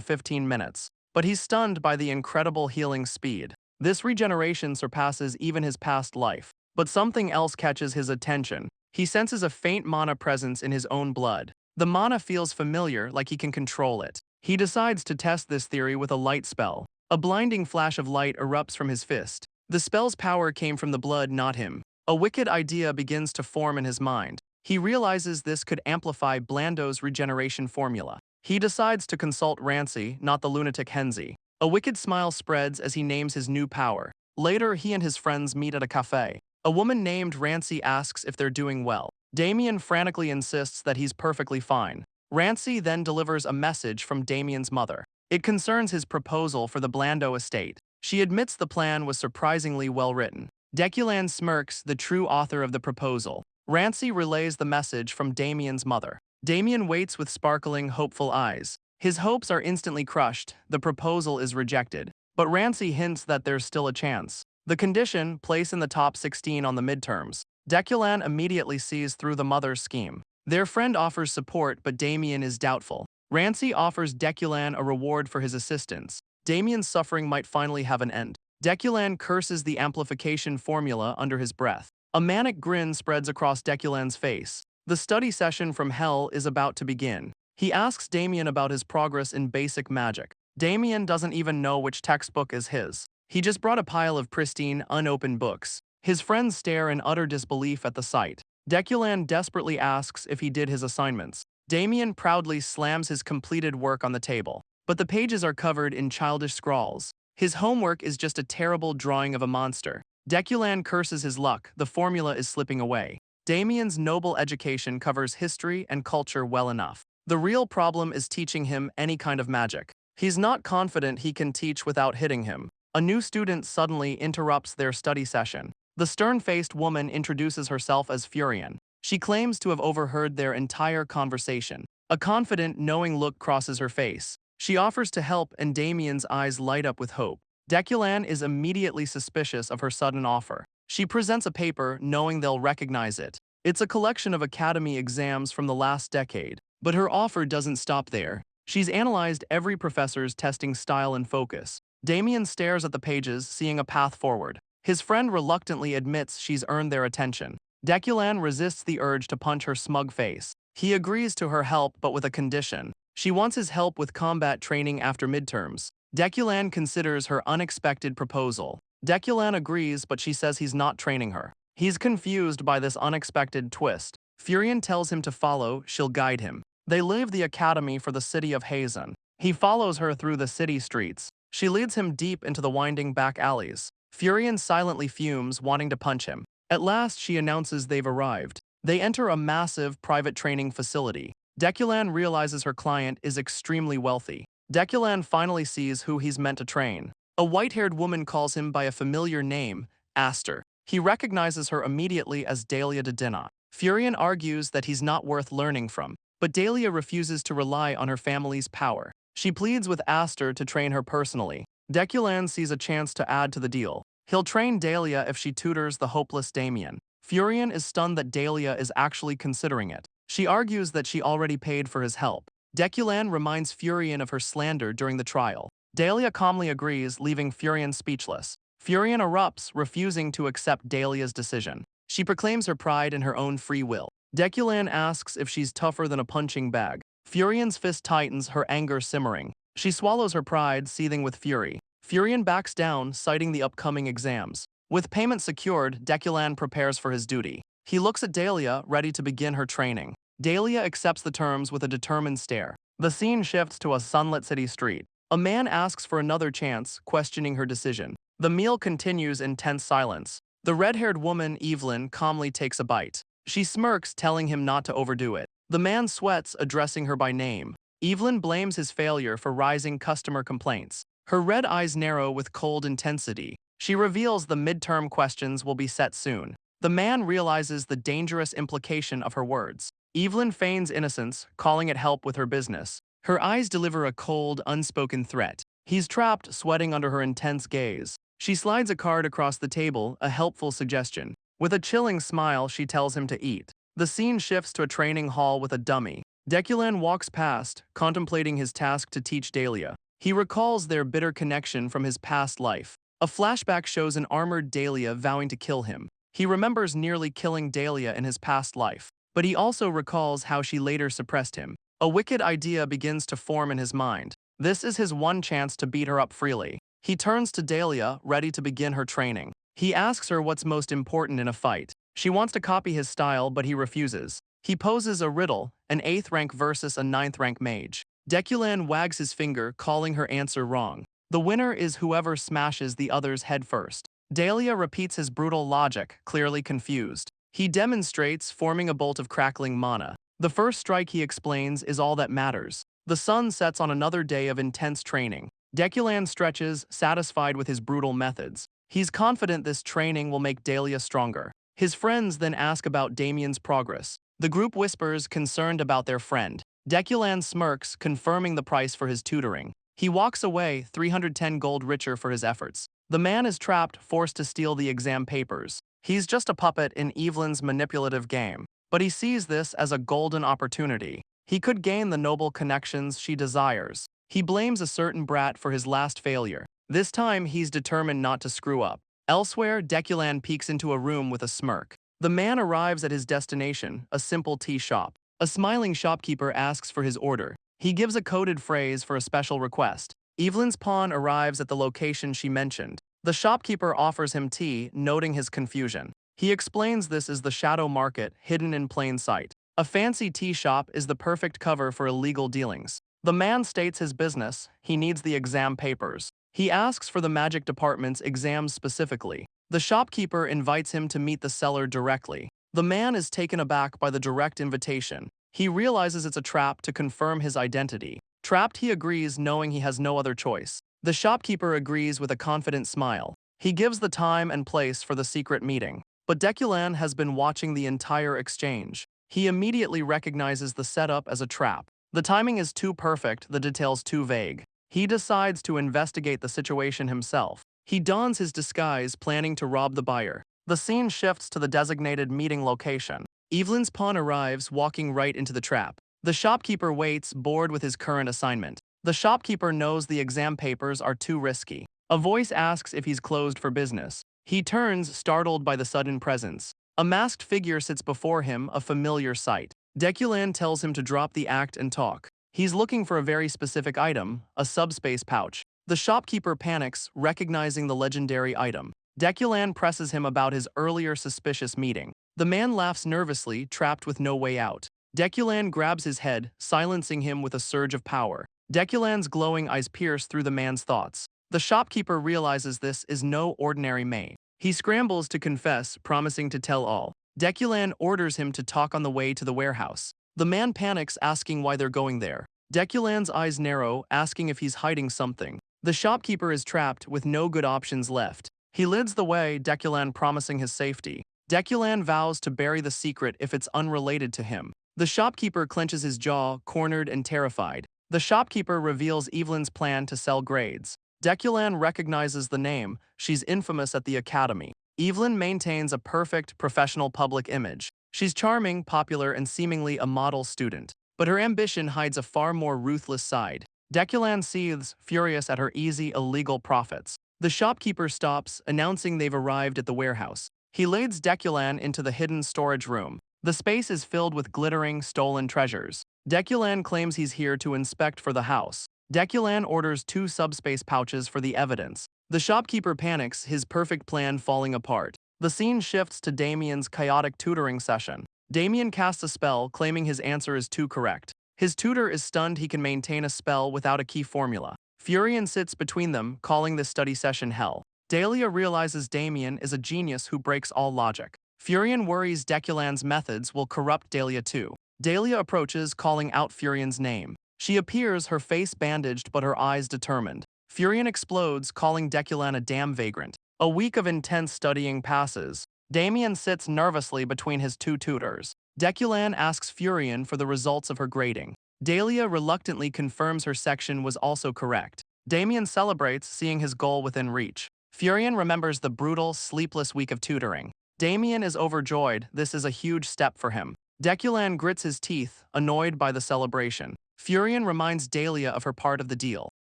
15 minutes, but he's stunned by the incredible healing speed. This regeneration surpasses even his past life. But something else catches his attention. He senses a faint mana presence in his own blood. The mana feels familiar, like he can control it. He decides to test this theory with a light spell. A blinding flash of light erupts from his fist. The spell's power came from the blood, not him. A wicked idea begins to form in his mind. He realizes this could amplify Blando's regeneration formula. He decides to consult Rancy, not the lunatic Henzi. A wicked smile spreads as he names his new power. Later, he and his friends meet at a cafe. A woman named Rancy asks if they're doing well. Damien frantically insists that he's perfectly fine. Rancy then delivers a message from Damien's mother. It concerns his proposal for the Blando estate. She admits the plan was surprisingly well written. Deculan smirks, the true author of the proposal. Rancy relays the message from Damien's mother. Damien waits with sparkling, hopeful eyes. His hopes are instantly crushed. The proposal is rejected. But Rancy hints that there's still a chance. The condition, place in the top 16 on the midterms. Deculan immediately sees through the mother's scheme. Their friend offers support, but Damien is doubtful. Rancy offers Deculan a reward for his assistance. Damien's suffering might finally have an end. Deculan curses the amplification formula under his breath. A manic grin spreads across Deculan's face. The study session from hell is about to begin. He asks Damien about his progress in basic magic. Damien doesn't even know which textbook is his. He just brought a pile of pristine, unopened books. His friends stare in utter disbelief at the sight. Deculan desperately asks if he did his assignments. Damien proudly slams his completed work on the table. But the pages are covered in childish scrawls. His homework is just a terrible drawing of a monster. Deculan curses his luck, the formula is slipping away. Damien's noble education covers history and culture well enough. The real problem is teaching him any kind of magic. He's not confident he can teach without hitting him. A new student suddenly interrupts their study session. The stern-faced woman introduces herself as Furion. She claims to have overheard their entire conversation. A confident, knowing look crosses her face. She offers to help, and Damien's eyes light up with hope. Deculan is immediately suspicious of her sudden offer. She presents a paper, knowing they'll recognize it. It's a collection of academy exams from the last decade. But her offer doesn't stop there. She's analyzed every professor's testing style and focus. Damien stares at the pages, seeing a path forward. His friend reluctantly admits she's earned their attention. Deculan resists the urge to punch her smug face. He agrees to her help, but with a condition. She wants his help with combat training after midterms. Deculan considers her unexpected proposal. Deculan agrees, but she says he's not training her. He's confused by this unexpected twist. Furion tells him to follow, she'll guide him. They leave the academy for the city of Hazen. He follows her through the city streets. She leads him deep into the winding back alleys. Furion silently fumes, wanting to punch him. At last, she announces they've arrived. They enter a massive private training facility. Deculan realizes her client is extremely wealthy. Deculan finally sees who he's meant to train. A white-haired woman calls him by a familiar name, Aster. He recognizes her immediately as Dahlia de Dinah. Furion argues that he's not worth learning from, but Dahlia refuses to rely on her family's power. She pleads with Aster to train her personally. Deculan sees a chance to add to the deal. He'll train Dahlia if she tutors the hopeless Damien. Furion is stunned that Dahlia is actually considering it. She argues that she already paid for his help. Deculan reminds Furion of her slander during the trial. Dahlia calmly agrees, leaving Furion speechless. Furion erupts, refusing to accept Dahlia's decision. She proclaims her pride in her own free will. Deculan asks if she's tougher than a punching bag. Furion's fist tightens, her anger simmering. She swallows her pride, seething with fury. Furion backs down, citing the upcoming exams. With payment secured, Deculan prepares for his duty. He looks at Dahlia, ready to begin her training. Dahlia accepts the terms with a determined stare. The scene shifts to a sunlit city street. A man asks for another chance, questioning her decision. The meal continues in tense silence. The red-haired woman, Evelyn, calmly takes a bite. She smirks, telling him not to overdo it. The man sweats, addressing her by name. Evelyn blames his failure for rising customer complaints. Her red eyes narrow with cold intensity. She reveals the midterm questions will be set soon. The man realizes the dangerous implication of her words. Evelyn feigns innocence, calling it help with her business. Her eyes deliver a cold, unspoken threat. He's trapped, sweating under her intense gaze. She slides a card across the table, a helpful suggestion. With a chilling smile, she tells him to eat. The scene shifts to a training hall with a dummy. Deculan walks past, contemplating his task to teach Dahlia. He recalls their bitter connection from his past life. A flashback shows an armored Dahlia vowing to kill him. He remembers nearly killing Dahlia in his past life, but he also recalls how she later suppressed him. A wicked idea begins to form in his mind. This is his one chance to beat her up freely. He turns to Dahlia, ready to begin her training. He asks her what's most important in a fight. She wants to copy his style, but he refuses. He poses a riddle, an 8th rank versus a 9th rank mage. Deculan wags his finger, calling her answer wrong. The winner is whoever smashes the other's head first. Dahlia repeats his brutal logic, clearly confused. He demonstrates, forming a bolt of crackling mana. The first strike, he explains, is all that matters. The sun sets on another day of intense training. Deculan stretches, satisfied with his brutal methods. He's confident this training will make Dahlia stronger. His friends then ask about Damien's progress. The group whispers, concerned about their friend. Deculan smirks, confirming the price for his tutoring. He walks away, 310 gold richer for his efforts. The man is trapped, forced to steal the exam papers. He's just a puppet in Evelyn's manipulative game. But he sees this as a golden opportunity. He could gain the noble connections she desires. He blames a certain brat for his last failure. This time, he's determined not to screw up. Elsewhere, Deculan peeks into a room with a smirk. The man arrives at his destination, a simple tea shop. A smiling shopkeeper asks for his order. He gives a coded phrase for a special request. Evelyn's pawn arrives at the location she mentioned. The shopkeeper offers him tea, noting his confusion. He explains this is the shadow market, hidden in plain sight. A fancy tea shop is the perfect cover for illegal dealings. The man states his business. He needs the exam papers. He asks for the magic department's exams specifically. The shopkeeper invites him to meet the seller directly. The man is taken aback by the direct invitation. He realizes it's a trap to confirm his identity. Trapped, he agrees, knowing he has no other choice. The shopkeeper agrees with a confident smile. He gives the time and place for the secret meeting. But Deculan has been watching the entire exchange. He immediately recognizes the setup as a trap. The timing is too perfect, the details too vague. He decides to investigate the situation himself. He dons his disguise, planning to rob the buyer. The scene shifts to the designated meeting location. Evelyn's pawn arrives, walking right into the trap. The shopkeeper waits, bored with his current assignment. The shopkeeper knows the exam papers are too risky. A voice asks if he's closed for business. He turns, startled by the sudden presence. A masked figure sits before him, a familiar sight. Deculan tells him to drop the act and talk. He's looking for a very specific item, a subspace pouch. The shopkeeper panics, recognizing the legendary item. Deculan presses him about his earlier suspicious meeting. The man laughs nervously, trapped with no way out. Deculan grabs his head, silencing him with a surge of power. Deculan's glowing eyes pierce through the man's thoughts. The shopkeeper realizes this is no ordinary mage. He scrambles to confess, promising to tell all. Deculan orders him to talk on the way to the warehouse. The man panics, asking why they're going there. Deculan's eyes narrow, asking if he's hiding something. The shopkeeper is trapped, with no good options left. He leads the way, Deculan promising his safety. Deculan vows to bury the secret if it's unrelated to him. The shopkeeper clenches his jaw, cornered and terrified. The shopkeeper reveals Evelyn's plan to sell grades. Deculan recognizes the name. She's infamous at the academy. Evelyn maintains a perfect, professional public image. She's charming, popular, and seemingly a model student. But her ambition hides a far more ruthless side. Deculan seethes, furious at her easy, illegal profits. The shopkeeper stops, announcing they've arrived at the warehouse. He leads Deculan into the hidden storage room. The space is filled with glittering, stolen treasures. Deculan claims he's here to inspect for the house. Deculan orders 2 subspace pouches for the evidence. The shopkeeper panics, his perfect plan falling apart. The scene shifts to Damien's chaotic tutoring session. Damien casts a spell, claiming his answer is too correct. His tutor is stunned he can maintain a spell without a key formula. Furion sits between them, calling this study session hell. Dahlia realizes Damien is a genius who breaks all logic. Furion worries Deculan's methods will corrupt Dahlia too. Dahlia approaches, calling out Furion's name. She appears, her face bandaged but her eyes determined. Furion explodes, calling Deculan a damn vagrant. A week of intense studying passes. Damien sits nervously between his two tutors. Deculan asks Furion for the results of her grading. Dahlia reluctantly confirms her section was also correct. Damien celebrates, seeing his goal within reach. Furion remembers the brutal, sleepless week of tutoring. Damien is overjoyed, this is a huge step for him. Deculan grits his teeth, annoyed by the celebration. Furion reminds Dahlia of her part of the deal.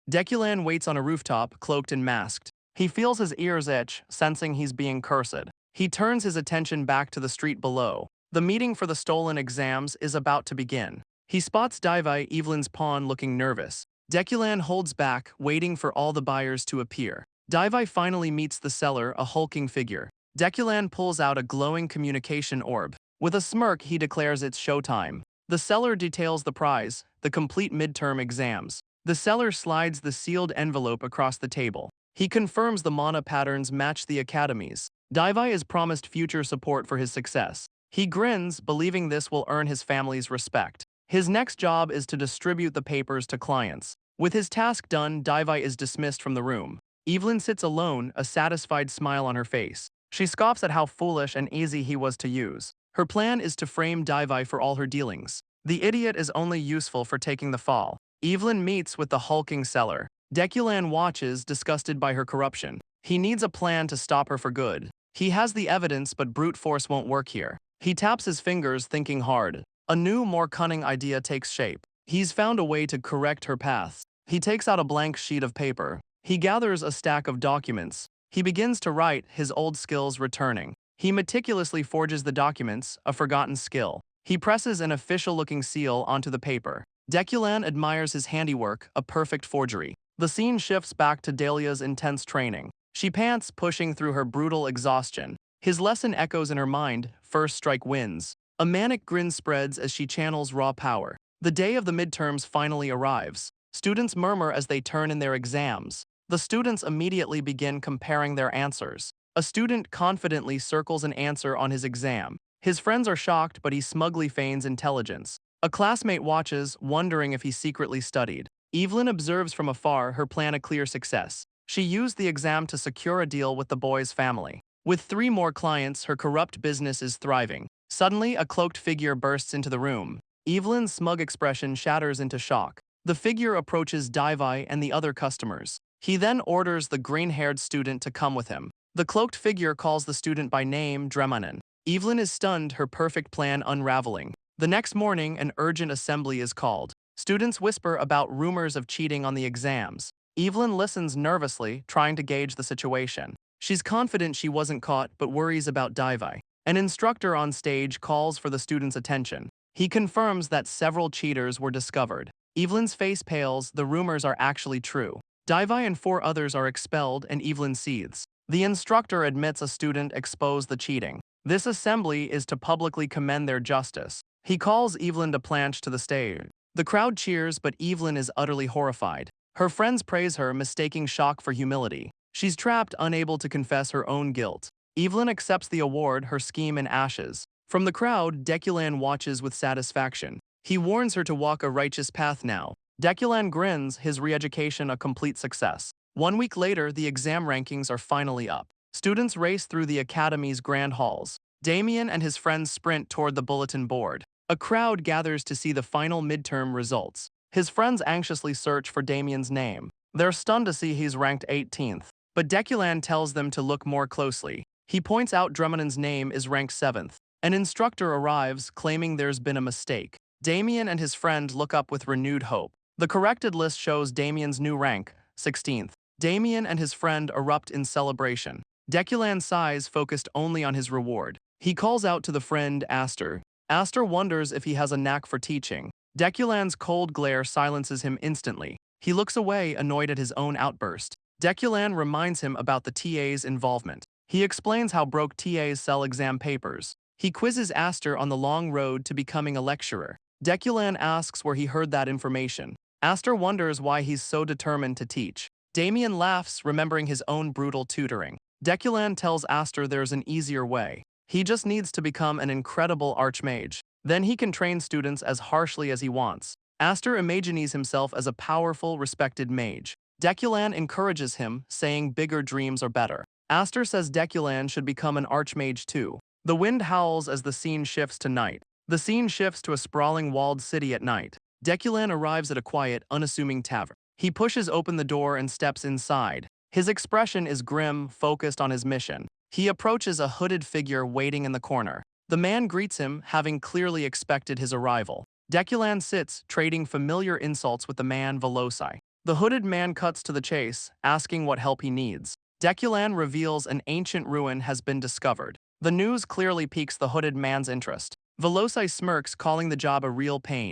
Deculan waits on a rooftop, cloaked and masked. He feels his ears itch, sensing he's being cursed. He turns his attention back to the street below. The meeting for the stolen exams is about to begin. He spots Divai, Evelyn's pawn, looking nervous. Deculan holds back, waiting for all the buyers to appear. Divai finally meets the seller, a hulking figure. Deculan pulls out a glowing communication orb. With a smirk, he declares it's showtime. The seller details the prize, the complete midterm exams. The seller slides the sealed envelope across the table. He confirms the mana patterns match the academy's. Divai is promised future support for his success. He grins, believing this will earn his family's respect. His next job is to distribute the papers to clients. With his task done, Divai is dismissed from the room. Evelyn sits alone, a satisfied smile on her face. She scoffs at how foolish and easy he was to use. Her plan is to frame Divai for all her dealings. The idiot is only useful for taking the fall. Evelyn meets with the hulking seller. Deculan watches, disgusted by her corruption. He needs a plan to stop her for good. He has the evidence, but brute force won't work here. He taps his fingers, thinking hard. A new, more cunning idea takes shape. He's found a way to correct her paths. He takes out a blank sheet of paper. He gathers a stack of documents. He begins to write, his old skills returning. He meticulously forges the documents, a forgotten skill. He presses an official-looking seal onto the paper. Deculan admires his handiwork, a perfect forgery. The scene shifts back to Dahlia's intense training. She pants, pushing through her brutal exhaustion. His lesson echoes in her mind, first strike wins. A manic grin spreads as she channels raw power. The day of the midterms finally arrives. Students murmur as they turn in their exams. The students immediately begin comparing their answers. A student confidently circles an answer on his exam. His friends are shocked, but he smugly feigns intelligence. A classmate watches, wondering if he secretly studied. Evelyn observes from afar, her plan a clear success. She used the exam to secure a deal with the boy's family. With 3 more clients, her corrupt business is thriving. Suddenly, a cloaked figure bursts into the room. Evelyn's smug expression shatters into shock. The figure approaches Divai and the other customers. He then orders the green-haired student to come with him. The cloaked figure calls the student by name, Dremanen. Evelyn is stunned, her perfect plan unraveling. The next morning, an urgent assembly is called. Students whisper about rumors of cheating on the exams. Evelyn listens nervously, trying to gauge the situation. She's confident she wasn't caught, but worries about Divai. An instructor on stage calls for the students' attention. He confirms that several cheaters were discovered. Evelyn's face pales, the rumors are actually true. Divai and 4 others are expelled, and Evelyn seethes. The instructor admits a student exposed the cheating. This assembly is to publicly commend their justice. He calls Evelyn to planche to the stage. The crowd cheers, but Evelyn is utterly horrified. Her friends praise her, mistaking shock for humility. She's trapped, unable to confess her own guilt. Evelyn accepts the award, her scheme in ashes. From the crowd, Deculan watches with satisfaction. He warns her to walk a righteous path now. Deculan grins, his re-education a complete success. 1 week later, the exam rankings are finally up. Students race through the academy's grand halls. Damien and his friends sprint toward the bulletin board. A crowd gathers to see the final midterm results. His friends anxiously search for Damien's name. They're stunned to see he's ranked 18th. But Deculan tells them to look more closely. He points out Dremenen's name is ranked 7th. An instructor arrives, claiming there's been a mistake. Damien and his friend look up with renewed hope. The corrected list shows Damien's new rank, 16th. Damien and his friend erupt in celebration. Deculan sighs, focused only on his reward. He calls out to the friend, Aster. Aster wonders if he has a knack for teaching. Deculan's cold glare silences him instantly. He looks away, annoyed at his own outburst. Deculan reminds him about the TA's involvement. He explains how broke TAs sell exam papers. He quizzes Aster on the long road to becoming a lecturer. Deculan asks where he heard that information. Aster wonders why he's so determined to teach. Damien laughs, remembering his own brutal tutoring. Deculan tells Aster there's an easier way. He just needs to become an incredible archmage. Then he can train students as harshly as he wants. Aster imagines himself as a powerful, respected mage. Deculan encourages him, saying bigger dreams are better. Aster says Deculan should become an archmage too. The wind howls as the scene shifts to night. The scene shifts to a sprawling walled city at night. Deculan arrives at a quiet, unassuming tavern. He pushes open the door and steps inside. His expression is grim, focused on his mission. He approaches a hooded figure waiting in the corner. The man greets him, having clearly expected his arrival. Deculan sits, trading familiar insults with the man Veloci. The hooded man cuts to the chase, asking what help he needs. Deculan reveals an ancient ruin has been discovered. The news clearly piques the hooded man's interest. Veloci smirks, calling the job a real pain.